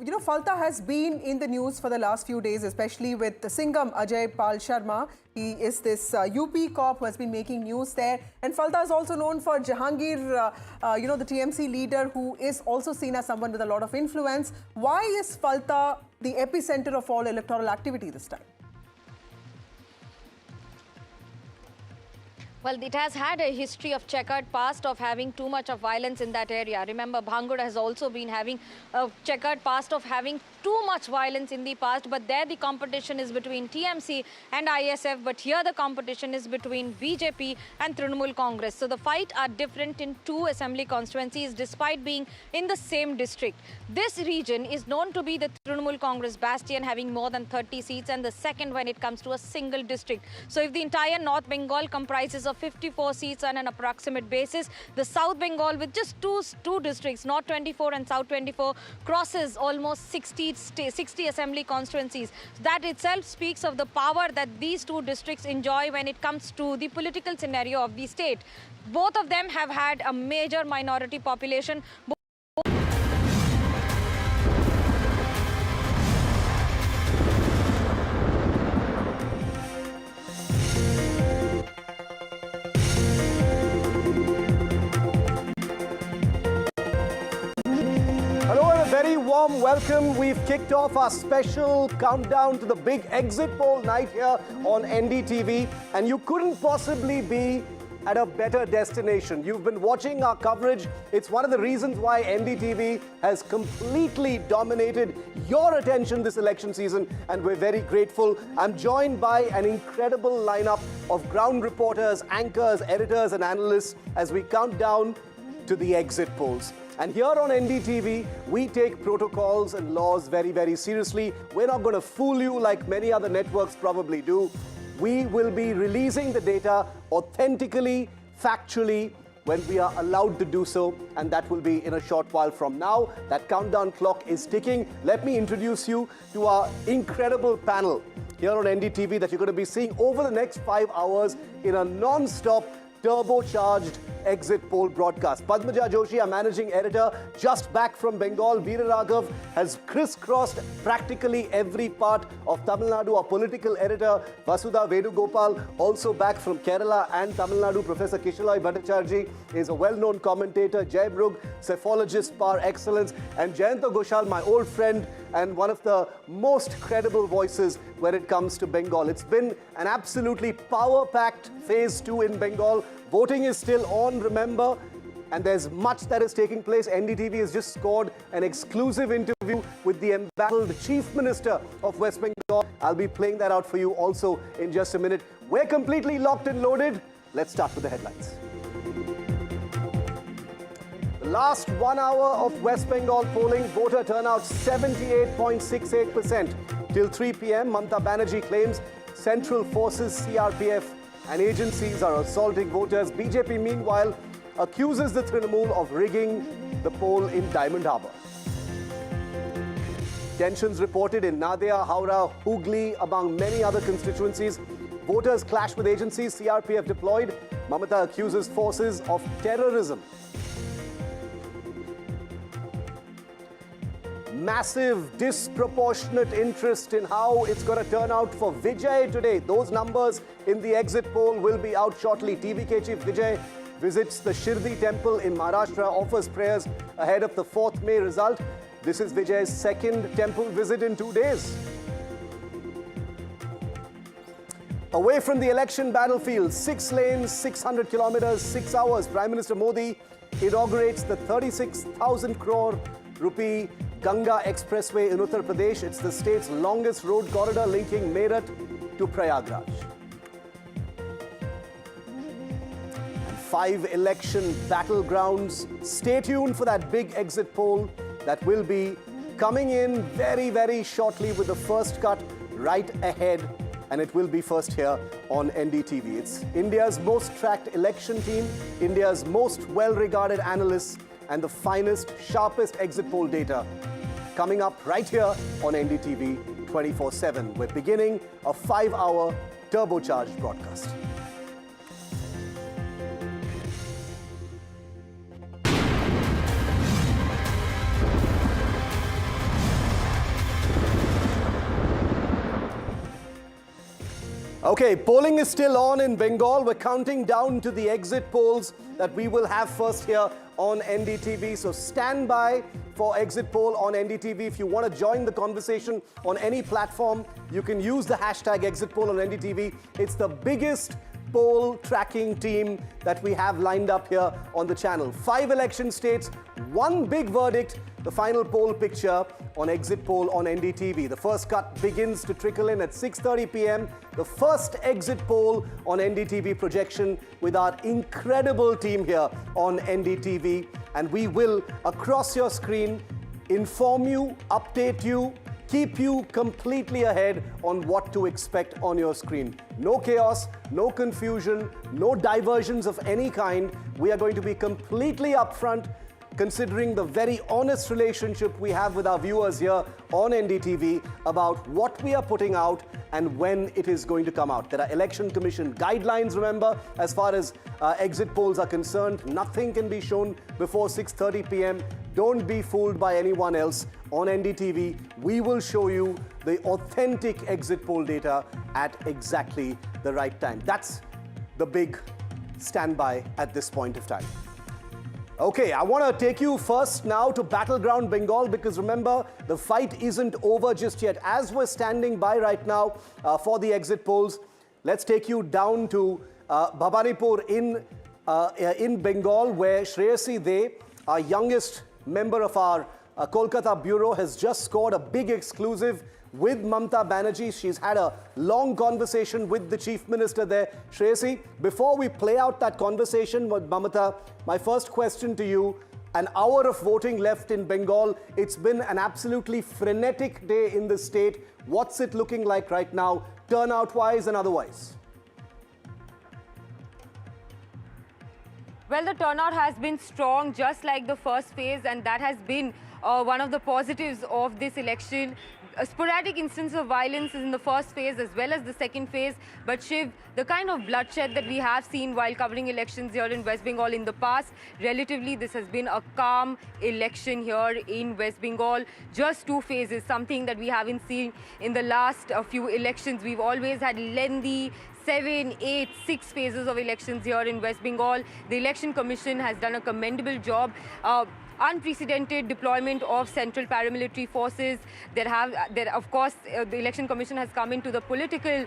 You know, FALTA has been in the news for the last few days, especially with Singham Ajay Pal Sharma. He is this UP cop who has been making news there. And FALTA is also known for Jahangir, the TMC leader, who is also seen as someone with a lot of influence. Why is FALTA the epicenter of all electoral activity this time? Well, it has had a history of checkered past of having too much of violence in that area. Remember, Bhangur has also been having a checkered past of having too much violence in the past, but there the competition is between TMC and ISF, but here the competition is between BJP and Trinamool Congress. So the fight are different in two assembly constituencies despite being in the same district. This region is known to be the Trinamool Congress bastion, having more than 30 seats, and the second when it comes to a single district. So if the entire North Bengal comprises of 54 seats on an approximate basis, the South Bengal with just two districts, North 24 and South 24, crosses almost 60 assembly constituencies. That itself speaks of the power that these two districts enjoy when it comes to the political scenario of the state. Both of them have had a major minority population. warm welcome. We've kicked off our special countdown to the big exit poll night here on NDTV, and you couldn't possibly be at a better destination. You've been watching our coverage. It's one of the reasons why NDTV has completely dominated your attention this election season, and we're very grateful. I'm joined by an incredible lineup of ground reporters, anchors, editors, and analysts as we count down to the exit polls. And here on NDTV, we take protocols and laws very, very seriously. We're not going to fool you like many other networks probably do. We will be releasing the data authentically, factually, when we are allowed to do so, and that will be in a short while from now. That countdown clock is ticking. Let me introduce you to our incredible panel here on NDTV that you're going to be seeing over the next 5 hours in a non-stop, turbocharged exit poll broadcast. Padmaja Joshi, our managing editor, just back from Bengal. Veera Raghav has crisscrossed practically every part of Tamil Nadu. Our political editor, Vasudha Venugopal, also back from Kerala and Tamil Nadu. Professor Kishalai Bhattacharjee is a well-known commentator. Jay Brugh, cephalogist par excellence. And Jayanta Ghoshal, my old friend and one of the most credible voices when it comes to Bengal. It's been an absolutely power-packed phase 2 in Bengal. Voting is still on, remember, and there's much that is taking place. NDTV has just scored an exclusive interview with the embattled Chief Minister of West Bengal. I'll be playing that out for you also in just a minute. We're completely locked and loaded. Let's start with the headlines. The last 1 hour of West Bengal polling, voter turnout 78.68%. Till 3 p.m., Mamata Banerjee claims central forces, CRPF, and agencies are assaulting voters. BJP, meanwhile, accuses the Trinamool of rigging the poll in Diamond Harbour. Tensions reported in Nadia, Howrah, Hooghly, among many other constituencies. Voters clash with agencies, CRPF deployed. Mamata accuses forces of terrorism. Massive, disproportionate interest in how it's going to turn out for Vijay today. Those numbers in the exit poll will be out shortly. TVK Chief Vijay visits the Shirdi temple in Maharashtra, offers prayers ahead of the 4th May result. This is Vijay's second temple visit in 2 days. Away from the election battlefield, 6 lanes, 600 kilometers, 6 hours. Prime Minister Modi inaugurates the 36,000 crore rupee Ganga Expressway in Uttar Pradesh. It's the state's longest road corridor linking Meerut to Prayagraj. And 5 election battlegrounds. Stay tuned for that big exit poll that will be coming in very, very shortly with the first cut right ahead. And it will be first here on NDTV. It's India's most tracked election team, India's most well-regarded analysts, and the finest, sharpest exit poll data coming up right here on NDTV 24/7. We're beginning a 5-hour turbocharged broadcast. Okay, polling is still on in Bengal. We're counting down to the exit polls that we will have first here on NDTV. So stand by for exit poll on NDTV. If you want to join the conversation on any platform, you can use the hashtag exit poll on NDTV. It's the biggest poll tracking team that we have lined up here on the channel. 5 election states, 1 big verdict, the final poll picture on exit poll on NDTV. The first cut begins to trickle in at 6:30 p.m. The first exit poll on NDTV projection with our incredible team here on NDTV. And we will, across your screen, inform you, update you, keep you completely ahead on what to expect on your screen. No chaos, no confusion, no diversions of any kind. We are going to be completely upfront, considering the very honest relationship we have with our viewers here on NDTV about what we are putting out and when it is going to come out. There are Election Commission guidelines, remember, as far as exit polls are concerned. Nothing can be shown before 6:30 p.m. Don't be fooled by anyone else. On NDTV, we will show you the authentic exit poll data at exactly the right time. That's the big standby at this point of time. Okay, I want to take you first now to battleground Bengal, because remember, the fight isn't over just yet. As we're standing by right now for the exit polls, let's take you down to Bhabanipur in Bengal, where Shreyasi De, our youngest member of our Kolkata bureau, has just scored a big exclusive with Mamata Banerjee. She's had a long conversation with the Chief Minister there. Shreyasi, before we play out that conversation with Mamata, my first question to you: an hour of voting left in Bengal. It's been an absolutely frenetic day in the state. What's it looking like right now, turnout-wise and otherwise? Well, the turnout has been strong, just like the first phase, and that has been one of the positives of this election. A sporadic instance of violence in the first phase as well as the second phase. But Shiv, the kind of bloodshed that we have seen while covering elections here in West Bengal in the past, relatively this has been a calm election here in West Bengal. Just two phases, something that we haven't seen in the last few elections. We've always had lengthy 7, 8, 6 phases of elections here in West Bengal. The Election Commission has done a commendable job. Unprecedented deployment of central paramilitary forces. Of course, the Election Commission has come into the political,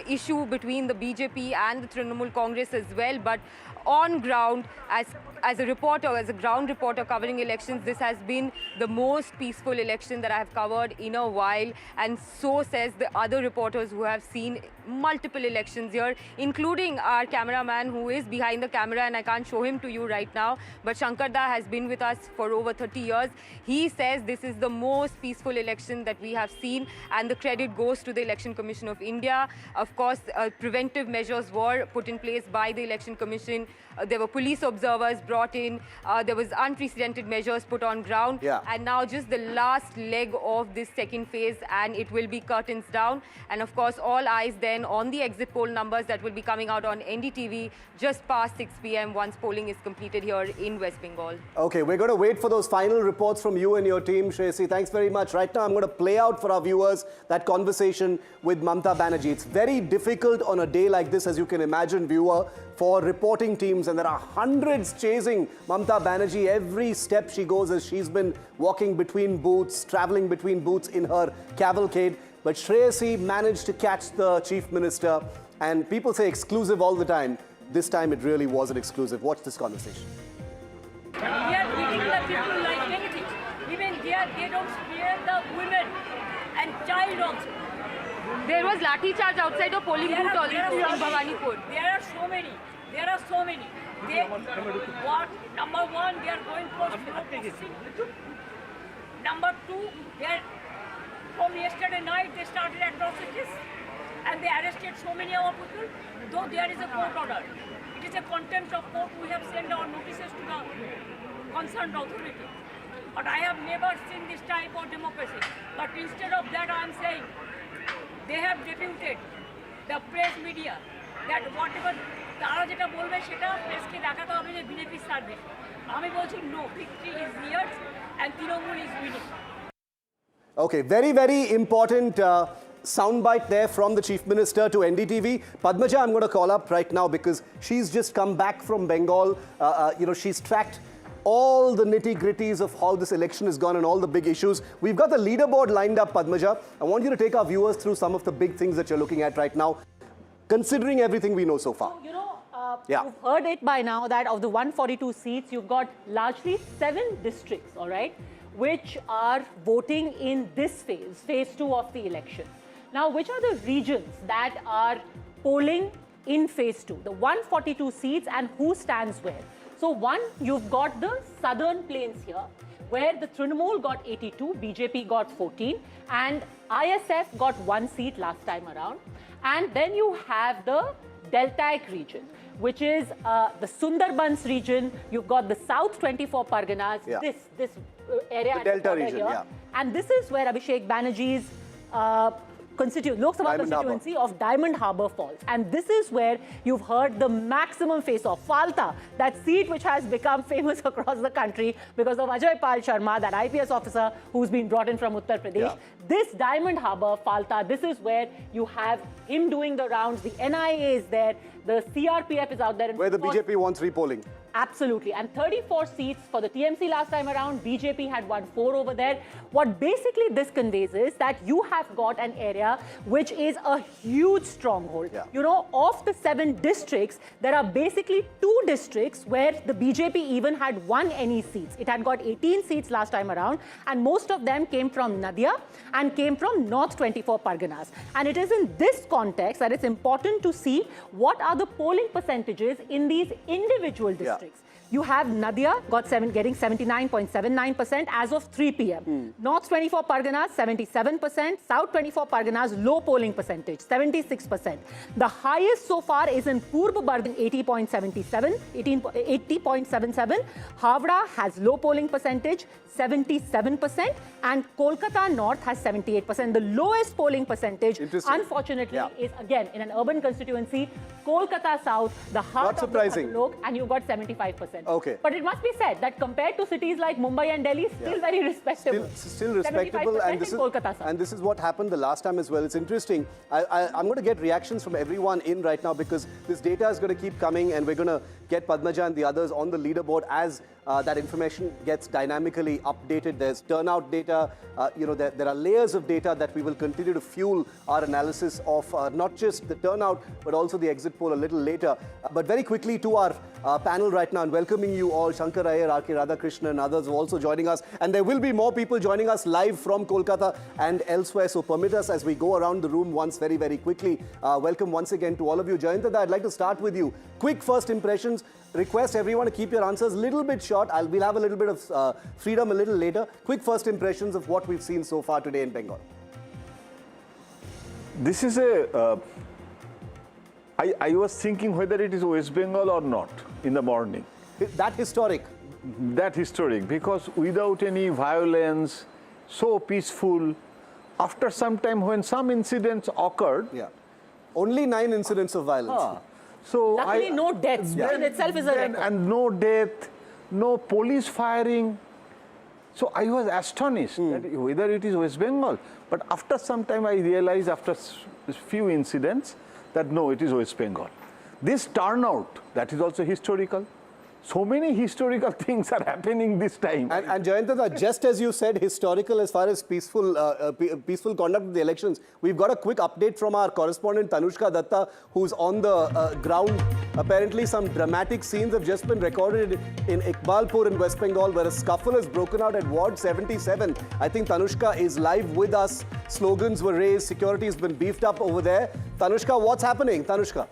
issue between the BJP and the Trinamool Congress as well. But on ground, as a reporter, as a ground reporter covering elections, this has been the most peaceful election that I have covered in a while. And so says the other reporters who have seen multiple elections here, including our cameraman who is behind the camera, and I can't show him to you right now, but Shankarda has been with us for over 30 years. He says this is the most peaceful election that we have seen, and the credit goes to the Election Commission of India. Of course, preventive measures were put in place by the Election Commission. There were police observers brought in. There was unprecedented measures put on ground. Yeah. And now just the last leg of this second phase, and it will be curtains down. And of course, all eyes then on the exit poll numbers that will be coming out on NDTV just past 6 p.m. once polling is completed here in West Bengal. Okay, we're going to wait for those final reports from you and your team, Shreyasi. Thanks very much. Right now, I'm going to play out for our viewers that conversation with Mamata Banerjee. It's very difficult on a day like this, as you can imagine, viewer, for reporting teams, and there are hundreds chasing Mamata Banerjee every step she goes, as she's been walking between booths, traveling between booths in her cavalcade. But Shreyasi managed to catch the Chief Minister, and people say exclusive all the time. This time it really wasn't exclusive. Watch this conversation. We are treating the people like anything. Even they don't spare the women and child also. There was lathi charge outside a polling booth also in Bhabanipur. There are so many. Number one, they are going for processing. Number two, from yesterday night they started atrocities and they arrested so many of our people, though there is a court order. It is a contempt of court. We have sent our notices to the concerned authority. But I have never seen this type of democracy. But instead of that, I am saying they have deputed the press media that whatever তারা যেটা বলবে সেটা প্রেসকে দেখাতে হবে যে BJP service. আমি বলছি no, victory is near and Trinamool is winning. Okay, very, very important soundbite there from the Chief Minister to NDTV. Padmaja, I'm going to call up right now because she's just come back from Bengal. She's tracked all the nitty-gritties of how this election has gone and all the big issues. We've got the leaderboard lined up, Padmaja. I want you to take our viewers through some of the big things that you're looking at right now, considering everything we know so far. You've heard it by now that of the 142 seats, you've got largely 7 districts, all right, which are voting in this phase 2 of the election. Now, which are the regions that are polling in phase 2? The 142 seats and who stands where? So one, you've got the southern plains here, where the Trinamool got 82, BJP got 14, and ISF got 1 seat last time around. And then you have the Deltaic region, which is the Sundarbans region. You've got the South 24 Parganas, this area. The Delta region, here. And this is where Abhishek Banerjee's Lok Sabha constituency of Diamond Harbour falls. And this is where you've heard the maximum face-off. FALTA, that seat which has become famous across the country because of Ajay Pal Sharma, that IPS officer who's been brought in from Uttar Pradesh. Yeah. This Diamond Harbour, FALTA, this is where you have him doing the rounds. The NIA is there. The CRPF is out there. Where the BJP wants repolling. Absolutely. And 34 seats for the TMC last time around. BJP had won 4 over there. What basically this conveys is that you have got an area which is a huge stronghold. Yeah. You know, of the 7 districts, there are basically 2 districts where the BJP even had won any seats. It had got 18 seats last time around, and most of them came from Nadia and came from North 24 Parganas. And it is in this context that it's important to see what are the polling percentages in these individual districts. Yeah. You have Nadia getting 79.79% as of 3 p.m. North 24 Parganas, 77%. South 24 Parganas, low polling percentage, 76%. The highest so far is in Purba Bardhaman, 80.77. Howrah has low polling percentage, 77%. And Kolkata North has 78%. The lowest polling percentage, unfortunately, is again in an urban constituency, Kolkata South, the heart of the Lok, and you've got 75%. Okay. But it must be said that compared to cities like Mumbai and Delhi, still very respectable. Still respectable, and this is what happened the last time as well. It's interesting. I'm going to get reactions from everyone in right now because this data is going to keep coming, and we're going to get Padmaja and the others on the leaderboard as that information gets dynamically updated. There's turnout data. There are layers of data that we will continue to fuel our analysis of not just the turnout, but also the exit poll a little later. But very quickly to our panel right now, and welcoming you all, Shankar Iyer, R.K. Radhakrishnan and others are also joining us. And there will be more people joining us live from Kolkata and elsewhere. So permit us as we go around the room once very, very quickly. Welcome once again to all of you. Jayantada, I'd like to start with you. Quick first impressions. Request everyone to keep your answers a little bit short. We'll have a little bit of freedom a little later. Quick first impressions of what we've seen so far today in Bengal. This is I was thinking whether it is West Bengal or not in the morning. That historic? That historic, because without any violence, so peaceful. After some time when some incidents occurred. Yeah. Only 9 incidents of violence. So luckily, no deaths, which in itself is a record. And no death, no police firing. So I was astonished that whether it is West Bengal. But after some time, I realized after a few incidents that no, it is West Bengal. This turnout, that is also historical. So many historical things are happening this time. And Jayantada, just as you said, historical as far as peaceful conduct of the elections, we've got a quick update from our correspondent Tanushka Datta, who's on the ground. Apparently, some dramatic scenes have just been recorded in Iqbalpur in West Bengal, where a scuffle has broken out at Ward 77. I think Tanushka is live with us. Slogans were raised. Security has been beefed up over there. Tanushka, what's happening? Tanushka.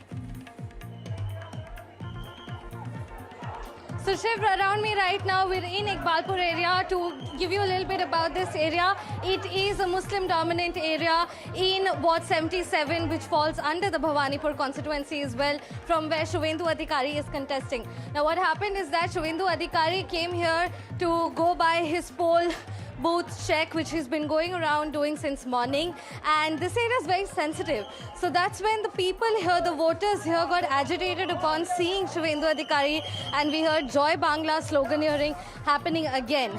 So Shiv, around me right now, we're in Iqbalpur area. To give you a little bit about this area, it is a Muslim dominant area in Ward 77, which falls under the Bhabanipur constituency as well, from where Suvendu Adhikari is contesting. Now what happened is that Suvendu Adhikari came here to go by his poll booth check, which he's been going around doing since morning, and this area is very sensitive. So that's when the people here, the voters here, got agitated upon seeing Suvendu Adhikari, and we heard Joy Bangla sloganeering happening again,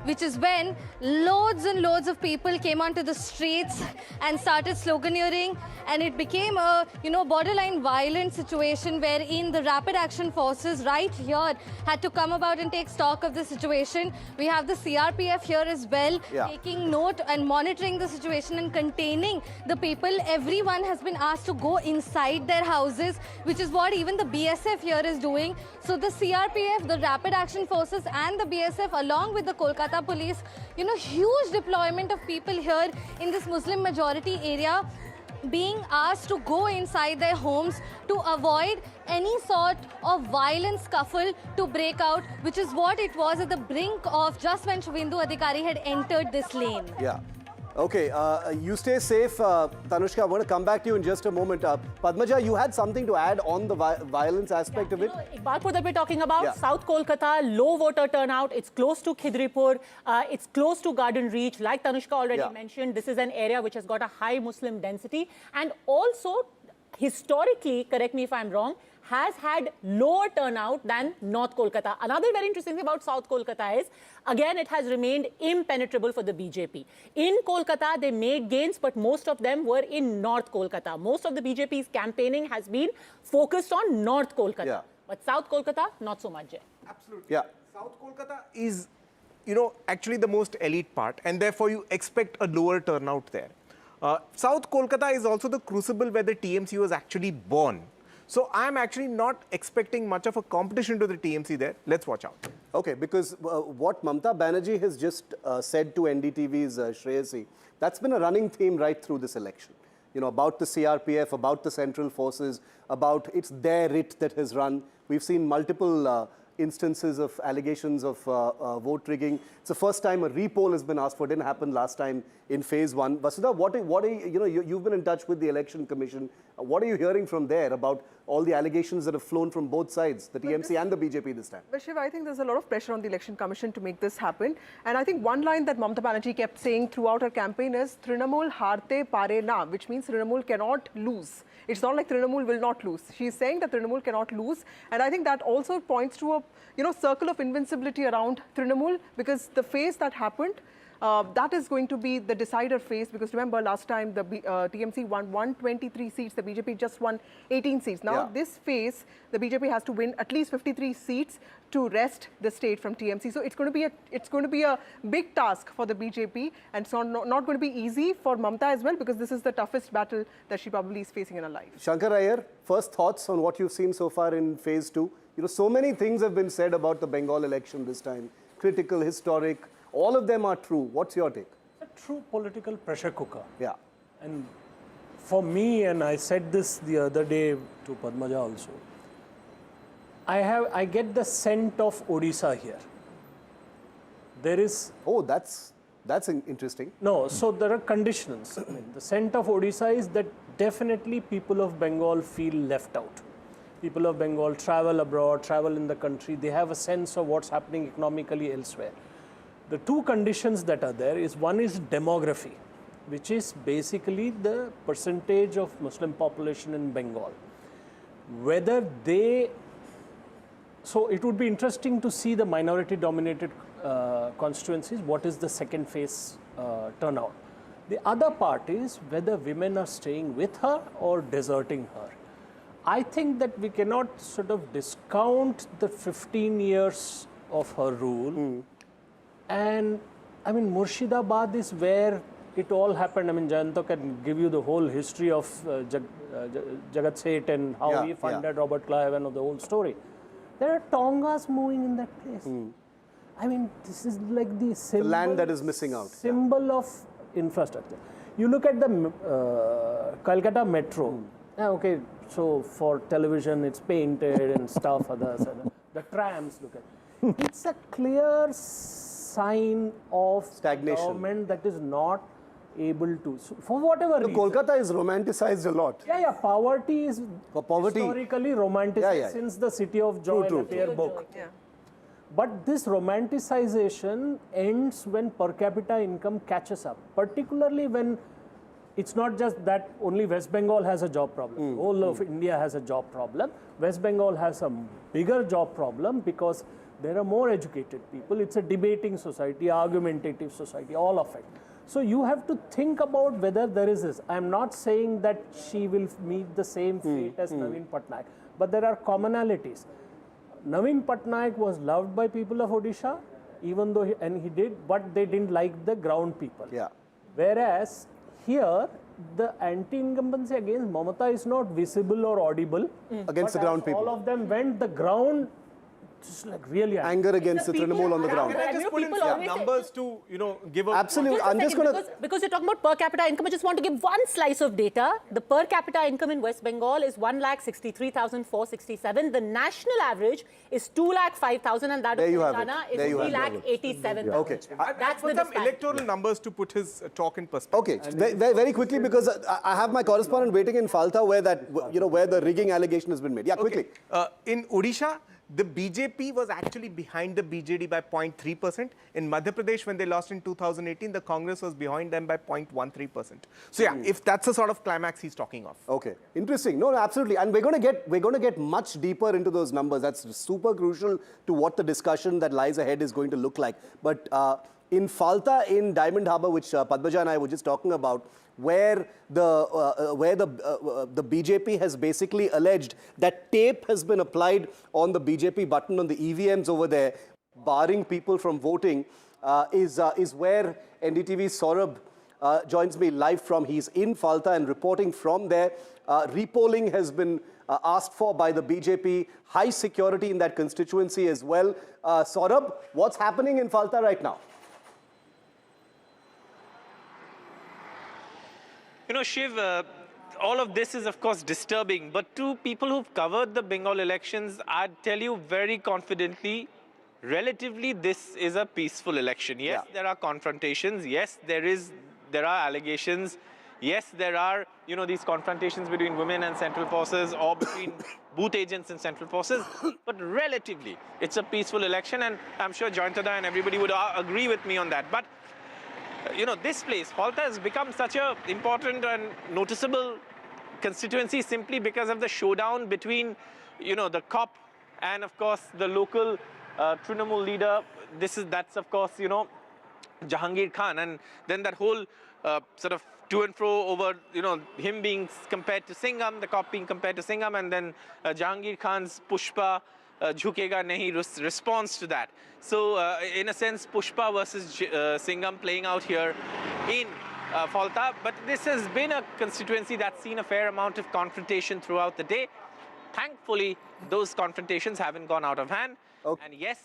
which is when loads and loads of people came onto the streets and started sloganeering, and it became a borderline violent situation wherein the rapid action forces right here had to come about and take stock of the situation. We have the CRPF here as well, taking note and monitoring the situation and containing the people. Everyone has been asked to go inside their houses, which is what even the BSF here is doing. So the CRPF, the rapid action forces and the BSF along with the Kolkata police, huge deployment of people here in this Muslim majority area, being asked to go inside their homes to avoid any sort of violent scuffle to break out, which is what it was at the brink of just when Suvendu Adhikari had entered this lane. Yeah. Okay, you stay safe, Tanushka. I'm going to come back to you in just a moment. Padmaja, you had something to add on the violence aspect of it? Iqbalpur that we're talking about, South Kolkata, low voter turnout. It's close to Khidripur. It's close to Garden Reach. Like Tanushka already mentioned, this is an area which has got a high Muslim density. And also, historically, correct me if I'm wrong, has had lower turnout than North Kolkata. Another very interesting thing about South Kolkata is, again, it has remained impenetrable for the BJP. In Kolkata, they made gains, but most of them were in North Kolkata. Most of the BJP's campaigning has been focused on North Kolkata. Yeah. But South Kolkata, not so much yet. Absolutely. Yeah. South Kolkata is, actually the most elite part, and therefore you expect a lower turnout there. South Kolkata is also the crucible where the TMC was actually born. So I'm actually not expecting much of a competition to the TMC there. Let's watch out. Okay, because what Mamata Banerjee has just said to NDTV's Shreyasi, that's been a running theme right through this election. About the CRPF, about the central forces, about it's their writ that has run. We've seen multiple instances of allegations of vote rigging. It's the first time a repoll has been asked for. It didn't happen last time in phase 1. Vasudha, what are you've been in touch with the Election Commission. What are you hearing from there about all the allegations that have flown from both sides, the TMC and the BJP this time? But Shiv, I think there's a lot of pressure on the Election Commission to make this happen. And I think one line that Mamata Banerjee kept saying throughout her campaign is Trinamool harte pare na, which means Trinamool cannot lose. It's not like Trinamool will not lose. She's saying that Trinamool cannot lose. And I think that also points to a circle of invincibility around Trinamool, because the phase that happened, that is going to be the decider phase, because remember last time the TMC won 123 seats, the BJP just won 18 seats. Now this phase, the BJP has to win at least 53 seats to wrest the state from TMC. So it's going to be a big task for the BJP, and it's not going to be easy for Mamata as well, because this is the toughest battle that she probably is facing in her life. Shankar Iyer, first thoughts on what you've seen so far in phase 2. So many things have been said about the Bengal election this time. Critical, historic, all of them are true. What's your take? A true political pressure cooker. Yeah. And for me, and I said this the other day to Padmaja also, I get the scent of Odisha here. There is... Oh, that's interesting. No, so there are conditions. I mean, the scent of Odisha is that definitely people of Bengal feel left out. People of Bengal travel abroad, travel in the country. They have a sense of what's happening economically elsewhere. The two conditions that are there is, one is demography, which is basically the percentage of Muslim population in Bengal. Whether they... So it would be interesting to see the minority-dominated constituencies, what is the second phase turnout. The other part is whether women are staying with her or deserting her. I think that we cannot sort of discount the 15 years of her rule. And I mean, Murshidabad is where it all happened. I mean, Jayanto can give you the whole history of Jagat Seth and how he funded Robert Clive and the whole story. There are Tongas moving in that place. I mean, this is like the symbol, land that is missing out. Symbol of infrastructure. You look at the Kolkata metro. Okay, so for television it's painted and stuff. The trams, look at. It's a clear sign of stagnation. Government that is not able to, so for whatever reason. Kolkata is romanticized a lot. Yeah, poverty is historically romanticized since the City of Joy and Affair book. But this romanticization ends when per capita income catches up, particularly when it's not just that only West Bengal has a job problem. The whole of India has a job problem. West Bengal has a bigger job problem because there are more educated people. It's a debating society, argumentative society, all of it. So you have to think about whether there is this. I'm not saying that she will meet the same fate as Naveen Patnaik, but there are commonalities. Naveen Patnaik was loved by people of Odisha, even though he did, but they didn't like the ground people. Whereas here, the anti-incumbency against Mamata is not visible or audible. Against the ground people. All of them went the ground, just like really anger against the Trinamool on the ground. Can I just put in some numbers to, give a... Absolutely. I'm just going to... Because you're talking about per capita income, I just want to give one slice of data. The per capita income in West Bengal is 1,63,467. The national average is 2,05,000, and that of Telangana is 3,87,000. Okay. That's the some electoral numbers to put his talk in perspective. Okay. Very quickly, because I have my correspondent waiting in Falta where that, where the rigging allegation has been made. Yeah, quickly. In Odisha, the BJP was actually behind the BJD by 0.3%. In Madhya Pradesh, when they lost in 2018, the Congress was behind them by 0.13%. So yeah, if that's the sort of climax he's talking of. Okay, interesting. No, absolutely. And we're going to get much deeper into those numbers. That's super crucial to what the discussion that lies ahead is going to look like. But in FALTA in Diamond Harbour, which Padmaja and I were just talking about, where the BJP has basically alleged that tape has been applied on the BJP button on the EVMs over there, barring people from voting, is where NDTV Saurabh joins me live from. He's in FALTA and reporting from there. Repolling has been asked for by the BJP. High security in that constituency as well. Saurabh, what's happening in FALTA right now? You know, Shiv, all of this is, of course, disturbing. But to people who've covered the Bengal elections, I'd tell you very confidently, relatively, this is a peaceful election. Yes, there are confrontations. Yes, there are allegations. Yes, there are, you know, these confrontations between women and central forces or between booth agents and central forces. But relatively, it's a peaceful election. And I'm sure Joyantada and everybody would agree with me on that. But you know, this place, FALTA, has become such an important and noticeable constituency simply because of the showdown between, you know, the COP and, of course, the local Trinamool leader. That's, of course, you know, Jahangir Khan. And then that whole sort of to and fro over, you know, him being compared to Singham, the COP being compared to Singham, and then Jahangir Khan's Pushpa Jhukega Nahi response to that. So in a sense, Pushpa versus Singham playing out here in FALTA. But this has been a constituency that's seen a fair amount of confrontation throughout the day. Thankfully, those confrontations haven't gone out of hand. Okay. And yes,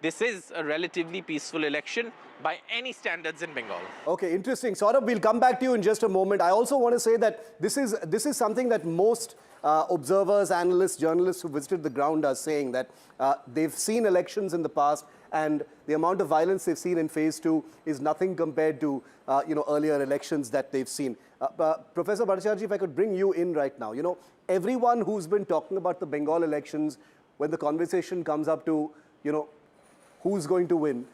this is a relatively peaceful election by any standards in Bengal. Okay, interesting. Saurabh, we'll come back to you in just a moment. I also want to say that this is something that most observers, analysts, journalists who visited the ground are saying, that they've seen elections in the past and the amount of violence they've seen in phase 2 is nothing compared to you know, earlier elections that they've seen. Professor Bhattacharjee, if I could bring you in right now. You know, everyone who's been talking about the Bengal elections, when the conversation comes up to, you know, who's going to win,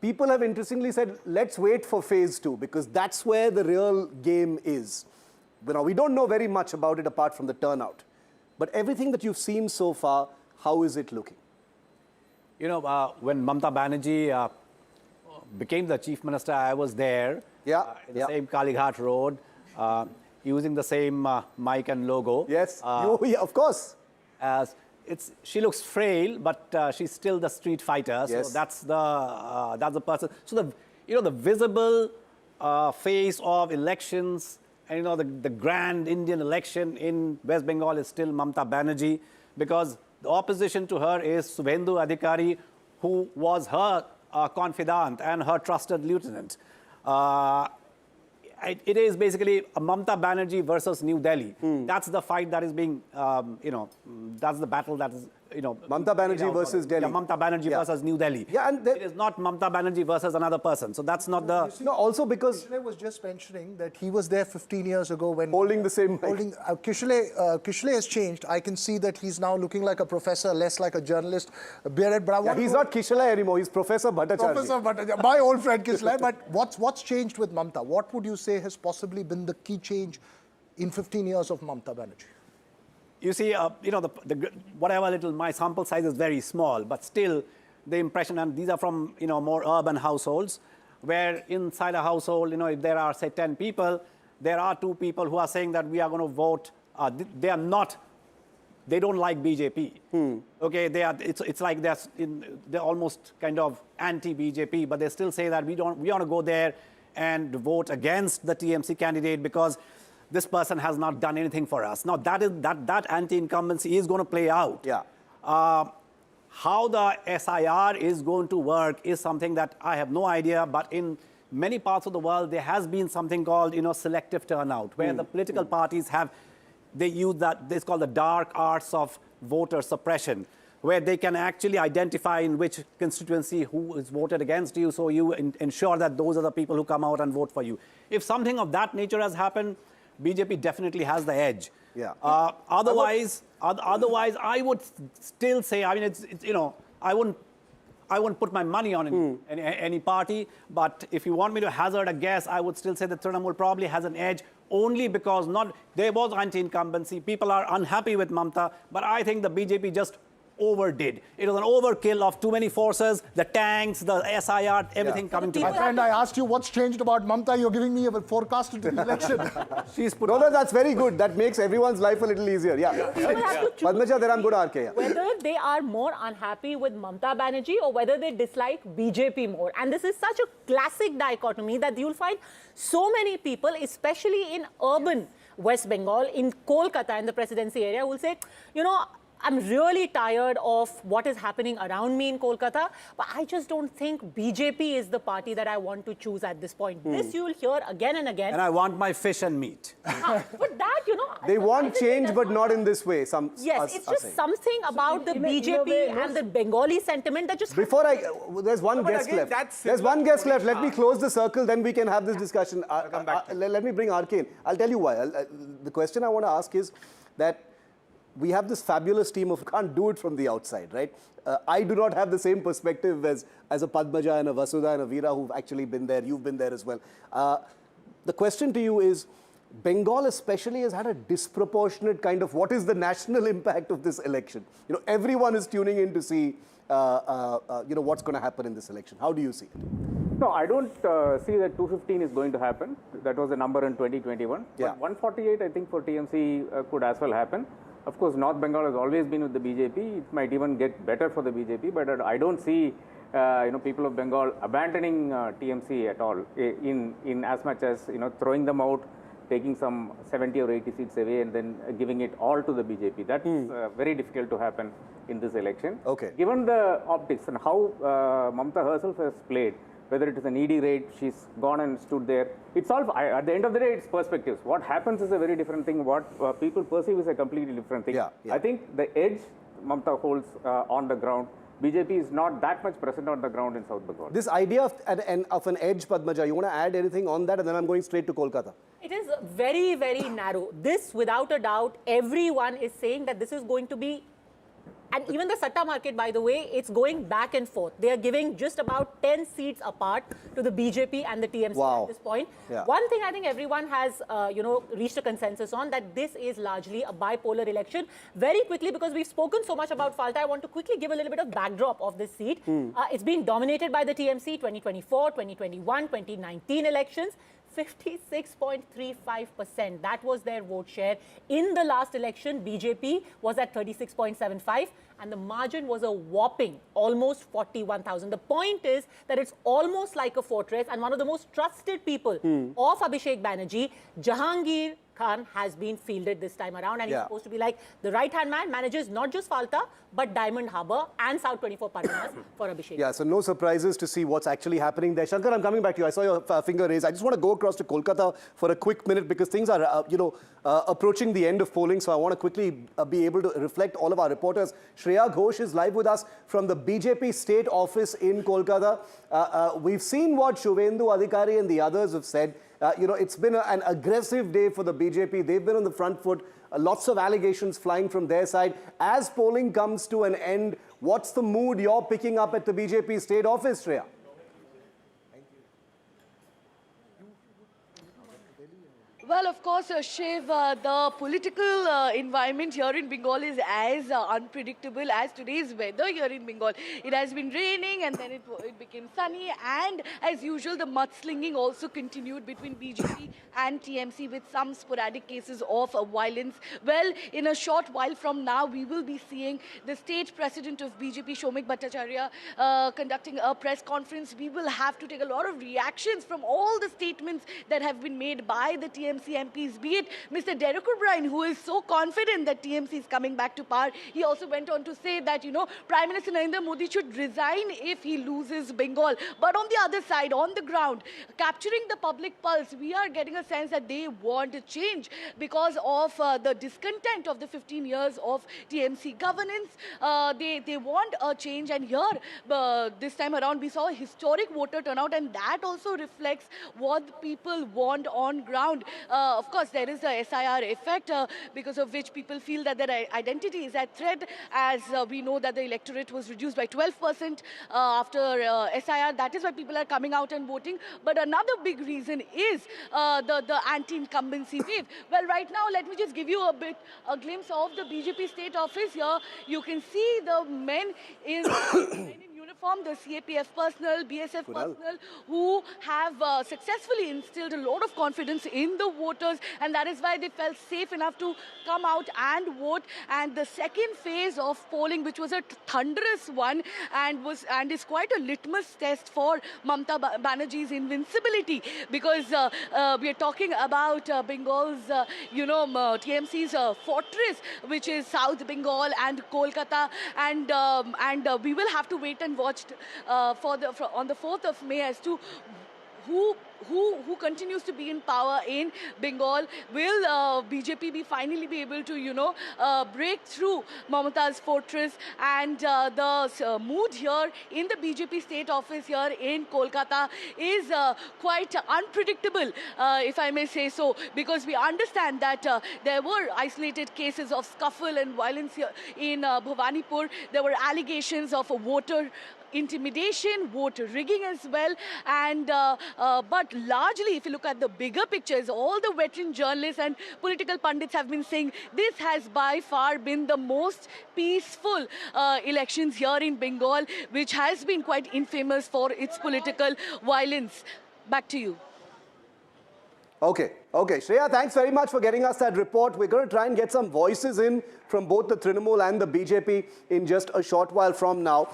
people have interestingly said, let's wait for phase 2 because that's where the real game is. Now, we don't know very much about it apart from the turnout. But everything that you've seen so far, how is it looking? You know, when Mamata Banerjee became the chief minister, I was there in the same Kalighat road, using the same mic and logo. Yes, yeah, of course. She looks frail, but she's still the street fighter. Yes. So that's the person. So the visible face of elections. And, you know, the grand Indian election in West Bengal is still Mamata Banerjee, because the opposition to her is Suvendu Adhikari, who was her confidant and her trusted lieutenant. It is basically a Mamata Banerjee versus New Delhi. That's the fight that is being, you know, that's the battle that is, you know. Mamata Banerjee versus Delhi. Yeah, Mamata Banerjee versus New Delhi. Yeah, and it is not Mamata Banerjee versus another person. So that's not the... No, also because... Kishale was just mentioning that he was there 15 years ago when... Holding the same... Kishale has changed. I can see that he's now looking like a professor, less like a journalist. Bearded, but yeah, he's not Kishale anymore. He's Professor Bhattacharjee. Professor Bhattacharjee, my old friend Kishale. But what's changed with Mamata? What would you say has possibly been the key change in 15 years of Mamata Banerjee? You see, you know, whatever little, my sample size is very small, but still the impression, and these are from, you know, more urban households, where inside a household, you know, if there are, say, 10 people, there are 2 people who are saying that we are going to vote. They don't like BJP. Okay, it's like they're almost kind of anti-BJP, but they still say that we want to go there and vote against the TMC candidate because this person has not done anything for us. Now, that anti-incumbency is going to play out. Yeah. How the SIR is going to work is something that I have no idea, but in many parts of the world, there has been something called, you know, selective turnout, where the political parties they use that, this is called the dark arts of voter suppression, where they can actually identify in which constituency who is voted against you, so you ensure that those are the people who come out and vote for you. If something of that nature has happened, BJP definitely has the edge. Yeah. Otherwise, I would still say, I mean, it's you know, I wouldn't put my money on any party, but if you want me to hazard a guess, I would still say that Trinamool probably has an edge only because there was anti-incumbency. People are unhappy with Mamata, but I think the BJP just overdid. It was an overkill of too many forces, the tanks, the SIR, everything coming together. My friend, I asked you what's changed about Mamata. You're giving me a forecast to the election. She's put no, that's very good. That makes everyone's life a little easier. Yeah. Padmaja, there I'm good RK. Yeah. Whether they are more unhappy with Mamata Banerjee or whether they dislike BJP more. And this is such a classic dichotomy that you'll find so many people, especially in urban West Bengal, in Kolkata, in the presidency area, will say, you know, I'm really tired of what is happening around me in Kolkata, but I just don't think BJP is the party that I want to choose at this point. This you will hear again and again. And I want my fish and meat. But that, you know... They want change, but not in this way. Yes, it's just something about the BJP and the Bengali sentiment that just... Before there's one guest left. There's one guest left. Let me close the circle, then we can have this discussion. Let me bring RK in. I'll tell you why. The question I want to ask is that we have this fabulous team of can't do it from the outside, right? I do not have the same perspective as a Padmaja and a Vasudha and a Veera who've actually been there. You've been there as well. The question to you is, Bengal especially has had a disproportionate kind of what is the national impact of this election? You know, everyone is tuning in to see, you know, what's going to happen in this election. How do you see it? No, I don't see that 215 is going to happen. That was the number in 2021. Yeah. But 148, I think, for TMC could as well happen. Of course, North Bengal has always been with the BJP. It might even get better for the BJP, but I don't see you know, people of Bengal abandoning TMC at all in as much as, you know, throwing them out, taking some 70 or 80 seats away and then giving it all to the BJP. That's very difficult to happen in this election. Okay. Given the optics and how Mamata herself has played, whether it is an ED raid, she's gone and stood there. It's all, at the end of the day, it's perspectives. What happens is a very different thing. What people perceive is a completely different thing. Yeah. I think the edge Mamata holds on the ground. BJP is not that much present on the ground in South Bengal. This idea of an edge, Padmaja, you want to add anything on that? And then I'm going straight to Kolkata. It is very, very narrow. This, without a doubt, everyone is saying that this is going to be... And even the Satta market, by the way, it's going back and forth. They are giving just about 10 seats apart to the BJP and the TMC at this point. Yeah. One thing I think everyone has, you know, reached a consensus on, that this is largely a bipolar election. Very quickly, because we've spoken so much about FALTA, I want to quickly give a little bit of backdrop of this seat. It's been dominated by the TMC 2024, 2021, 2019 elections. 56.35%. That was their vote share. In the last election, BJP was at 36.75 and the margin was a whopping almost 41,000. The point is that it's almost like a fortress, and one of the most trusted people of Abhishek Banerjee, Jahangir Khan, has been fielded this time around, and he's supposed to be like the right-hand man, manages not just FALTA, but Diamond Harbour and South 24 Parganas for Abhishek. Yeah, so no surprises to see what's actually happening there. Shankar, I'm coming back to you. I saw your finger raised. I just want to go across to Kolkata for a quick minute because things are, you know, approaching the end of polling. So I want to quickly be able to reflect all of our reporters. Shreya Ghosh is live with us from the BJP state office in Kolkata. We've seen what Suvendu, Adhikari and the others have said. You know, it's been an aggressive day for the BJP. They've been on the front foot. Lots of allegations flying from their side. As polling comes to an end, what's the mood you're picking up at the BJP state office, Shreya? Well, of course, Shiv, the political environment here in Bengal is as unpredictable as today's weather here in Bengal. It has been raining and then it became sunny, and as usual, the mudslinging also continued between BJP and TMC with some sporadic cases of violence. Well, in a short while from now, we will be seeing the state president of BJP, Shomik Bhattacharya, conducting a press conference. We will have to take a lot of reactions from all the statements that have been made by the TMC MPs, be it Mr. Derek O'Brien, who is so confident that TMC is coming back to power. He also went on to say that, you know, Prime Minister Narendra Modi should resign if he loses Bengal. But on the other side, on the ground, capturing the public pulse, we are getting a sense that they want a change because of the discontent of the 15 years of TMC governance. They want a change, and here, this time around, we saw a historic voter turnout, and that also reflects what people want on ground. of course, there is a SIR effect because of which people feel that their identity is at threat, as we know that the electorate was reduced by 12% after SIR. That is why people are coming out and voting. But another big reason is the anti-incumbency wave. Well, right now, let me just give you a glimpse of the BJP state office here. You can see the men in uniform, the CAPF personnel, BSF personnel, who have successfully instilled a lot of confidence in the voters, and that is why they felt safe enough to come out and vote. And the second phase of polling, which was a thunderous one and is quite a litmus test for Mamata Banerjee's invincibility, because we are talking about Bengal's, TMC's fortress, which is South Bengal and Kolkata, and we will have to wait and watch on the 4th of May as to who continues to be in power in Bengal. Will BJP finally be able to, break through Mamata's fortress? And the mood here in the BJP state office here in Kolkata is quite unpredictable, if I may say so, because we understand that there were isolated cases of scuffle and violence here in Bhabanipur. There were allegations of voter intimidation, voter rigging as well, and but largely, if you look at the bigger pictures, all the veteran journalists and political pundits have been saying this has by far been the most peaceful elections here in Bengal, which has been quite infamous for its political violence. Back to you. Okay. Shreya, thanks very much for getting us that report. We're going to try and get some voices in from both the Trinamool and the BJP in just a short while from now.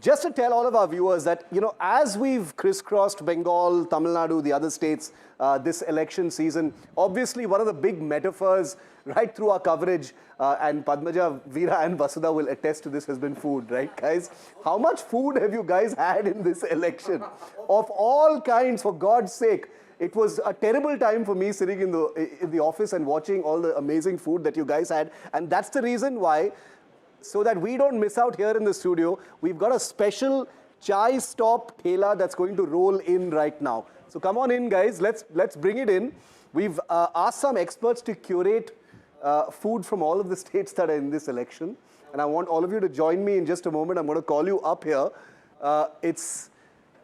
Just to tell all of our viewers that, as we've crisscrossed Bengal, Tamil Nadu, the other states this election season, obviously one of the big metaphors right through our coverage, and Padmaja, Veera and Vasudha will attest to this, has been food, right, guys? How much food have you guys had in this election? Of all kinds, for God's sake. It was a terrible time for me sitting in the office and watching all the amazing food that you guys had. And that's the reason why, so that we don't miss out here in the studio, we've got a special chai stop thela that's going to roll in right now. So come on in, guys. Let's bring it in. We've asked some experts to curate food from all of the states that are in this election. And I want all of you to join me in just a moment. I'm going to call you up here. It's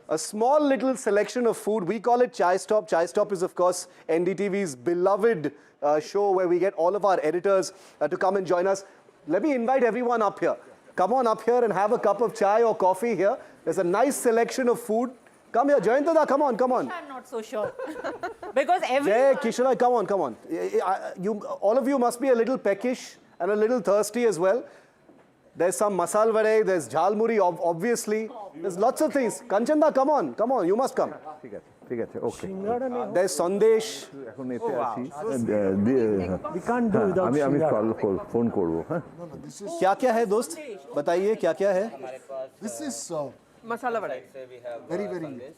a small little selection of food. We call it Chai Stop. Chai Stop is, of course, NDTV's beloved show where we get all of our editors to come and join us. Let me invite everyone up here. Come on up here and have a cup of chai or coffee here. There's a nice selection of food. Come here, Jayantada, come on. I'm not so sure. Because Jay, Kishore, come on. All of you must be a little peckish and a little thirsty as well. There's some masal vade, there's jhalmuri, obviously. There's lots of things. Kanchanda, come on, you must come. Okay. There's Sandesh. We can't do without phone call. क्या है दोस्त? बताइए क्या है? This is masala vada. Very.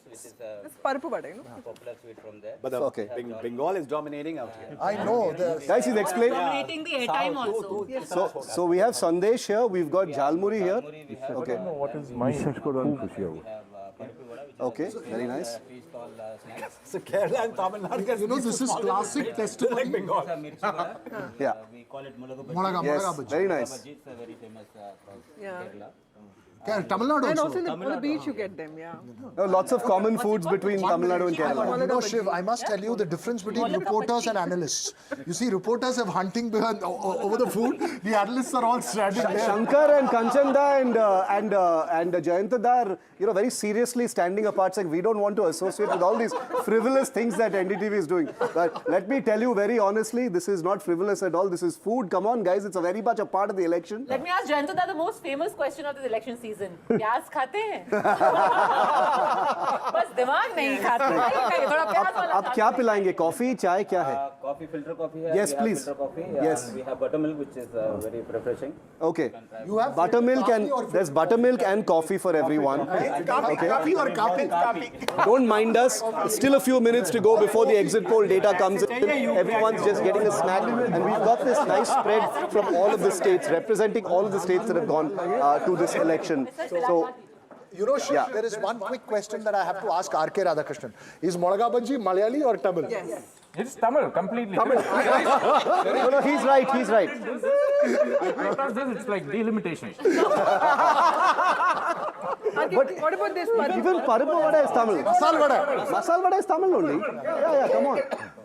This is Purba Bardhaman. Popular sweet from there. But okay. Bengal is dominating out here. I know. Guys, he's explained. Dominating the airtime also. So we have Sandesh here. We've got Jhalmuri here. Okay. What is mine? Okay, very nice. So Kerala and Tamil Nadu. This is classic testimony. Like Bengal. Yeah. We call it Mulaga Yes, bhaji. very nice. It's very famous from Yeah. Tamil Nadu And also. also on the beach you get them, yeah. Lots of common foods between Tamil Nadu and Kerala. Shiv, I must tell you the difference between reporters and analysts. You see, reporters have hunting behind over the food. The analysts are all standing there. Shankar and Kanchanda and Jayantada are, very seriously standing apart, saying we don't want to associate with all these frivolous things that NDTV is doing. But let me tell you very honestly, this is not frivolous at all. This is food. Come on, guys, it's a very much a part of the election. Let me ask Jayantada the most famous question of the election season. प्याज खाते हैं? बस दिमाग नहीं खाते हैं. थोड़ा प्याज वाला. आप क्या पिलाएंगे? कॉफी, चाय क्या है? Coffee, filter coffee here. Yes, please. Filter coffee. Yes. We have buttermilk, which is very refreshing. Okay. You have buttermilk there's buttermilk and coffee for everyone. Coffee or coffee? Don't mind us. Still a few minutes to go before the exit poll data comes in. Everyone's just getting a snack, and we've got this nice spread from all of the states, representing all of the states that have gone to this election. So You know, Shiv, there is one quick question that I have to ask R.K. Radhakrishnan. Is Molga Bhaji Malayali or Tamil? Yes. It's Tamil, completely. No, he's right, he's right. It's like delimitation. What about this? Even Purba Vada is Tamil. Masal Vada. Masal Vada is Tamil only. Yeah, come on.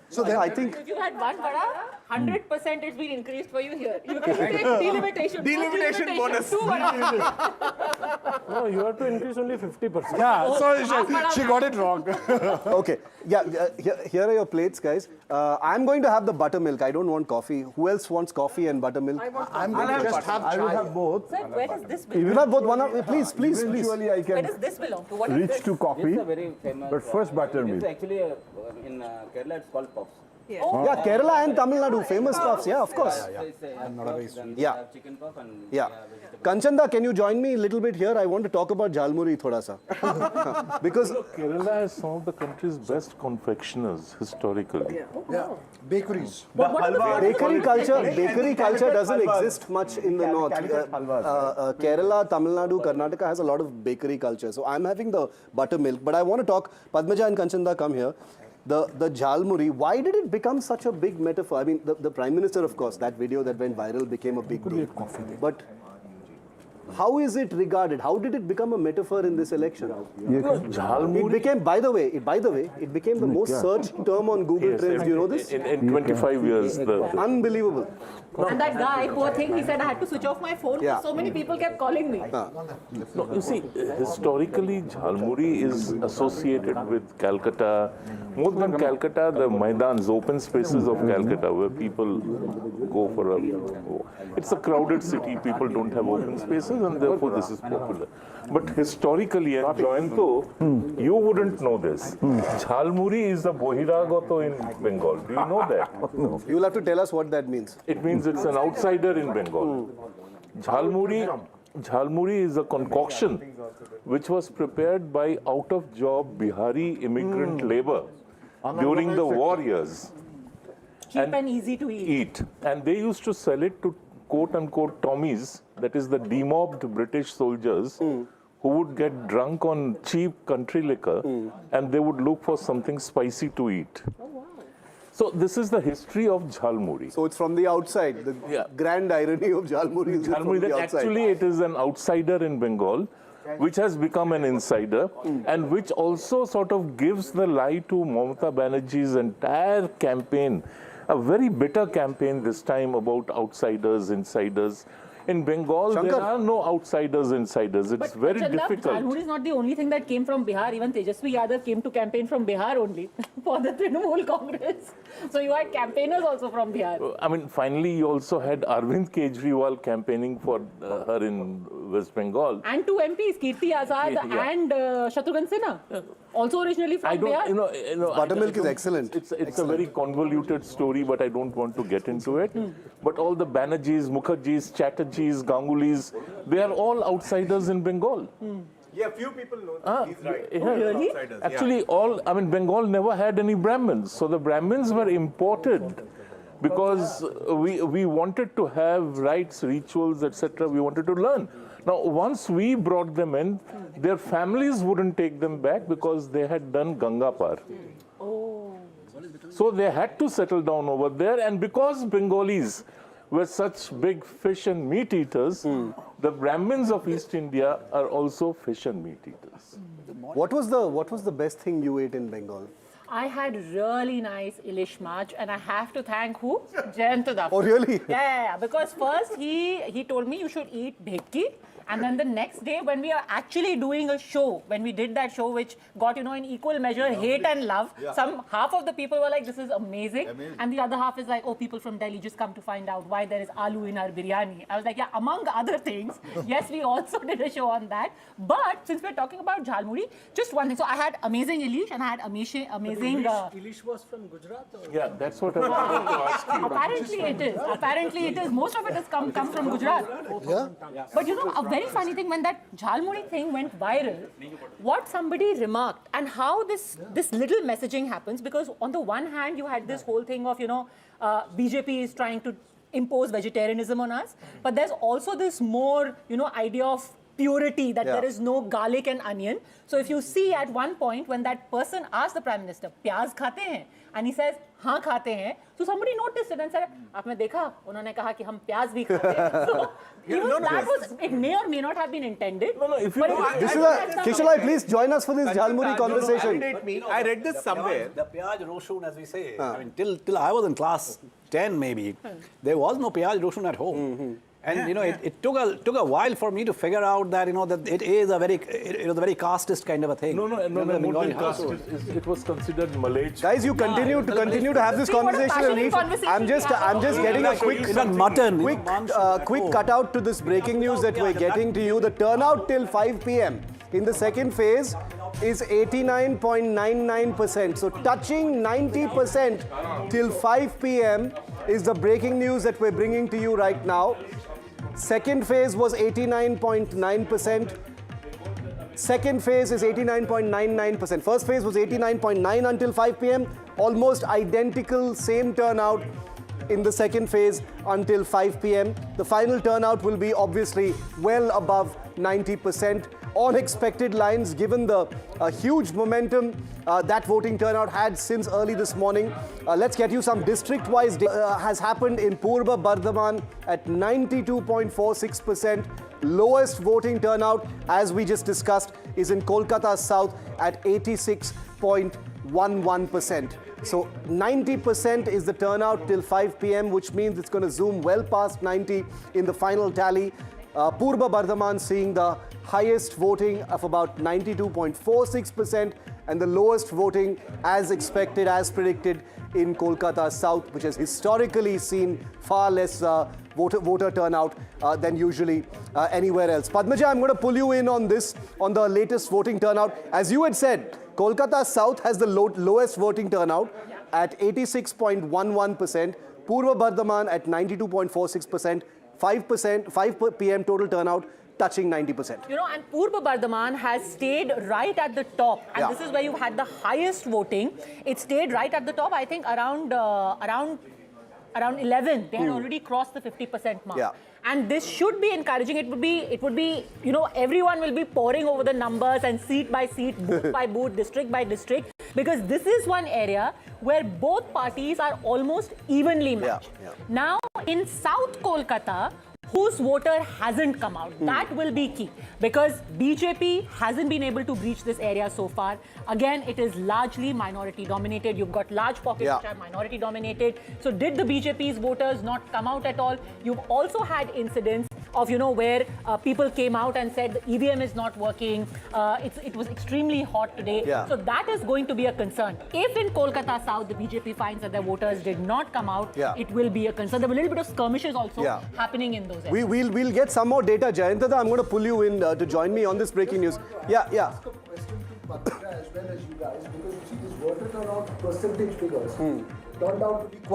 So then I think... If you had one vada, 100% it's been increased for you here. You can take delimitation. Delimitation bonus. 2 vada. No, you have to increase only 50%. Yeah, sorry, she got it wrong. Okay, yeah, here are your plates, guys. I'm going to have the buttermilk. I don't want coffee. Who else wants coffee and buttermilk? I'm going to just have chai. I will have both. Sir, where does this belong? You will have both one. Please. Eventually I Where can does this belong to? What is reach this? to coffee, It's a very famous, but first buttermilk. It's actually in Kerala it's called puffs. Yes. Yeah, Kerala and Tamil Nadu, famous puffs. Yeah, of course. I'm not a very sweet. Yeah. Chicken puff and Yeah. Kanchanda, can you join me a little bit here? I want to talk about Jhalmuri thoda sa. Because Kerala is some of the country's best confectioners historically. Yeah, bakeries. bakery culture doesn't exist much in the north. Kerala, Tamil Nadu, Karnataka has a lot of bakery culture. So I'm having the buttermilk, but I want to talk. Padmaja and Kanchanda, come here. The Jhalmuri, why did it become such a big metaphor? I mean, the Prime Minister, of course, that video that went viral became a big deal. But how is it regarded? How did it become a metaphor in this election? It became, by the way, it became the most searched term on Google Trends. Do you know this? In 25 years. Unbelievable. And that guy, poor thing, he said I had to switch off my phone because so many people kept calling me. No, you see, historically, Jhalmuri is associated with Calcutta. More than Calcutta, the Maidans, open spaces of Calcutta, where people go for a... It's a crowded city, people don't have open spaces, and therefore this is popular. But historically, and Jayanto, you wouldn't know this. Jhalmuri is a Bohiragato in Bengal. Do you know that? You'll have to tell us what that means. It means it's an outsider in Bengal. Jhalmuri is a concoction which was prepared by out-of-job Bihari immigrant labor during the war years. Cheap and easy to eat. And they used to sell it to quote-unquote Tommies, that is the demobbed British soldiers who would get drunk on cheap country liquor and they would look for something spicy to eat. So this is the history of Jhalmuri. So it's from the outside. The grand irony of Jhalmuri is from the outside. Actually, it is an outsider in Bengal, which has become an insider, and which also sort of gives the lie to Mamata Banerjee's entire campaign. A very bitter campaign this time about outsiders, insiders. In Bengal, there are no outsiders, insiders. It's very difficult. Jhalmuri is not the only thing that came from Bihar. Even Tejasvi Yadav came to campaign from Bihar only for the Trinamool Congress. So you had campaigners also from Bihar. I mean, finally, you also had Arvind Kejriwal campaigning for her in West Bengal. And 2 MPs, Kirti Azad and Shatrughan Sinha, also originally from Bihar. Buttermilk is excellent. It's a very convoluted story, but I don't want to get into it. But all the Banerjees, Mukherjees, Chatterjees, Gangulis, they are all outsiders in Bengal. Yeah, few people know these, right? Really? Actually, Bengal never had any Brahmins. So the Brahmins were imported because we wanted to have rites, rituals, etc. We wanted to learn. Now, once we brought them in, their families wouldn't take them back because they had done Ganga Par. So they had to settle down over there, and because Bengalis were such big fish and meat eaters, the Brahmins of East India are also fish and meat eaters. What was the best thing you ate in Bengal? I had really nice Ilish March, and I have to thank who? Jayantudap. Oh, really? Yeah, because first he told me you should eat bhekki, and then the next day when we are actually doing a show, when we did that show which got, in equal measure hate and love, half of the people were like, this is amazing, and the other half is like, oh, people from Delhi just come to find out why there is aloo in our biryani. I was like, yeah, among other things, yes, we also did a show on that, but since we're talking about Jhalmuri, just one thing. So I had amazing Ilish and I had amazing... Ilish was from Gujarat? Or? Yeah, that's what I wanted to ask you. Apparently it is. Most of it has come from Gujarat. Yeah. But a very funny thing, when that Jhalmuri thing went viral, what somebody remarked and how this little messaging happens, because on the one hand you had this whole thing of, BJP is trying to impose vegetarianism on us, but there's also this more, idea of purity, that Yeah. there is no garlic and onion. So if you see at one point when that person asked the Prime Minister, "Pyaz khate hain?" and he says, "हाँ खाते हैं," so somebody noticed it and said, "आपने देखा? उन्होंने कहा कि हम प्याज भी खाते हैं." So even that was, it may or may not have been intended. No, if you Kishalai, please join us for this Jhalmuri conversation. I read this somewhere. The Pyaj Roshun, as we say, I mean, till I was in class 10 maybe, there was no Pyaj Roshun at home. And it took a while for me to figure out that that it is a very the very casteist kind of a thing. No, more than casteist. It was considered Malay. Guys, you continue to have this conversation. I'm just getting a quick cutout to this breaking news that we're getting to you. The turnout till 5 p.m. in the second phase is 89.99%. So touching 90% till 5 p.m. is the breaking news that we're bringing to you right now. Second phase was 89.9%. Second phase is 89.99%. First phase was 89.9 until 5 p.m. Almost identical, same turnout in the second phase until 5 p.m. The final turnout will be obviously well above 90%. On expected lines, given the huge momentum that voting turnout had since early this morning. Let's get you some district-wise data. Has happened in Purba Bardhaman at 92.46%. Lowest voting turnout, as we just discussed, is in Kolkata South at 86.11%. So 90% is the turnout till 5 p.m., which means it's going to zoom well past 90 in the final tally. Purba Bardhaman seeing the highest voting of about 92.46% and the lowest voting as expected, as predicted in Kolkata South, which has historically seen far less voter turnout than usually anywhere else. Padmaja, I'm going to pull you in on this, on the latest voting turnout. As you had said, Kolkata South has the lowest voting turnout at 86.11%, Purba Bardhaman at 92.46%, 5 p.m. total turnout touching 90%. And Purba Bardhaman has stayed right at the top. And this is where you had the highest voting. It stayed right at the top, I think, around 11. They had already crossed the 50% mark. And this should be encouraging. It would be, everyone will be poring over the numbers and seat by seat, booth by booth, district by district, because this is one area where both parties are almost evenly matched. Now, in South Kolkata, whose voter hasn't come out? That will be key, because BJP hasn't been able to breach this area so far. Again, it is largely minority dominated. You've got large pockets which are minority dominated. So did the BJP's voters not come out at all? You've also had incidents of, where people came out and said the EVM is not working. It was extremely hot today. So that is going to be a concern. If in Kolkata South, the BJP finds that their voters did not come out, it will be a concern. There were a little bit of skirmishes also happening in those areas. We'll get some more data. Jayantada, I'm going to pull you in to join me on this breaking news. As well as you guys, because you see these voter turnout percentage figures turned out to be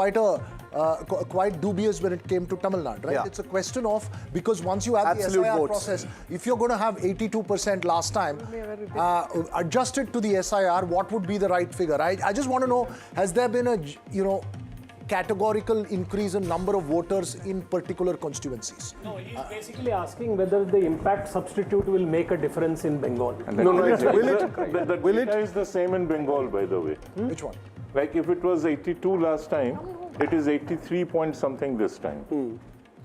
quite dubious when it came to Tamil Nadu, right? It's a question of, because once you have the SIR process, if you're going to have 82% last time, adjusted to the SIR, what would be the right figure? I just want to know, has there been a, categorical increase in number of voters in particular constituencies? No, he's basically asking whether the impact substitute will make a difference in Bengal. No, will it is the same in Bengal, by the way. Which one? Like if it was 82 last time, it is 83 point something this time.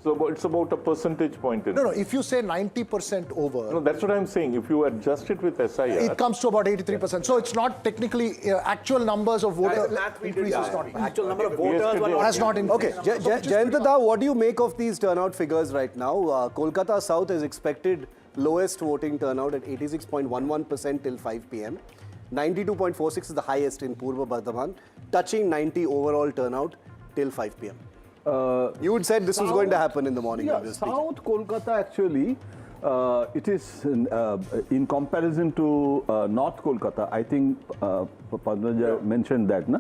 So it's about a percentage point. No, if you say 90% over... No, that's what I'm saying. If you adjust it with SIR... It comes to about 83%. So it's not technically actual numbers of voter increase. Actual number of voters has not increased. Okay, Jayantada, what do you make of these turnout figures right now? Kolkata South is expected lowest voting turnout at 86.11% till 5 p.m. 92.46 is the highest in Purba Bardhaman, touching 90 overall turnout till 5 p.m. You had said this was going to happen in the morning. South Kolkata actually, it is in comparison to North Kolkata. I think Padmaja mentioned that, no?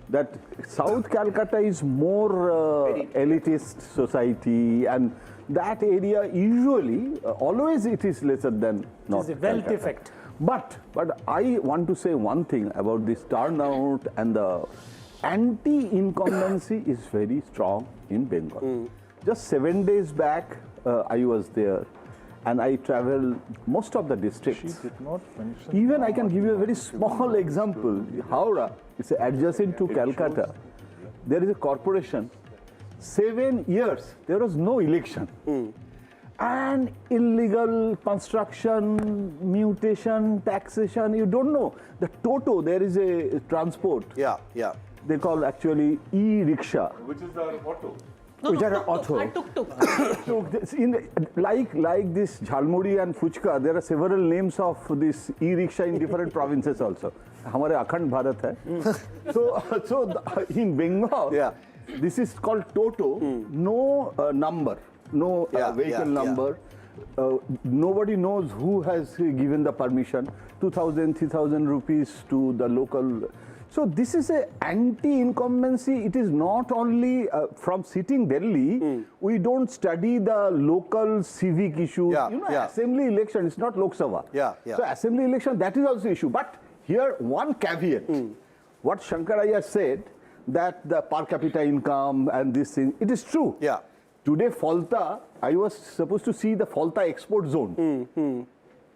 That South Calcutta is more elitist society, and that area usually, always it is lesser than North Calcutta. It is a wealth effect. But I want to say one thing about this turnout, and the anti-incumbency is very strong in Bengal. Just 7 days back, I was there, and I travel most of the districts. She did not mention. Even I can give you a very small example. Howrah, it's adjacent to Calcutta. There is a corporation. 7 years, there was no election. And illegal construction, mutation, taxation, you don't know. The Toto, there is a transport. Yeah, yeah. They call actually e-rickshaw. Which is our motto. Which are auto. Like this Jhalmuri and Fuchka, there are several names of this e-rickshaw in different provinces also. हमारे अखंड भारत है. So in Bengal, this is called Toto. No number, no vehicle number. Nobody knows who has given the permission. 2,000, 3,000 rupees to the local. So this is a anti-incumbency. It is not only from sitting Delhi, we don't study the local civic issues. Assembly election, it's not Lok Sabha. So assembly election, that is also issue. But here, one caveat. What Shankaraya said, that the per capita income and this thing, it is true. Today, FALTA, I was supposed to see the FALTA export zone.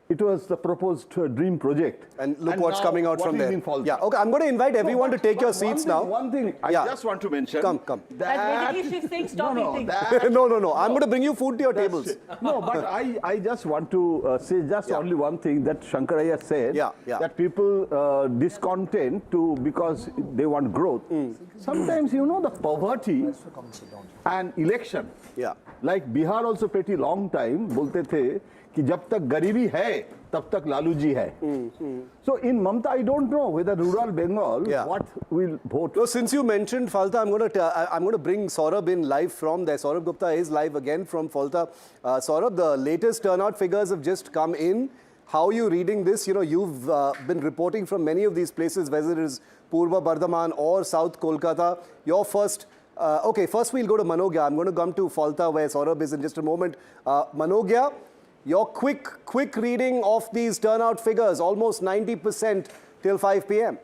It was the proposed dream project. And look what's coming out from there. Yeah, okay, I'm going to invite everyone to take your seats now. One thing I just want to mention. Come. That basically she's saying stop eating. No. I'm going to bring you food to your tables. No, but I just want to say just only one thing that Shankaraya said, that people discontent because they want growth. Sometimes, you know, the poverty and election. Like Bihar also pretty long time, बोलते थे कि जब तक गरीबी है तब तक लालू जी है. So in Mamata, I don't know whether rural Bengal what will vote. So since you mentioned FALTA, I'm going to bring Saurabh in live from there. Saurabh Gupta is live again from FALTA. Saurabh, the latest turnout figures have just come in. How are you reading this? You know, you've been reporting from many of these places, whether it is Purba Bardhaman or South Kolkata. Your first. Okay, first we'll go to Manogya. I'm going to come to FALTA where Saurabh is in just a moment. Manogya, your quick reading of these turnout figures, almost 90% till 5 p.m.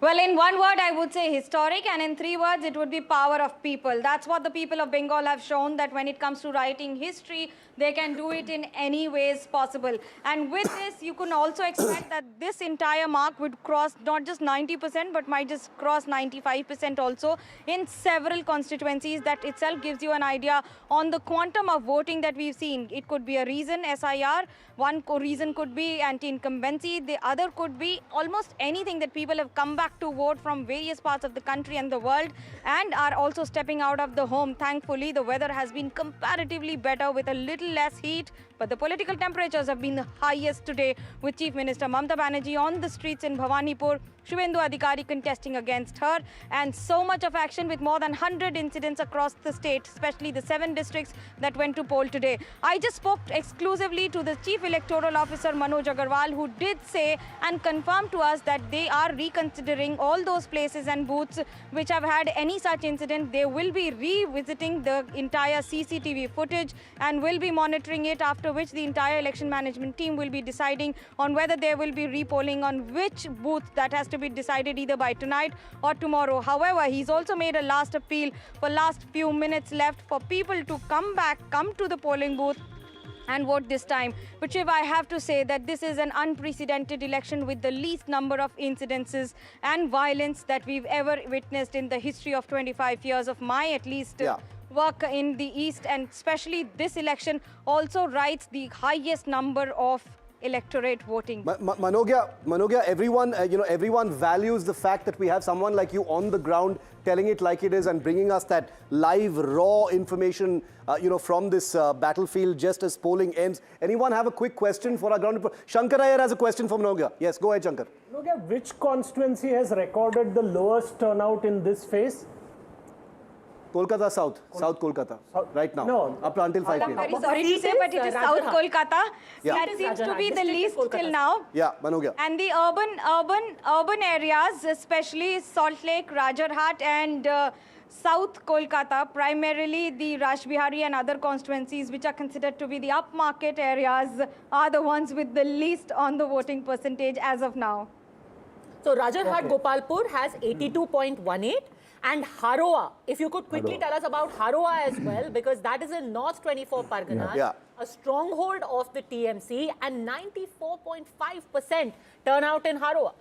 Well, in one word, I would say historic, and in 3 words, it would be power of people. That's what the people of Bengal have shown, that when it comes to writing history, they can do it in any ways possible. And with this, you can also expect that this entire mark would cross not just 90%, but might just cross 95% also in several constituencies. That itself gives you an idea on the quantum of voting that we've seen. It could be a reason, SIR. One reason could be anti-incumbency. The other could be almost anything that people have come back to vote from various parts of the country and the world and are also stepping out of the home. Thankfully, the weather has been comparatively better with a little less heat, but the political temperatures have been the highest today, with Chief Minister Mamata Banerjee on the streets in Bhabanipur, Suvendu Adhikari contesting against her, and so much of action with more than 100 incidents across the state, especially the 7 districts that went to poll today. I just spoke exclusively to the Chief Electoral Officer Manoj Agarwal, who did say and confirm to us that they are reconsidering all those places and booths which have had any such incident. They will be revisiting the entire CCTV footage and will be monitoring it, after which the entire election management team will be deciding on whether there will be repolling on which booth. That has to be decided either by tonight or tomorrow. However, he's also made a last appeal for last few minutes left for people to come to the polling booth and vote this time. But Shiv, I have to say that this is an unprecedented election with the least number of incidences and violence that we've ever witnessed in the history of 25 years of my at least work in the East, and especially this election also writes the highest number of electorate voting. Manogya, everyone values the fact that we have someone like you on the ground telling it like it is and bringing us that live, raw information, from this battlefield just as polling ends. Anyone have a quick question for our ground report? Shankar Iyer has a question for Manogya. Yes, go ahead, Shankar. Manogya, which constituency has recorded the lowest turnout in this phase? Kolkata South Kolkata, right now. No. Up until 5 p.m. I'm very sorry to say, but it is South Kolkata. That seems to be the least till now. Yeah, Manogya. And the urban areas, especially Salt Lake, Rajarhat and South Kolkata, primarily the Rashbihari and other constituencies which are considered to be the upmarket areas, are the ones with the least on the voting percentage as of now. So Rajarhat Gopalpur has 82.18. And Howrah, if you could quickly tell us about Howrah as well, because that is in North 24 Parganas, a stronghold of the TMC, and 94.5% turnout in Howrah.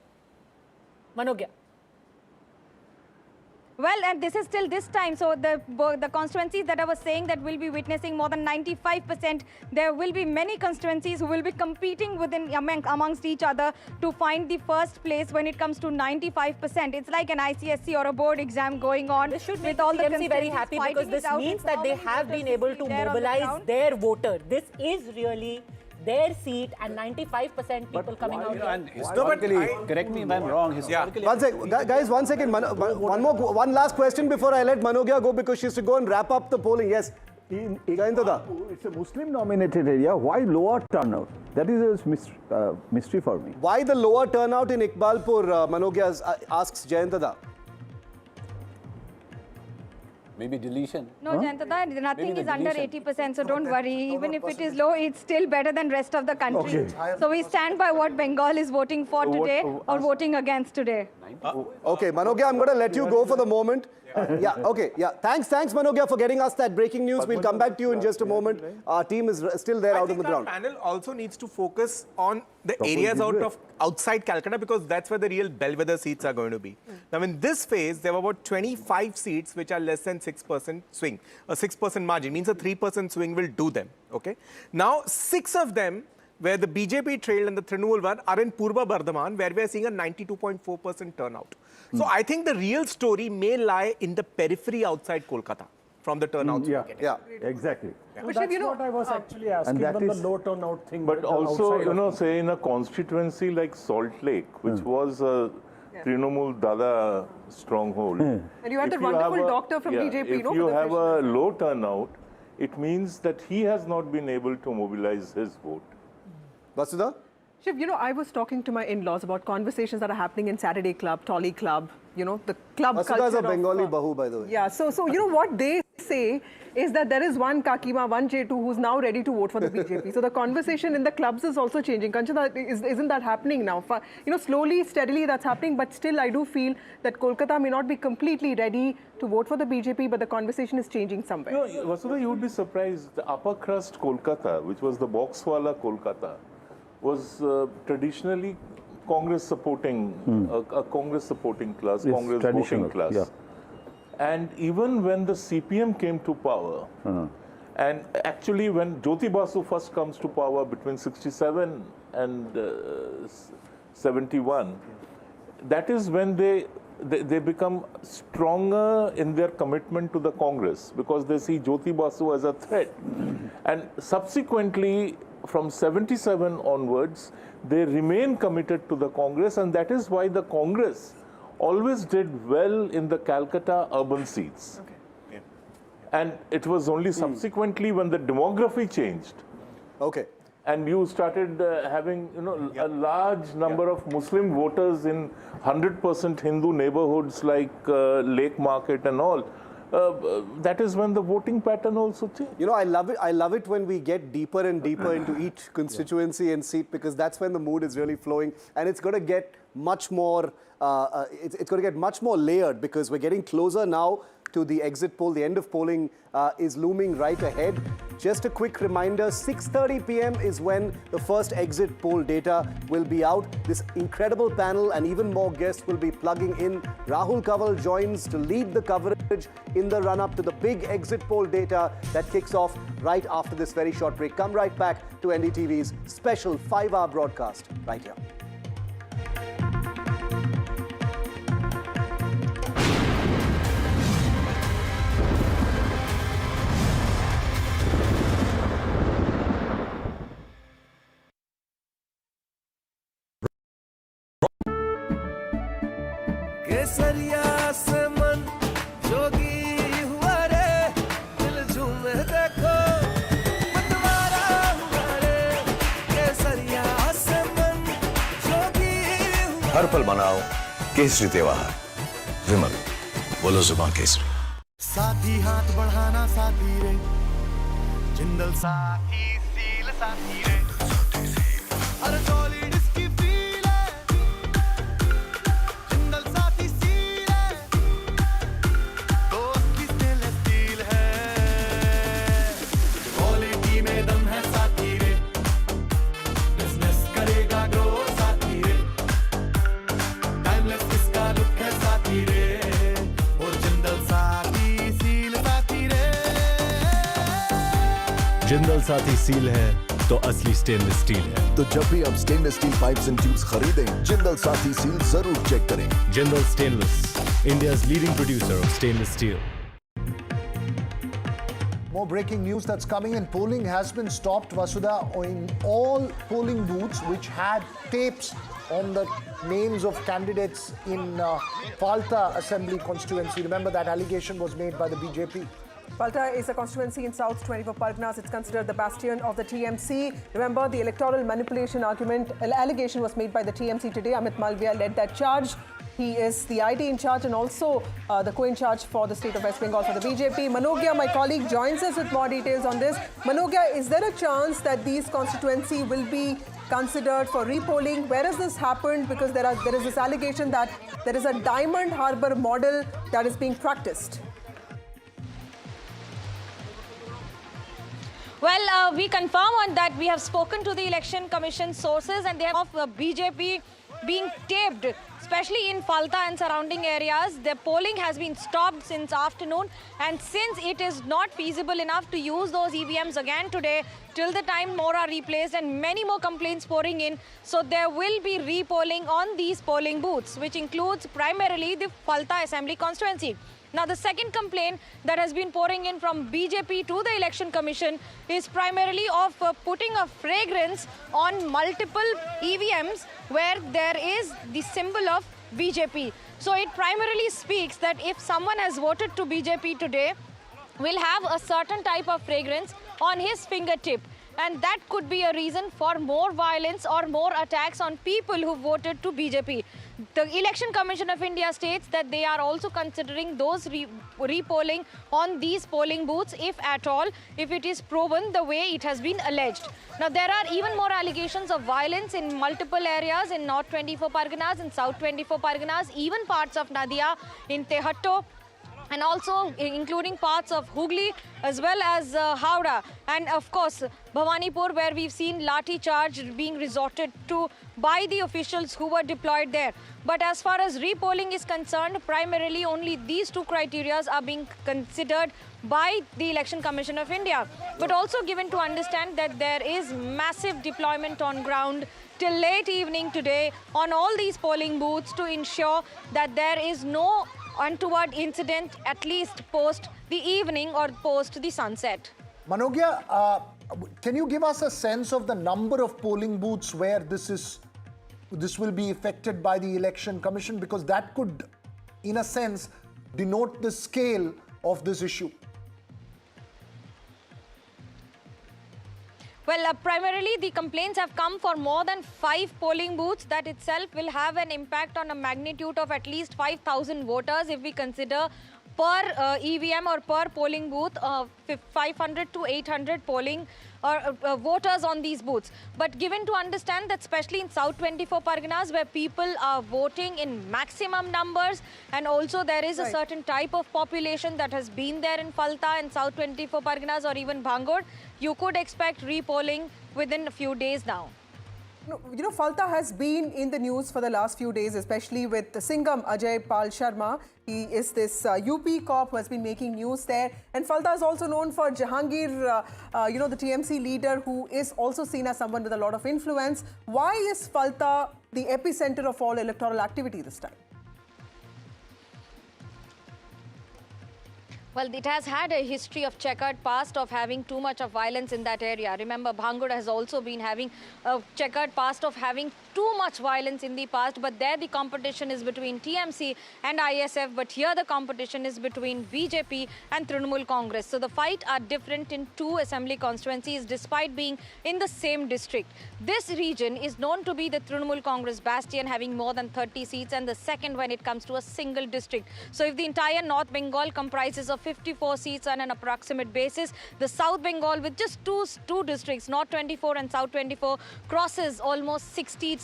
Manogya. Well, and this is still this time. So the constituencies that I was saying that will be witnessing more than 95%, there will be many constituencies who will be competing amongst each other to find the first place when it comes to 95%. It's like an ICSE or a board exam going on. This should with make all the the TMC very happy, because this means that they have been able to mobilize their voter. This is really their seat, and 95% people coming out here. And historically, correct me if I'm wrong, historically... One second, guys, 1 second. One last question before I let Manogya go, because she has to go and wrap up the polling. Yes. It's a Muslim-dominated area. Why lower turnout? That is a mystery for me. Why the lower turnout in Iqbalpur, Manogya asks Jayantada? Maybe deletion. No, Jayantada, nothing is under 80%, so don't worry. Even if it is low, it's still better than rest of the country. Okay. So we stand by what Bengal is voting for today or voting against today. Okay, Manogya, I'm going to let you go for the moment. Thanks, Manogya, for getting us that breaking news. We'll come back to you in just a moment. Our team is still there out on the ground. Our panel also needs to focus on the areas outside Calcutta, because that's where the real bellwether seats are going to be. Now, in this phase, there were about 25 seats which are less than 6% swing. A 6% margin means a 3% swing will do them. Okay. Now, 6 of them, where the BJP trailed and the Trinamool one, are in Purba Bardhaman, where we are seeing a 92.4% turnout. So I think the real story may lie in the periphery outside Kolkata from the turnouts. Exactly. But that's what I was actually asking, even the low turnout thing. But also, say in a constituency like Salt Lake, which was a Trinamool Dada stronghold. And you had the wonderful doctor from BJP, if you have a low turnout, it means that he has not been able to mobilize his vote. Vasudha? Shiv, I was talking to my in-laws about conversations that are happening in Saturday Club, Tolly Club, the club culture. Vasudha is a Bengali bahu, by the way. Yeah, so what they say is that there is one Kakima, one J2 who's now ready to vote for the BJP. So the conversation in the clubs is also changing. Kanchana, isn't that happening now? Slowly, steadily that's happening, but still I do feel that Kolkata may not be completely ready to vote for the BJP, but the conversation is changing somewhere. No, Vasudha, you would be surprised. The upper crust Kolkata, which was the Boxwala Kolkata, was traditionally Congress supporting, a Congress supporting class, Congress voting class. And even when the CPM came to power, and actually when Jyoti Basu first comes to power between 67 and 71, that is when they become stronger in their commitment to the Congress, because they see Jyoti Basu as a threat. And subsequently, from 77 onwards, they remain committed to the Congress, and that is why the Congress always did well in the Calcutta urban seats. And it was only subsequently when the demography changed. And you started having, a large number of Muslim voters in 100% Hindu neighborhoods like Lake Market and all. That is when the voting pattern also changed. I love it when we get deeper and deeper into each constituency and seat, because that's when the mood is really flowing, and it's going to get much more. It's going to get much more layered, because we're getting closer now to the exit poll. The end of polling is looming right ahead. Just a quick reminder, 6:30 p.m. is when the first exit poll data will be out. This incredible panel and even more guests will be plugging in. Rahul Kanwal joins to lead the coverage in the run-up to the big exit poll data that kicks off right after this very short break. Come right back to NDTV's special 5-hour broadcast right here. केसरिया से मन जोगी हुआ रे दिल झूमे देखो मतवारा हुआ रे केसरिया से मन जोगी हुआ हर पल मनाओ केसरी त्योहार विमल बोलो जुबान केसरी साथी हाथ बढ़ाना साथी रे जिंदल साथी सील साथी रे अरे सॉलिड इसकी फील है जिंदल साथी सील है साथी सील है तो असली स्टेनलेस स्टील है। तो जब भी आप stainless steel pipes and tubes खरीदें, जिंदल साथी सील जरूर चेक करें। Jindal stainless, India's leading producer of stainless steel. More breaking news that's coming in. Polling has been stopped, Vasudha, in all polling booths which had tapes on the names of candidates in FALTA Assembly constituency. Remember that allegation was made by the BJP. FALTA is a constituency in South 24 Parganas. It's considered the bastion of the TMC. Remember, the electoral manipulation allegation was made by the TMC today. Amit Malviya led that charge. He is the ID in charge and also the co-in charge for the state of West Bengal for the BJP. Manogya, my colleague, joins us with more details on this. Manogya, is there a chance that these constituency will be considered for repolling? Where has this happened? Because there is this allegation that there is a Diamond Harbour model that is being practiced. Well, we confirm on that. We have spoken to the Election Commission sources and they have of BJP being taped, especially in FALTA and surrounding areas. The polling has been stopped since afternoon, and since it is not feasible enough to use those EVMs again today, till the time more are replaced and many more complaints pouring in, so there will be repolling on these polling booths, which includes primarily the FALTA Assembly constituency. Now, the second complaint that has been pouring in from BJP to the Election Commission is primarily of putting a fragrance on multiple EVMs where there is the symbol of BJP. So it primarily speaks that if someone has voted to BJP today, will have a certain type of fragrance on his fingertip. And that could be a reason for more violence or more attacks on people who voted to BJP. The Election Commission of India states that they are also considering those repolling on these polling booths, if at all, if it is proven the way it has been alleged. Now, there are even more allegations of violence in multiple areas in North 24 Parganas, in South 24 Parganas, even parts of Nadia, in Tehatto, and also including parts of Hooghly as well as Howrah, and of course Bhabanipur, where we've seen lathi charge being resorted to by the officials who were deployed there. But as far as repolling is concerned, primarily only these two criteria are being considered by the Election Commission of India, but also given to understand that there is massive deployment on ground till late evening today on all these polling booths to ensure that there is no untoward incident, at least post the evening or post the sunset. Manogya, can you give us a sense of the number of polling booths where this will be affected by the Election Commission? Because that could, in a sense, denote the scale of this issue. Well, primarily the complaints have come for more than 5 polling booths. That itself will have an impact on a magnitude of at least 5,000 voters if we consider per EVM or per polling booth 500 to 800 polling voters on these booths. But given to understand that especially in South 24 Parganas, where people are voting in maximum numbers, and also there is a certain type of population that has been there in FALTA and South 24 Parganas or even Bhangur, you could expect repolling within a few days now. You know, FALTA has been in the news for the last few days, especially with Singham Ajay Pal Sharma. He is this UP cop who has been making news there. And FALTA is also known for Jahangir, you know, the TMC leader, who is also seen as someone with a lot of influence. Why is FALTA the epicenter of all electoral activity this time? Well, it has had a history of checkered past of having too much of violence in that area. Remember, Bhangur has also been having a checkered past of having too much violence in the past, but there the competition is between TMC and ISF, but here the competition is between BJP and Trinamool Congress. So the fight are different in two assembly constituencies despite being in the same district. This region is known to be the Trinamool Congress bastion, having more than 30 seats, and the second when it comes to a single district. So if the entire North Bengal comprises of 54 seats on an approximate basis, the South Bengal with just two districts, North 24 and South 24, crosses almost 60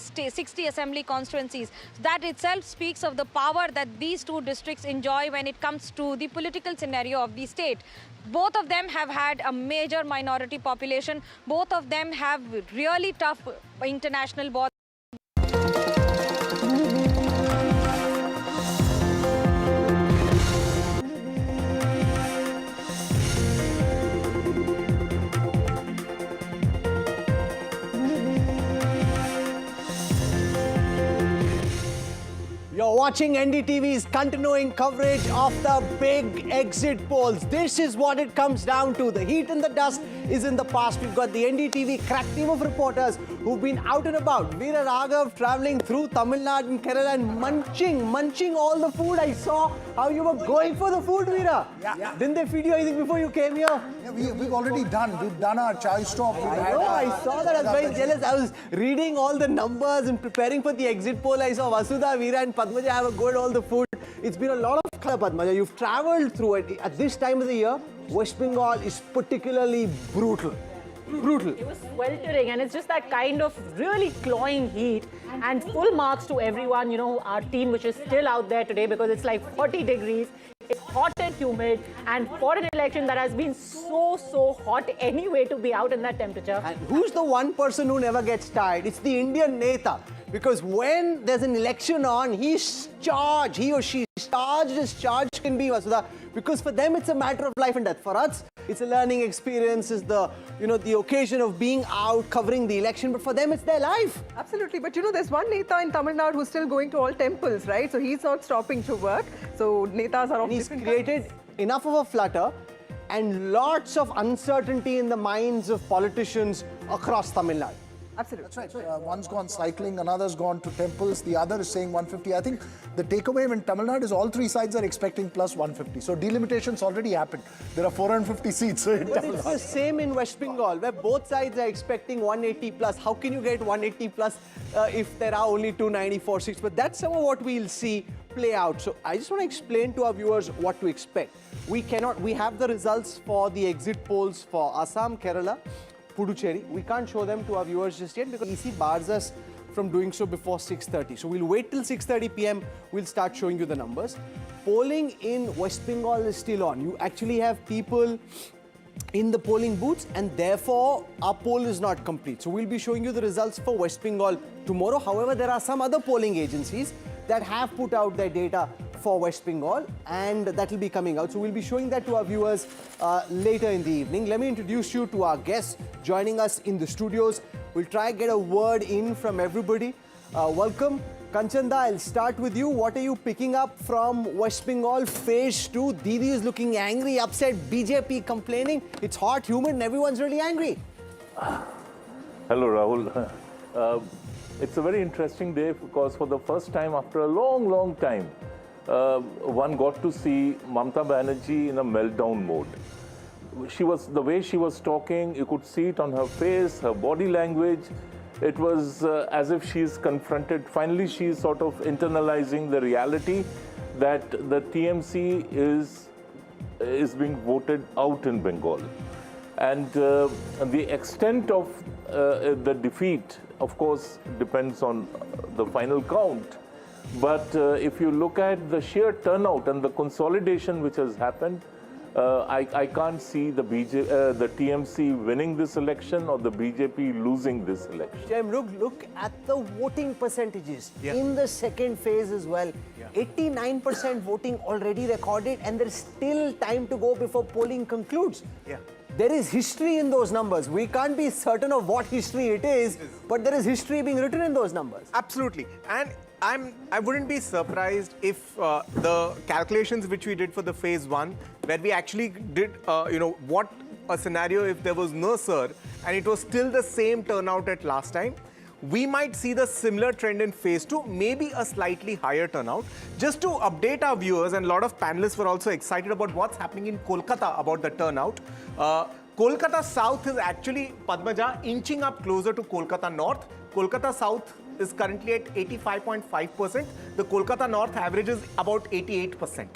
assembly constituencies. That itself speaks of the power that these two districts enjoy when it comes to the political scenario of the state. Both of them have had a major minority population. Both of them have really tough international borders. You're watching NDTV's continuing coverage of the big exit polls. This is what it comes down to. The heat and the dust is in the past. We've got the NDTV crack team of reporters who've been out and about. Veera Raghav traveling through Tamil Nadu and Kerala and munching all the food. I saw how you were going for the food, Veera. Yeah. Didn't they feed you anything before you came here? Yeah, we've already done. We've done our chai stop. I know, I saw that. I was very jealous. I was reading all the numbers and preparing for the exit poll. I saw Vasudha, Veera and Padmaja have a go at all the food. It's been a lot of color, Padmaja. You've traveled through it. At this time of the year, West Bengal is particularly brutal. Brutal. It was sweltering, and it's just that kind of really clawing heat. And full marks to everyone, you know, our team, which is still out there today because it's like 40 degrees. It's hot and humid, and for an election that has been so hot anyway to be out in that temperature. And who's the one person who never gets tired? It's the Indian Neta. Because when there's an election on, he's charged. He or she is charged as charged can be, Vasudha. Because for them, it's a matter of life and death. For us, it's a learning experience, it's the, you know, the occasion of being out, covering the election. But for them, it's their life. Absolutely. But you know, there's one Neta in Tamil Nadu who's still going to all temples, right? So he's not stopping to work. So Netas are of different kinds. He's created enough of a flutter and lots of uncertainty in the minds of politicians across Tamil Nadu. Absolutely. That's right. One's gone cycling, another's gone to temples, the other is saying 150. I think the takeaway in Tamil Nadu is all three sides are expecting plus 150. So delimitation's already happened. There are 450 seats. But it's the same in West Bengal, where both sides are expecting 180 plus. How can you get 180 plus if there are only 294 seats? But that's some of what we'll see play out. So I just want to explain to our viewers what to expect. We have the results for the exit polls for Assam, Kerala, Puducherry. We can't show them to our viewers just yet because EC bars us from doing so before 6:30. So we'll wait till 6:30 p.m. We'll start showing you the numbers. Polling in West Bengal is still on. You actually have people in the polling booths, and therefore our poll is not complete. So we'll be showing you the results for West Bengal tomorrow. However, there are some other polling agencies that have put out their data for West Bengal, and that will be coming out. So we'll be showing that to our viewers later in the evening. Let me introduce you to our guests joining us in the studios. We'll try and get a word in from everybody. Welcome. Kanchanda, I'll start with you. What are you picking up from West Bengal Phase 2? Didi is looking angry, upset, BJP complaining. It's hot, humid, and everyone's really angry. Hello, Rahul. It's a very interesting day because for the first time after a long time, one got to see Mamata Banerjee in a meltdown mode. The way she was talking, you could see it on her face, her body language. It was as if she's confronted. Finally, she's sort of internalizing the reality that the TMC is being voted out in Bengal. And the extent of the defeat, of course, depends on the final count. But if you look at the sheer turnout and the consolidation which has happened, I can't see the TMC winning this election or the BJP losing this election. Jem, look at the voting percentages in the second phase as well. 89% voting already recorded, and there's still time to go before polling concludes. There is history in those numbers. We can't be certain of what history it is, but there is history being written in those numbers. Absolutely. And I wouldn't be surprised if the calculations which we did for the phase 1, where we actually did, what a scenario if there was no sir, and it was still the same turnout at last time, we might see the similar trend in phase 2, maybe a slightly higher turnout. Just to update our viewers, and a lot of panelists were also excited about what's happening in Kolkata about the turnout. Kolkata South is actually, Padmaja, inching up closer to Kolkata North. Kolkata South is currently at 85.5%. The Kolkata North average is about 88%.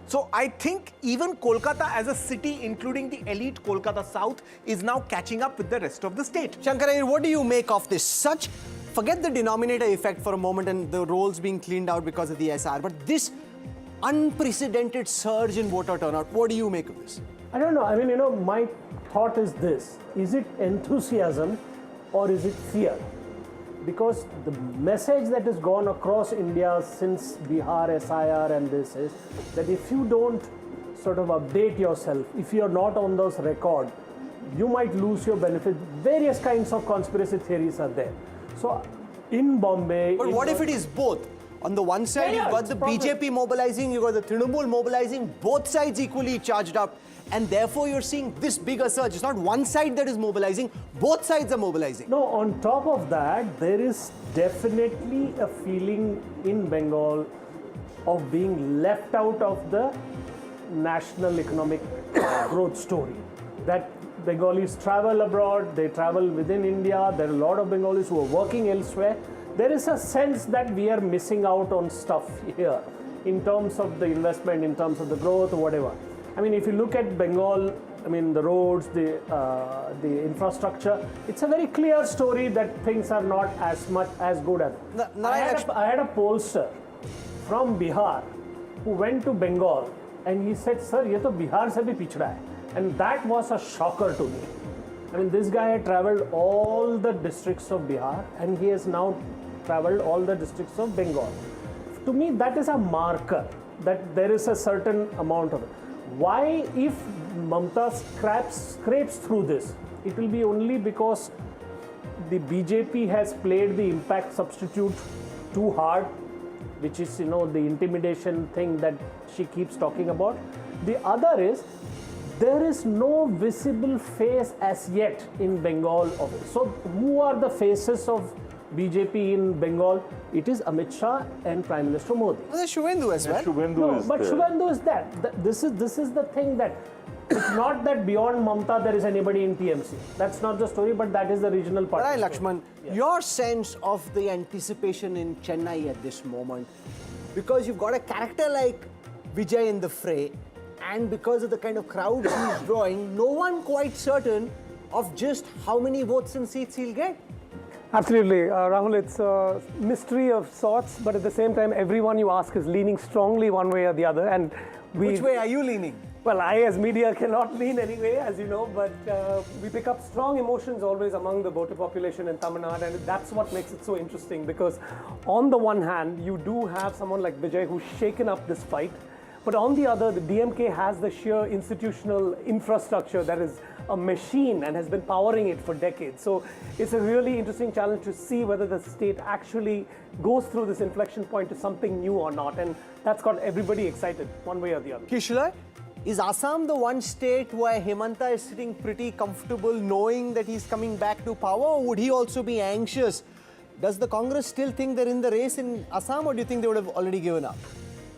So I think even Kolkata as a city, including the elite Kolkata South, is now catching up with the rest of the state. Shankarayya, what do you make of this? Forget the denominator effect for a moment and the rolls being cleaned out because of the SR, but this unprecedented surge in voter turnout, what do you make of this? I don't know. I mean, my thought is this. Is it enthusiasm or is it fear? Because the message that has gone across India since Bihar, SIR and this is that if you don't sort of update yourself, if you're not on those record, you might lose your benefit. Various kinds of conspiracy theories are there. So in Bombay... But what if it is both? On the one side, you've got the BJP mobilizing, you've got the Trinamool mobilizing, both sides equally charged up. And therefore, you're seeing this bigger surge. It's not one side that is mobilizing, both sides are mobilizing. No, on top of that, there is definitely a feeling in Bengal of being left out of the national economic growth story. That Bengalis travel abroad, they travel within India, there are a lot of Bengalis who are working elsewhere. There is a sense that we are missing out on stuff here in terms of the investment, in terms of the growth or whatever. I mean, if you look at Bengal, I mean, the roads, the infrastructure, it's a very clear story that things are not as much as good as. I had a pollster from Bihar who went to Bengal and he said, "Sir, ye to Bihar se bhi pichda hai." And that was a shocker to me. I mean, this guy had traveled all the districts of Bihar and he has now traveled all the districts of Bengal. To me, that is a marker that there is a certain amount of it. Why, if Mamata scrapes through this, it will be only because the BJP has played the impact substitute too hard, which is, you know, the intimidation thing that she keeps talking about. The other is, there is no visible face as yet in Bengal of it. So who are the faces of BJP in Bengal? It is Amit Shah and Prime Minister Modi. Well, there's Suvendu as well. Suvendu is that. This is the thing that it's not that beyond Mamata there is anybody in TMC. That's not the story, but that is the regional part. Right, Lakshman, your sense of the anticipation in Chennai at this moment, because you've got a character like Vijay in the fray, and because of the kind of crowd he's drawing, no one quite certain of just how many votes and seats he'll get. Absolutely, Rahul, it's a mystery of sorts, but at the same time, everyone you ask is leaning strongly one way or the other. And which way are you leaning? Well, I as media cannot lean anyway, as you know, but we pick up strong emotions always among the voter population in Tamil Nadu, and that's what makes it so interesting, because on the one hand, you do have someone like Vijay who's shaken up this fight, but on the other, the DMK has the sheer institutional infrastructure that is a machine and has been powering it for decades. So it's a really interesting challenge to see whether the state actually goes through this inflection point to something new or not, and that's got everybody excited one way or the other. Kishore, is Assam the one state where Hemanta is sitting pretty comfortable knowing that he's coming back to power, or would he also be anxious? Does the Congress still think they're in the race in Assam, or do you think they would have already given up?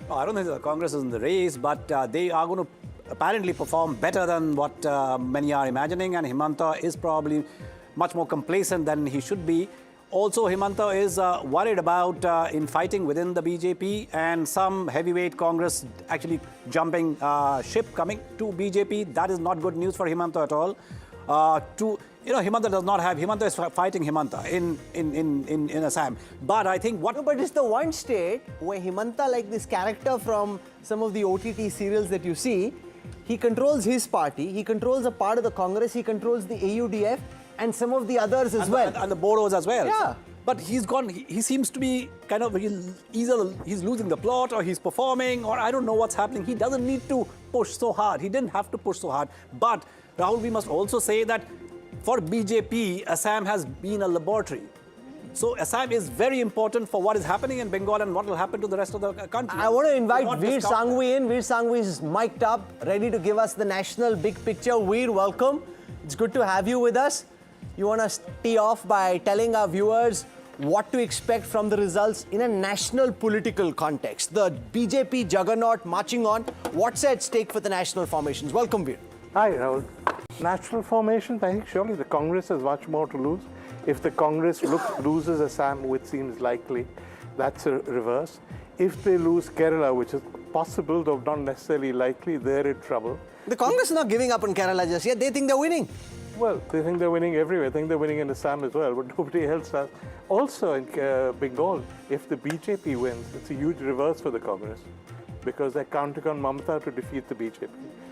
No, I don't think the Congress is in the race, but they are going to apparently perform better than what many are imagining, and Hemanta is probably much more complacent than he should be. Also, Hemanta is worried about infighting within the BJP and some heavyweight Congress actually jumping ship coming to BJP. That is not good news for Hemanta at all. Hemanta is fighting Hemanta in Assam. But I think what... No, but it's the one state where Hemanta, like this character from some of the OTT serials that you see, he controls his party, he controls a part of the Congress, he controls the AUDF and some of the others as well. And the Boros as well. Yeah. But he's gone, he seems to be kind of, either he's losing the plot or he's performing, or I don't know what's happening. He doesn't need to push so hard. He didn't have to push so hard. But Rahul, we must also say that for BJP, Assam has been a laboratory. So Assam is very important for what is happening in Bengal and what will happen to the rest of the country. I want to invite Veer Sanghvi in. Veer Sanghvi is mic'd up, ready to give us the national big picture. Veer, welcome. It's good to have you with us. You want to tee off by telling our viewers what to expect from the results in a national political context. The BJP juggernaut marching on. What's at stake for the national formations? Welcome, Veer. Hi, Rahul. National formations, I think surely the Congress has much more to lose. If the Congress loses Assam, which seems likely, that's a reverse. If they lose Kerala, which is possible, though not necessarily likely, they're in trouble. The Congress is not giving up on Kerala just yet. They think they're winning. Well, they think they're winning everywhere. I think they're winning in Assam as well, but nobody else does. Also in Bengal, if the BJP wins, it's a huge reverse for the Congress because they're counting on Mamata to defeat the BJP.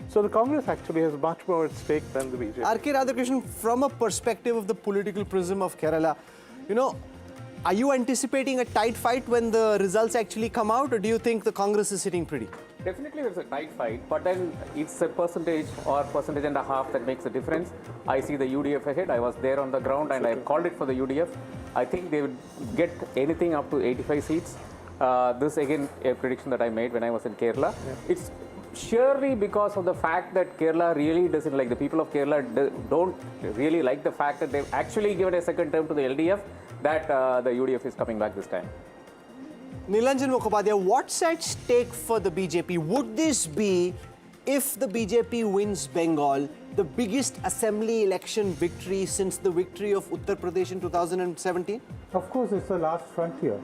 So the Congress actually has much more at stake than the BJP. R.K. Radhakrishnan, from a perspective of the political prism of Kerala, are you anticipating a tight fight when the results actually come out, or do you think the Congress is sitting pretty? Definitely there's a tight fight, but then it's a percentage or percentage and a half that makes a difference. I see the UDF ahead. I was there on the ground and I called it for the UDF. I think they would get anything up to 85 seats. This again a prediction that I made when I was in Kerala. It's surely because of the fact that Kerala really doesn't like, the people of Kerala don't really like the fact that they've actually given a second term to the LDF, that the UDF is coming back this time. Nilanjan Mukhopadhyay, what's at stake for the BJP? Would this be, if the BJP wins Bengal, the biggest assembly election victory since the victory of Uttar Pradesh in 2017? Of course, it's the last frontier.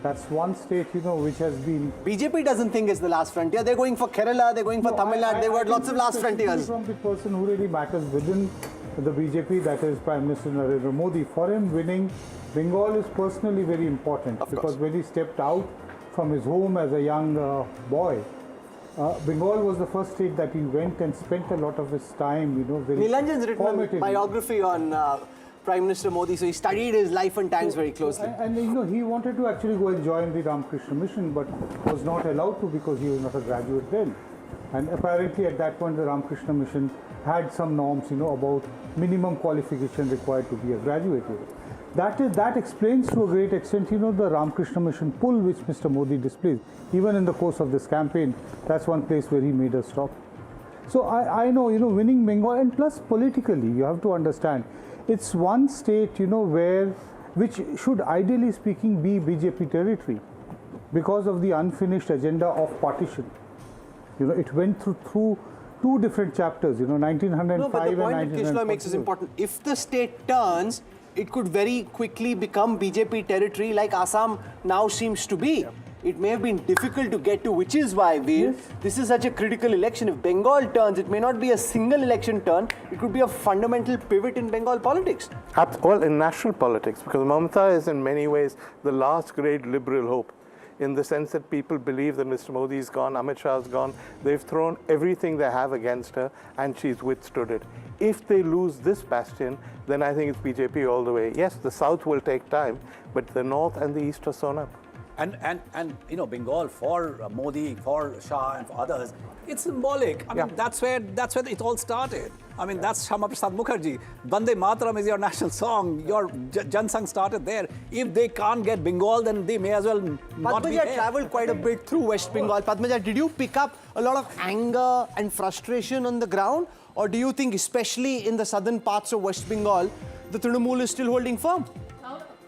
That's one state, which has been... BJP doesn't think it's the last frontier. They're going for Kerala, they're going for Tamil Nadu, they've got lots of last frontiers. From the person who really matters within the BJP, that is Prime Minister Narendra Modi. For him, winning Bengal is personally very important because when he stepped out from his home as a young boy, Bengal was the first state that he went and spent a lot of his time, very Nilanjan's written a biography on Prime Minister Modi, so he studied his life and times very closely. And he wanted to actually go and join the Ramakrishna Mission, but was not allowed to because he was not a graduate then. And apparently at that point the Ramakrishna Mission had some norms, about minimum qualification required to be a graduate. That explains to a great extent, the Ramakrishna Mission pull which Mr. Modi displays. Even in the course of this campaign, that's one place where he made a stop. So I know, winning Bengal, and plus politically, you have to understand, it's one state, which should ideally speaking be BJP territory because of the unfinished agenda of partition. It went through two different chapters, 1905 no, but the point and that Kishla makes is important. If the state turns, it could very quickly become BJP territory like Assam now seems to be. Yeah. It may have been difficult to get to, which is why, Veer, this is such a critical election. If Bengal turns, it may not be a single election turn, it could be a fundamental pivot in Bengal politics. Well, in national politics, because Mamata is in many ways the last great liberal hope, in the sense that people believe that Mr. Modi is gone, Amit Shah is gone, they've thrown everything they have against her, and she's withstood it. If they lose this bastion, then I think it's BJP all the way. Yes, the south will take time, but the north and the east are sewn up. And Bengal for Modi, for Shah and for others, it's symbolic. I mean, that's where it all started. I mean, that's Shama Prasad Mukherjee. Bande Mataram is your national song. Your Jansang started there. If they can't get Bengal, then they may as well not be there. Padmaja travelled quite a bit through West Bengal. Padmaja, did you pick up a lot of anger and frustration on the ground? Or do you think, especially in the southern parts of West Bengal, the Trinamool is still holding firm?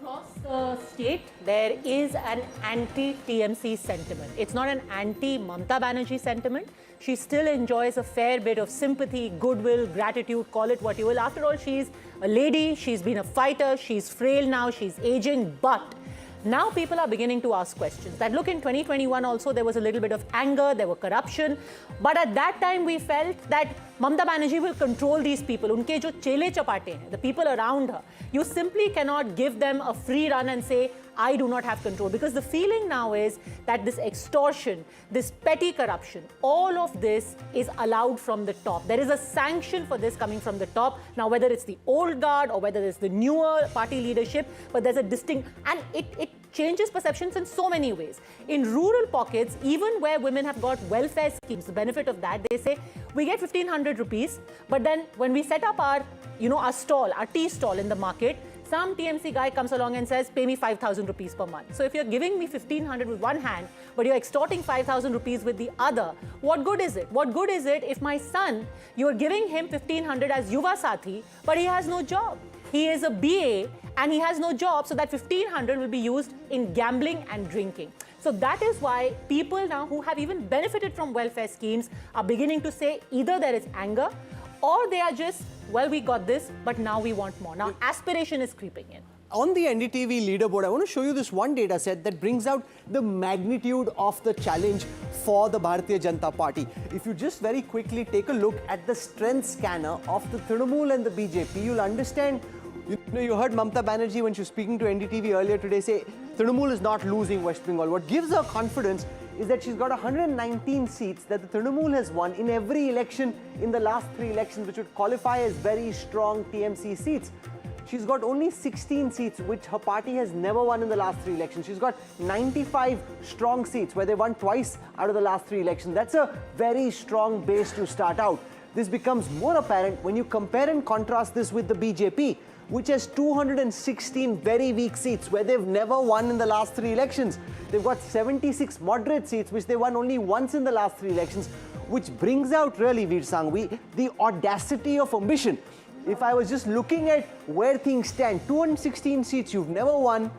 Across the state, there is an anti-TMC sentiment. It's not an anti-Mamata Banerjee sentiment. She still enjoys a fair bit of sympathy, goodwill, gratitude, call it what you will. After all, she's a lady, she's been a fighter, she's frail now, she's aging, but now people are beginning to ask questions. That look, in 2021 also there was a little bit of anger, there were corruption, but at that time we felt that Mamata Banerjee will control these people. Unke jo chele chapate hain, the people around her. You simply cannot give them a free run and say, I do not have control, because the feeling now is that this extortion, this petty corruption, all of this is allowed from the top. There is a sanction for this coming from the top. Now, whether it's the old guard or whether it's the newer party leadership, but there's a distinct, and it changes perceptions in so many ways. In rural pockets, even where women have got welfare schemes, the benefit of that, they say, we get 1,500 rupees, but then when we set up our, our stall, our tea stall in the market, some TMC guy comes along and says, pay me 5,000 rupees per month. So if you're giving me 1,500 with one hand, but you're extorting 5,000 rupees with the other, what good is it? What good is it if my son, you're giving him 1,500 as Yuva Sathi, but he has no job? He is a BA and he has no job, so that 1,500 will be used in gambling and drinking. So that is why people now who have even benefited from welfare schemes are beginning to say either there is anger or they are just, well, we got this, but now we want more. Now, aspiration is creeping in. On the NDTV leaderboard, I want to show you this one data set that brings out the magnitude of the challenge for the Bharatiya Janata Party. If you just very quickly take a look at the strength scanner of the Trinamool and the BJP, you'll understand. You heard Mamata Banerjee when she was speaking to NDTV earlier today say Trinamool is not losing West Bengal. What gives her confidence is that she's got 119 seats that the Trinamool has won in every election in the last 3 elections, which would qualify as very strong TMC seats. She's got only 16 seats, which her party has never won in the last 3 elections. She's got 95 strong seats, where they won twice out of the last 3 elections. That's a very strong base to start out. This becomes more apparent when you compare and contrast this with the BJP. which has 216 very weak seats, where they've never won in the last 3 elections. They've got 76 moderate seats, which they won only once in the last 3 elections, which brings out really, Veer Sanghvi, the audacity of ambition. If I was just looking at where things stand, 216 seats you've never won,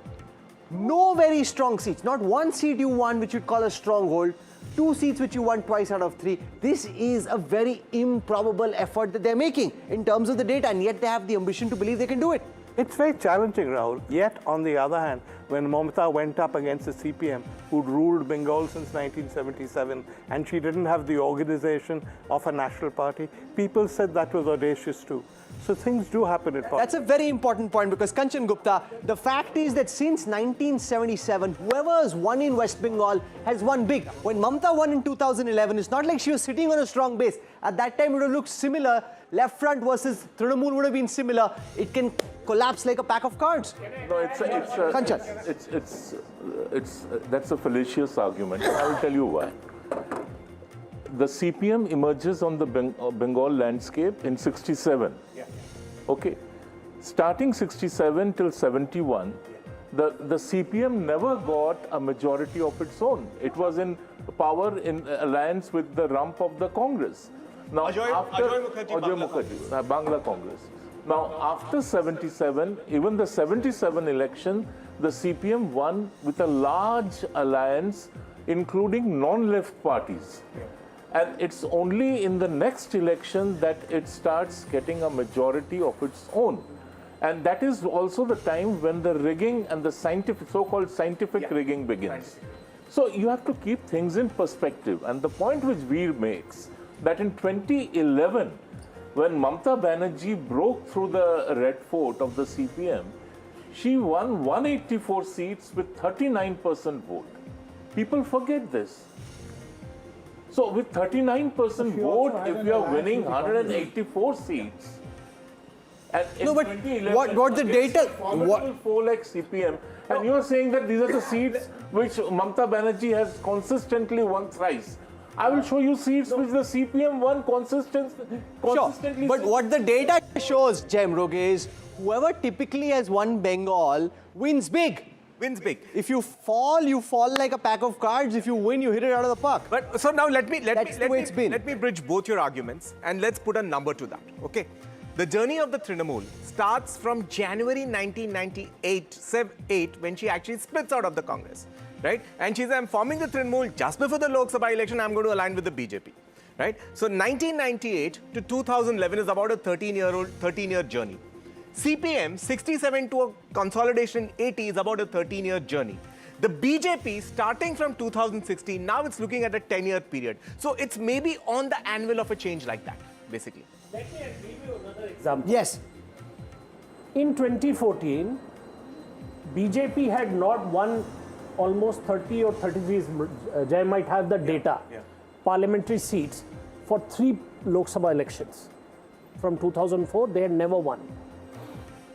no very strong seats, not one seat you won which you'd call a stronghold, 2 seats which you won twice out of 3. This is a very improbable effort that they're making in terms of the data, and yet they have the ambition to believe they can do it. It's very challenging, Rahul. Yet, on the other hand, when Mamata went up against the CPM, who'd ruled Bengal since 1977, and she didn't have the organization of a national party, people said that was audacious too. So things do happen in politics. That's a very important point, because Kanchan Gupta, the fact is that since 1977, whoever has won in West Bengal has won big. When Mamata won in 2011, it's not like she was sitting on a strong base. At that time, it would have looked similar. Left front versus Trinamool would have been similar. It can collapse like a pack of cards. No, that's a fallacious argument. I will tell you why. The CPM emerges on the Bengal landscape in 67. Okay. Starting 67 till 71, the CPM never got a majority of its own. It was in power in alliance with the rump of the Congress. Now, Ajoy Mukherjee, Bangla Congress. Now, after 77, even the 77 election, the CPM won with a large alliance, including non-left parties. And it's only in the next election that it starts getting a majority of its own. And that is also the time when the rigging and the so-called scientific rigging begins. So you have to keep things in perspective. And the point which Veer makes, that in 2011, when Mamata Banerjee broke through the red fort of the CPM, she won 184 seats with 39% vote. People forget this. So with 39% vote, if you are winning 184 seats, and in 2011, what the data, what 4 lakh CPM, and you are saying that these are the seats which Mamata Banerjee has consistently won thrice. I will show you seats which the CPM won consistently. Sure, but what the data shows, Jemrog, is whoever typically has won Bengal wins big. If you fall like a pack of cards. If you win, you hit it out of the park. But so now let me bridge both your arguments, and let's put a number to that. Okay, the journey of the Trinamool starts from January 1998 when she actually splits out of the Congress, right? And she says, I'm forming the Trinamool just before the Lok Sabha election. I'm going to align with the BJP, right? So 1998 to 2011 is about a 13-year journey. CPM 67 to a consolidation 80 is about a 13-year journey. The BJP, starting from 2016, now it's looking at a 10-year period. So it's maybe on the anvil of a change like that, basically. Let me give you another example. Yes. In 2014, BJP had not won almost 30 or 33, Jay might have the data, parliamentary seats for 3 Lok Sabha elections. From 2004, they had never won.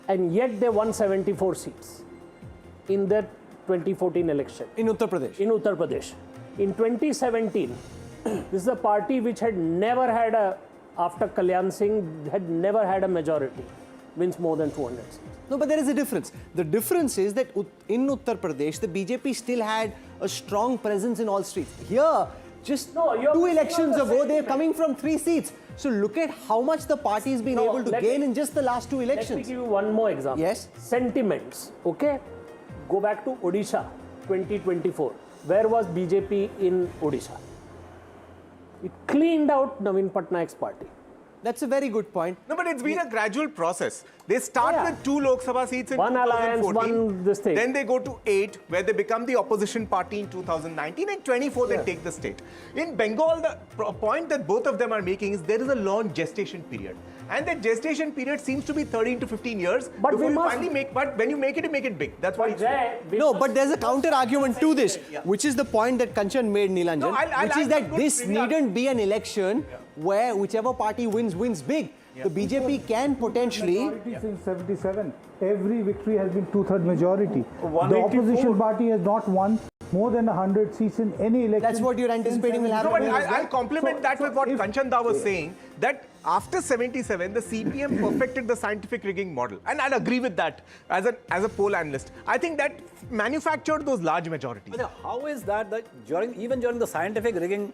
And yet they won 74 seats in their 2014 election. In Uttar Pradesh. In Uttar Pradesh. In 2017, this is a party which had never had after Kalyan Singh, had never had a majority, wins more than 200 seats. No, but there is a difference. The difference is that in Uttar Pradesh, the BJP still had a strong presence in all streets. Here, just 2 elections ago, they're coming from 3 seats. So look at how much the party has been able to gain in just the last 2 elections. Let me give you one more example. Yes. Sentiments, okay? Go back to Odisha, 2024. Where was BJP in Odisha? It cleaned out Navin Patnaik's party. That's a very good point. No, but it's been a gradual process. They start with 2 Lok Sabha seats in 2014. Alliance, one this thing. Then they go to 8, where they become the opposition party in 2019, and 24 they take the state. In Bengal, the point that both of them are making is there is a long gestation period. And that gestation period seems to be 13 to 15 years before you finally make, but when you make it big. That's what it's No, but there's a counter argument to this, which is the point that Kanchan made, Nilanjan, which is that this needn't be an election where whichever party wins big. The BJP can potentially... Since 77, every victory has been 2/3 majority. The opposition party has not won more than 100 seats in any election. That's what you're anticipating will happen. No, but I'll complement that with what Kanchan Da was saying, that after 77, the CPM perfected the scientific rigging model. And I'll agree with that as a poll analyst. I think that manufactured those large majorities. But how is that even during the scientific rigging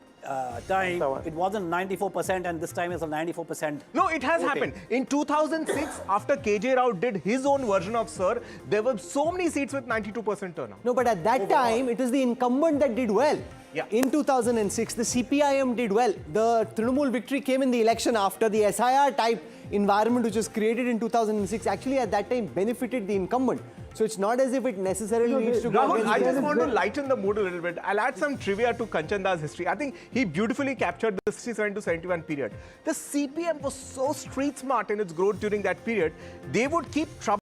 time, it wasn't 94% and this time it's a 94%? No, it has happened. In 2006, after KJ Rao did his own version of Sir, there were so many seats with 92% turnout. No, but at that time, it was the incumbent that did well. Yeah. In 2006, the CPIM did well. The Trinamool victory came in the election after the SIR type environment which was created in 2006 actually at that time benefited the incumbent. So it's not as if it necessarily needs to go Rahul, against I the just want to lighten the mood a little bit. I'll add some trivia to Kanchanda's history. I think he beautifully captured the 67 to 71 period. The CPM was so street smart in its growth during that period. They would keep trouble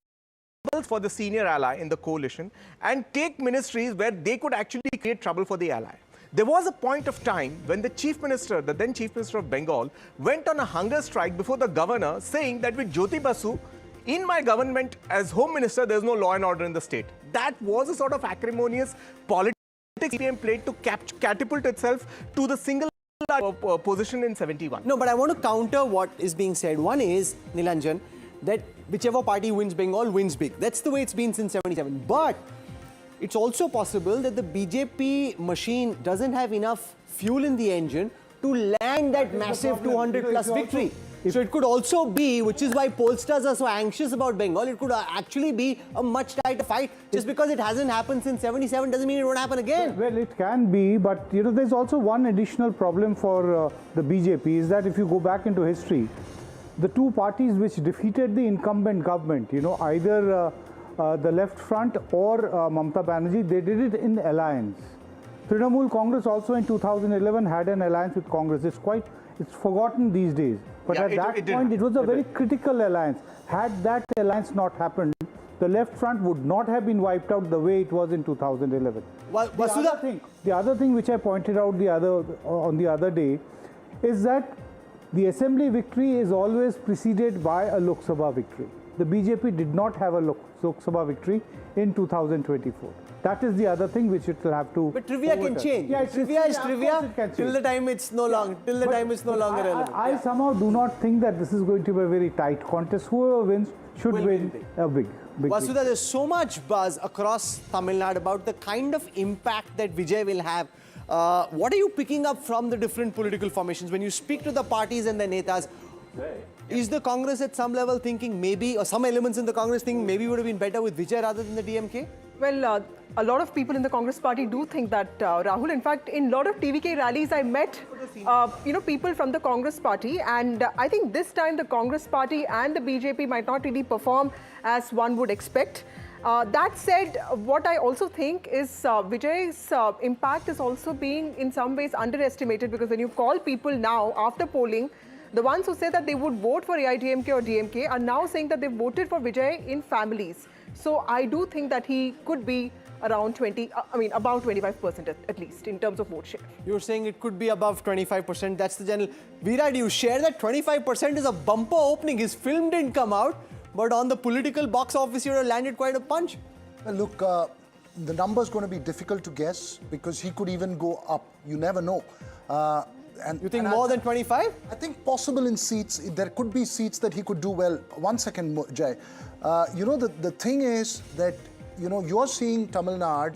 for the senior ally in the coalition and take ministries where they could actually create trouble for the ally. There was a point of time when the Chief Minister, the then Chief Minister of Bengal, went on a hunger strike before the governor saying that with Jyoti Basu, in my government as Home Minister, there's no law and order in the state. That was a sort of acrimonious politics CPM played to catapult itself to the single position in 71. No, but I want to counter what is being said. One is, Nilanjan, that whichever party wins Bengal wins big. That's the way it's been since 77. But it's also possible that the BJP machine doesn't have enough fuel in the engine to land that massive 200 plus victory. So it could also be, which is why pollsters are so anxious about Bengal, it could actually be a much tighter fight. Just because it hasn't happened since 77 doesn't mean it won't happen again. Well, it can be, but there's also one additional problem for the BJP is that if you go back into history, the two parties which defeated the incumbent government, either the Left Front or Mamata Banerjee, they did it in alliance. Trinamool Congress also in 2011 had an alliance with Congress. It's forgotten these days. But at that point, it was a very critical alliance. Had that alliance not happened, the Left Front would not have been wiped out the way it was in 2011. The other thing which I pointed out on the other day is that the assembly victory is always preceded by a Lok Sabha victory. The BJP did not have a Lok Sabha victory in 2024. That is the other thing which it will have to. But trivia can change. Yeah, trivia is trivia till the time it's no longer relevant. I somehow do not think that this is going to be a very tight contest. Whoever wins should win a big Vasudha, there's so much buzz across Tamil Nadu about the kind of impact that Vijay will have. What are you picking up from the different political formations when you speak to the parties and the netas? Is the Congress at some level thinking maybe, or some elements in the Congress thinking maybe would have been better with Vijay rather than the DMK? Well, a lot of people in the Congress party do think that, Rahul. In fact, in a lot of TVK rallies, I met, people from the Congress party. And I think this time the Congress party and the BJP might not really perform as one would expect. That said, what I also think is Vijay's impact is also being in some ways underestimated, because when you call people now after polling, the ones who say that they would vote for AIDMK or DMK are now saying that they voted for Vijay in families. So I do think that he could be around about 25% at least in terms of vote share. You're saying it could be above 25%. That's the general. Veera, do you share that 25% is a bumper opening? His film didn't come out, but on the political box office, you have landed quite a punch. Well, look, the number's going to be difficult to guess because he could even go up. You never know. You think more than 25? I think possible in seats. There could be seats that he could do well. 1 second, Jai. The thing is that, you're seeing Tamil Nadu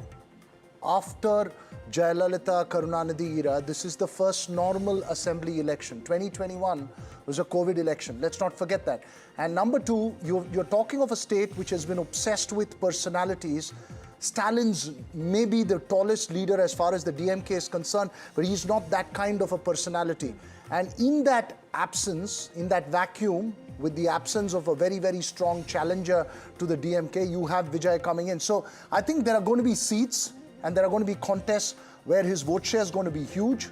after Jayalalitha Karunanidhi era. This is the first normal assembly election. 2021 was a COVID election. Let's not forget that. And number two, you're talking of a state which has been obsessed with personalities. Stalin's maybe the tallest leader as far as the DMK is concerned, but he's not that kind of a personality. And in that absence, in that vacuum, with the absence of a very, very strong challenger to the DMK, you have Vijay coming in. So I think there are going to be seats and there are going to be contests where his vote share is going to be huge.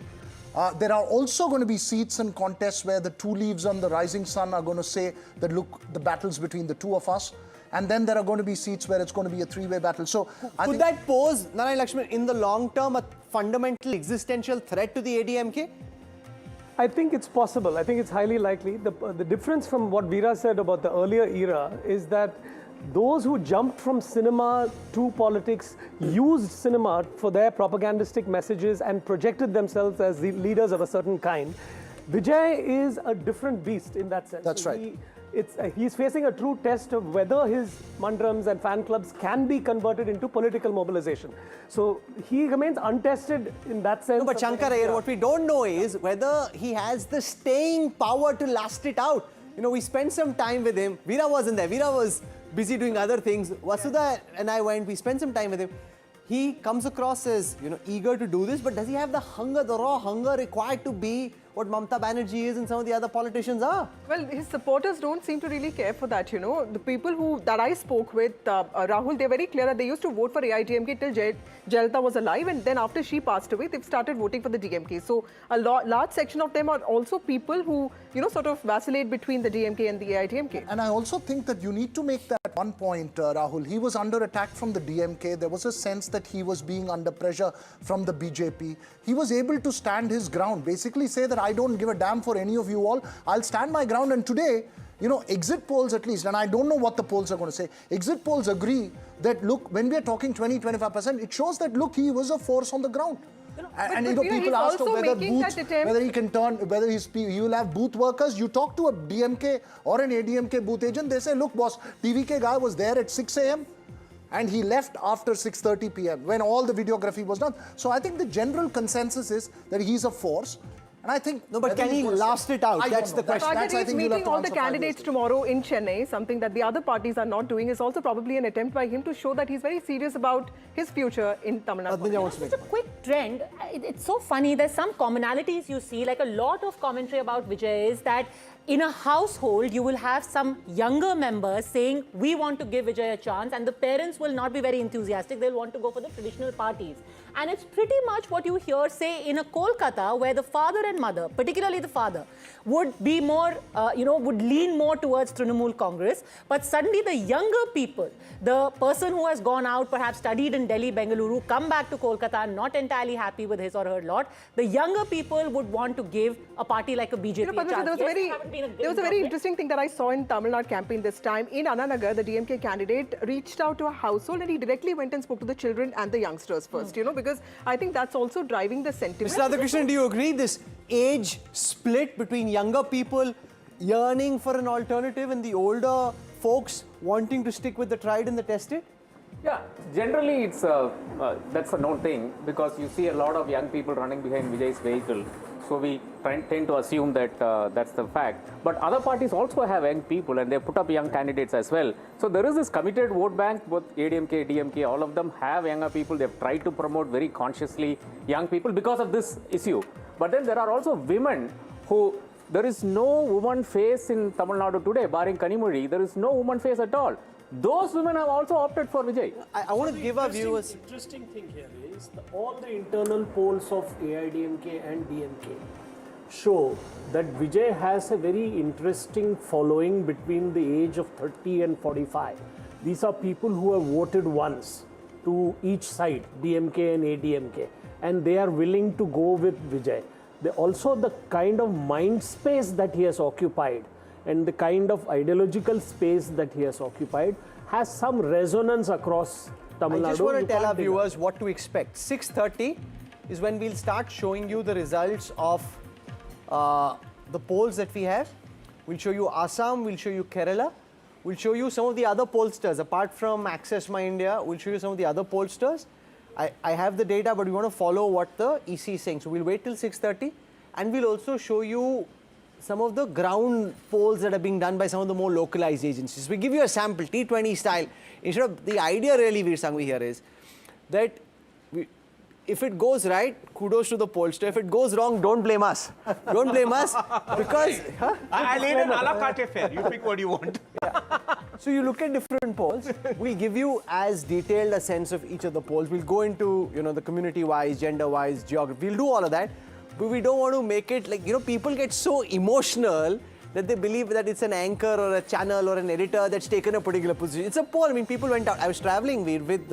There are also going to be seats and contests where the two leaves on the rising sun are going to say that, look, the battle's between the two of us. And then there are going to be seats where it's going to be a three-way battle. So could that pose, Narayan Lakshman, in the long term, a fundamental existential threat to the ADMK? I think it's possible. I think it's highly likely. The difference from what Veera said about the earlier era is that those who jumped from cinema to politics used cinema for their propagandistic messages and projected themselves as the leaders of a certain kind. Vijay is a different beast in that sense. That's right. He's facing a true test of whether his mandrams and fan clubs can be converted into political mobilization. So he remains untested in that sense. No, but Shankar Iyer, what we don't know is whether he has the staying power to last it out. You know, we spent some time with him. Veera wasn't there. Veera was busy doing other things. Vasudha and I went, we spent some time with him. He comes across as, you know, eager to do this, but does he have the hunger, the raw hunger required to be what Mamata Banerjee is and some of the other politicians are? Well, his supporters don't seem to really care for that, you know. The people that I spoke with, Rahul, they're very clear that they used to vote for AIDMK till Jayalalitha was alive, and then after she passed away, they've started voting for the DMK. So a large section of them are also people who, you know, sort of vacillate between the DMK and the AIDMK. And I also think that you need to make that one point, Rahul. He was under attack from the DMK. There was a sense that he was being under pressure from the BJP. He was able to stand his ground, basically say that I don't give a damn for any of you all. I'll stand my ground. And today, you know, exit polls at least, and I don't know what the polls are going to say, exit polls agree that, look, when we are talking 20-25%, it shows that, look, he was a force on the ground. And you know, people asked whether booths, whether he can turn, whether he will have booth workers. You talk to a DMK or an ADMK booth agent, they say, look, boss, TVK guy was there at 6 a.m. and he left after 6:30 p.m. when all the videography was done. So I think the general consensus is that he's a force. And I think... No, but can he last it out? That's the question. That's, I think, meeting all the candidates tomorrow in Chennai, something that the other parties are not doing, is also probably an attempt by him to show that he's very serious about his future in Tamil Nadu. Just a quick trend. It's so funny. There's some commonalities you see, like a lot of commentary about Vijay is that in a household, you will have some younger members saying, we want to give Vijay a chance, and the parents will not be very enthusiastic. They'll want to go for the traditional parties. And it's pretty much what you hear, say, in a Kolkata, where the father and mother, particularly the father, would be more, would lean more towards Trinamool Congress. But suddenly the younger people, the person who has gone out, perhaps studied in Delhi, Bengaluru, come back to Kolkata, not entirely happy with his or her lot, the younger people would want to give a party like a BJP a chance. There was a very interesting thing that I saw in Tamil Nadu campaign this time. In Ananagar, the DMK candidate reached out to a household and he directly went and spoke to the children and the youngsters first, you know, because I think that's also driving the sentiment. Mr. Radhakrishnan, do you agree this age split between younger people yearning for an alternative and the older folks wanting to stick with the tried and the tested? Yeah, generally it's that's a known thing because you see a lot of young people running behind Vijay's vehicle. So we tend to assume that that's the fact. But other parties also have young people and they put up young candidates as well. So there is this committed vote bank, both ADMK, DMK, all of them have younger people. They've tried to promote very consciously young people because of this issue. But then there are also women who, there is no woman face in Tamil Nadu today, barring Kanimuri, there is no woman face at all. Those women have also opted for Vijay. I want to give our viewers... The interesting thing here is all the internal polls of AIDMK and DMK show that Vijay has a very interesting following between the age of 30 and 45. These are people who have voted once to each side, DMK and ADMK, and they are willing to go with Vijay. Also, the kind of mind space that he has occupied and the kind of ideological space that he has occupied has some resonance across Tamil Nadu. I just want to tell our viewers what to expect. 6:30 is when we'll start showing you the results of the polls that we have. We'll show you Assam, we'll show you Kerala, we'll show you some of the other pollsters. Apart from Access My India, we'll show you some of the other pollsters. I have the data, but we want to follow what the EC is saying. So we'll wait till 6:30 and we'll also show you some of the ground polls that are being done by some of the more localized agencies. We give you a sample, T20 style. Instead of the idea really, Veer Sangvi, here is that if it goes right, kudos to the pollster. If it goes wrong, don't blame us. Don't blame us because... I laid an a la carte affair. You pick what you want. So you look at different polls. We'll give you as detailed a sense of each of the polls. We'll go into, you know, the community-wise, gender-wise, geography. We'll do all of that. But we don't want to make it like, you know, people get so emotional that they believe that it's an anchor or a channel or an editor that's taken a particular position. It's a poll. I mean, people went out. I was traveling with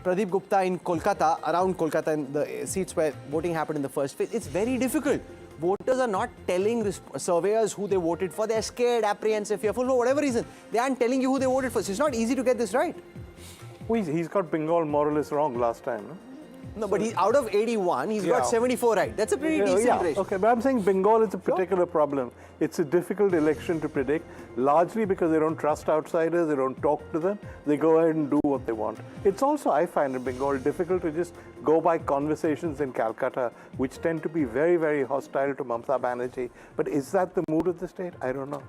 Pradeep Gupta in Kolkata, around Kolkata, in the seats where voting happened in the first phase. It's very difficult. Voters are not telling surveyors who they voted for. They're scared, apprehensive, fearful, for whatever reason. They aren't telling you who they voted for. So it's not easy to get this right. He's got Bengal more or less wrong last time, no? No, but he's out of 81, he's got 74 right. That's a pretty decent ratio. Okay, but I'm saying Bengal is a particular problem. It's a difficult election to predict, largely because they don't trust outsiders, they don't talk to them, they go ahead and do what they want. It's also, I find in Bengal, difficult to just go by conversations in Calcutta, which tend to be very, very hostile to Mamata Banerjee. But is that the mood of the state? I don't know.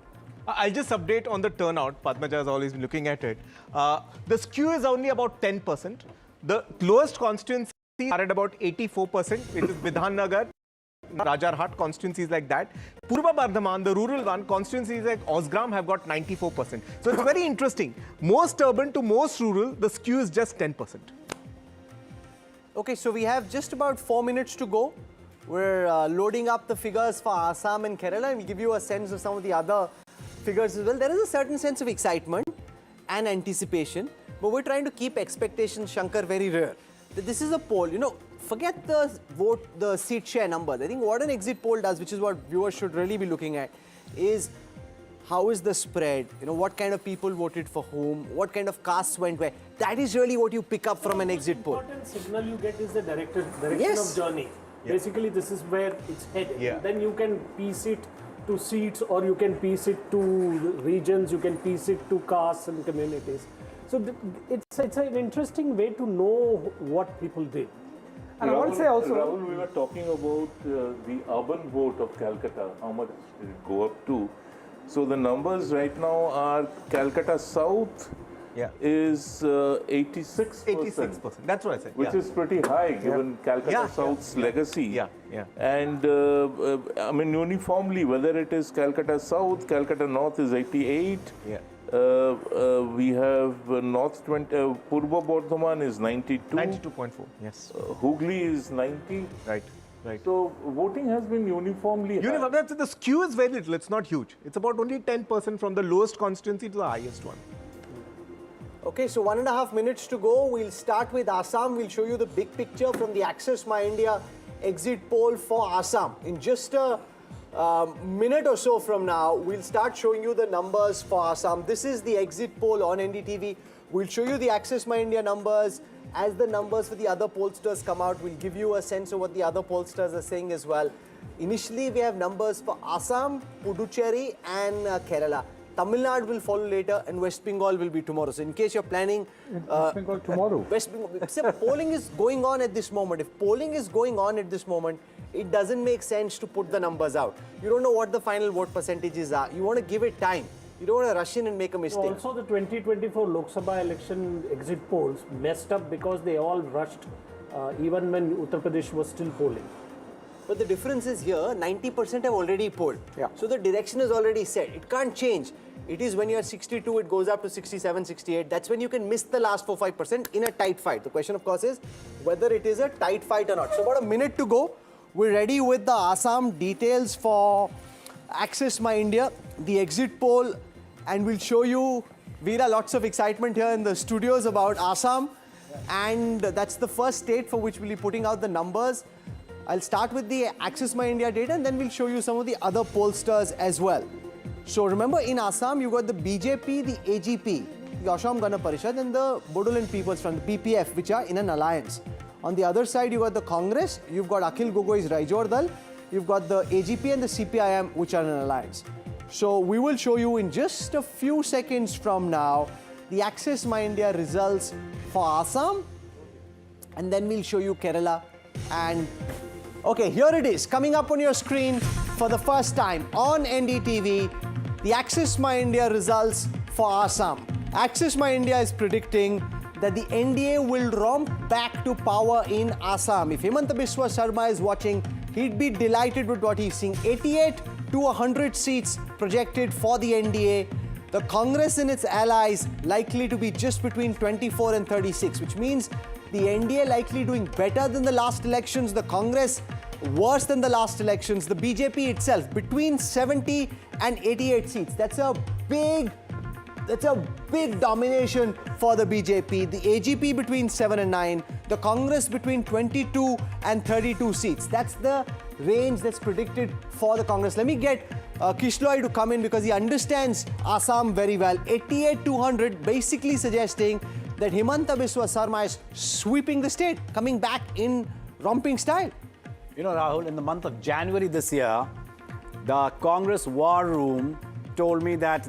I'll just update on the turnout. Padmaja has always been looking at it. The skew is only about 10%. The lowest constituencies are at about 84%, which is Vidhannagar, Rajarhat, constituencies like that. Purba Bardhaman, the rural one, constituencies like Osgram have got 94%. So it's very interesting. Most urban to most rural, the skew is just 10%. Okay, so we have just about 4 minutes to go. We're loading up the figures for Assam and Kerala, and we'll give you a sense of some of the other figures as well. There is a certain sense of excitement and anticipation, but we're trying to keep expectations, Shankar, very rare. This is a poll, you know, forget the vote, the seat share numbers. I think what an exit poll does, which is what viewers should really be looking at, is how is the spread, you know, what kind of people voted for whom, what kind of castes went where. That is really what you pick up from an exit poll. The important signal you get is the direction Yes. of journey. Basically, this is where it's headed. Then you can piece it to seats, or you can piece it to regions, you can piece it to castes and communities. So it's an interesting way to know what people did. And I want to say also, Rahul, we were talking about the urban vote of Calcutta, how much did it go up to? So the numbers right now are Calcutta South is 86%. 86%. That's what I said. Which is pretty high given Calcutta South's legacy. And I mean, uniformly, whether it is Calcutta South, Calcutta North is 88. We have North 20, Purba Bardhaman is 92. 92.4, yes. Hooghly is 90. Right. So voting has been uniformly high. The skew is very little, it's not huge. It's about only 10% from the lowest constituency to the highest one. Okay, so 1.5 minutes to go. We'll start with Assam. We'll show you the big picture from the Access My India exit poll for Assam. In just a minute or so from now, we'll start showing you the numbers for Assam. This is the exit poll on NDTV. We'll show you the Access My India numbers. As the numbers for the other pollsters come out, we'll give you a sense of what the other pollsters are saying as well. Initially, we have numbers for Assam, Puducherry and Kerala. Tamil Nadu will follow later, and West Bengal will be tomorrow. So in case you're planning... West Bengal tomorrow. West Bengal, except polling is going on at this moment. If polling is going on at this moment, it doesn't make sense to put the numbers out. You don't know what the final vote percentages are. You want to give it time. You don't want to rush in and make a mistake. Also, the 2024 Lok Sabha election exit polls messed up because they all rushed even when Uttar Pradesh was still polling. But the difference is here, 90% have already polled. So the direction is already set. It can't change. It is when you're at 62, it goes up to 67, 68. That's when you can miss the last 4-5% in a tight fight. The question, of course, is whether it is a tight fight or not. So about a minute to go. We're ready with the Assam details for Access My India, the exit poll, and we'll show you, Veera, lots of excitement here in the studios about Assam. And that's the first state for which we'll be putting out the numbers. I'll start with the Access My India data, and then we'll show you some of the other pollsters as well. So remember, in Assam, you've got the BJP, the AGP, the Assam Gana Parishad, and the Bodoland People's Front, the PPF, which are in an alliance. On the other side, you've got the Congress, you've got Akhil Gogoi's Raijor Dal, you've got the AGP and the CPIM, which are in an alliance. So we will show you in just a few seconds from now the Access My India results for Assam, and then we'll show you Kerala. And okay, here it is, coming up on your screen for the first time on NDTV, the Access My India results for Assam. Access My India is predicting that the NDA will romp back to power in Assam. If Hemanta Biswa Sarma is watching, he'd be delighted with what he's seeing. 88 to 100 seats projected for the NDA. The Congress and its allies likely to be just between 24 and 36, which means the NDA likely doing better than the last elections, the Congress worse than the last elections, the BJP itself between 70 and 88 seats. That's a big domination for the BJP. The AGP between 7 and 9, the Congress between 22 and 32 seats. That's the range that's predicted for the Congress. Let me get Kishloy to come in because he understands Assam very well. 88 to 100, basically suggesting that Himanta Biswa Sarma is sweeping the state, coming back in romping style. You know, Rahul, in the month of January this year, the Congress War Room told me that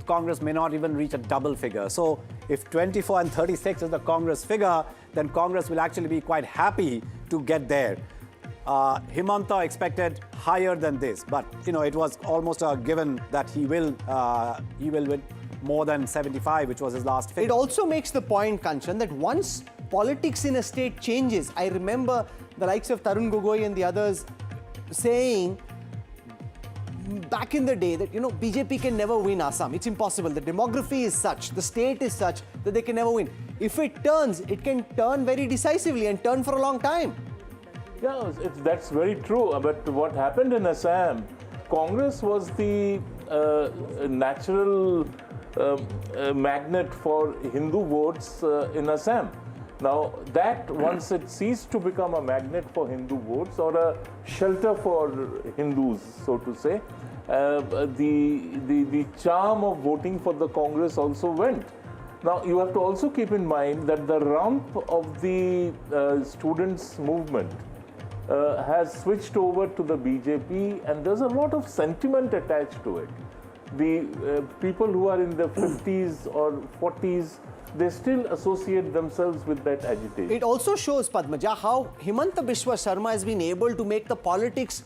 Congress may not even reach a double figure. So if 24 and 36 is the Congress figure, then Congress will actually be quite happy to get there. Himanta expected higher than this, but you know, it was almost a given that he will win more than 75, which was his last figure. It also makes the point, Kanchan, that once politics in a state changes, I remember the likes of Tarun Gogoi and the others saying back in the day that, you know, BJP can never win Assam. It's impossible. The demography is such, the state is such that they can never win. If it turns, it can turn very decisively and turn for a long time. Yeah, that's very true. But what happened in Assam, Congress was the natural magnet for Hindu votes in Assam. Now, that once it ceased to become a magnet for Hindu votes or a shelter for Hindus, so to say, the charm of voting for the Congress also went. Now, you have to also keep in mind that the rump of the students' movement has switched over to the BJP, and there's a lot of sentiment attached to it. The people who are in their 50s or 40s, they still associate themselves with that agitation. It also shows, Padmaja, how Himanta Biswa Sarma has been able to make the politics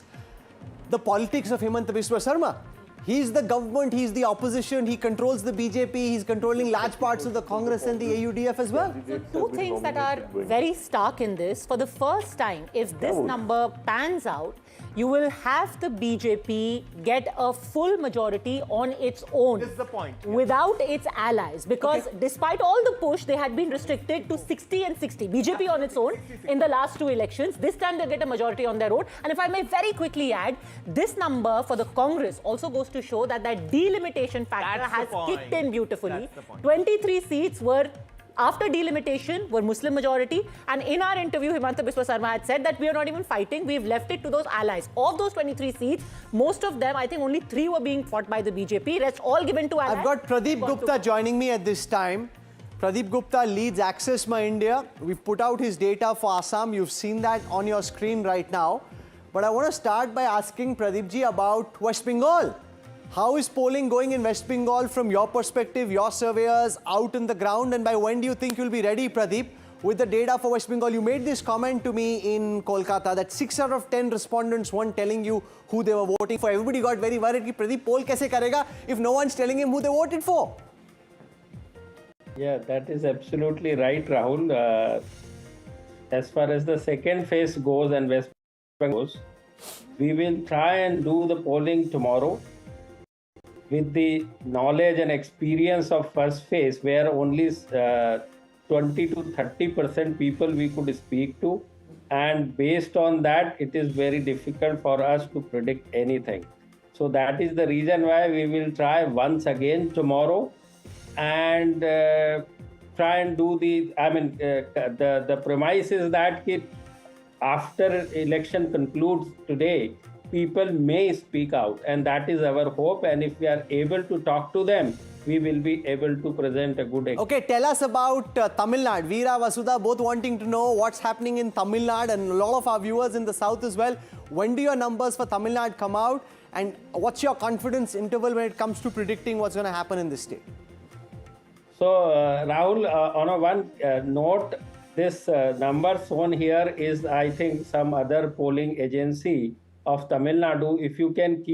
of Himanta Biswa Sarma. He's the government, he's the opposition, he controls the BJP, he's controlling large parts of the Congress and the AUDF as well. So two things that are very stark in this. For the first time, if this number pans out, you will have the BJP get a full majority on its own. This is the point. Yeah. Without its allies. Because despite all the push, they had been restricted to 60 and 60. BJP on its own in the last two elections. This time they get a majority on their own. And if I may very quickly add, this number for the Congress also goes to show that that delimitation factor has kicked in beautifully. 23 seats were, after delimitation, were Muslim majority, and in our interview, Himanta Biswa Sarma had said that we are not even fighting, we've left it to those allies. Of those 23 seats, most of them, I think only 3 were being fought by the BJP, rest all given to allies. I've got Pradeep Gupta joining me at this time. Pradeep Gupta leads Access My India. We've put out his data for Assam. You've seen that on your screen right now. But I want to start by asking Pradeepji about West Bengal. How is polling going in West Bengal from your perspective, your surveyors out in the ground, and by when do you think you'll be ready, Pradeep, with the data for West Bengal? You made this comment to me in Kolkata that 6 out of 10 respondents weren't telling you who they were voting for. Everybody got very worried. Pradeep, poll kaise karega if no one's telling him who they voted for? Yeah, that is absolutely right, Rahul. As far as the second phase goes and West Bengal goes, we will try and do the polling tomorrow with the knowledge and experience of first phase, where only 20 to 30% people we could speak to, and based on that it is very difficult for us to predict anything. So that is the reason why we will try once again tomorrow and try and do the, the premise is that after election concludes today, people may speak out, and that is our hope. And if we are able to talk to them, we will be able to present a good example. Okay, tell us about Tamil Nadu. Veera, Vasudha, both wanting to know what's happening in Tamil Nadu, and a lot of our viewers in the south as well. When do your numbers for Tamil Nadu come out, and what's your confidence interval when it comes to predicting what's going to happen in this state? So, Rahul, on a one note, this number shown here is, I think, some other polling agency of Tamil Nadu. If you can keep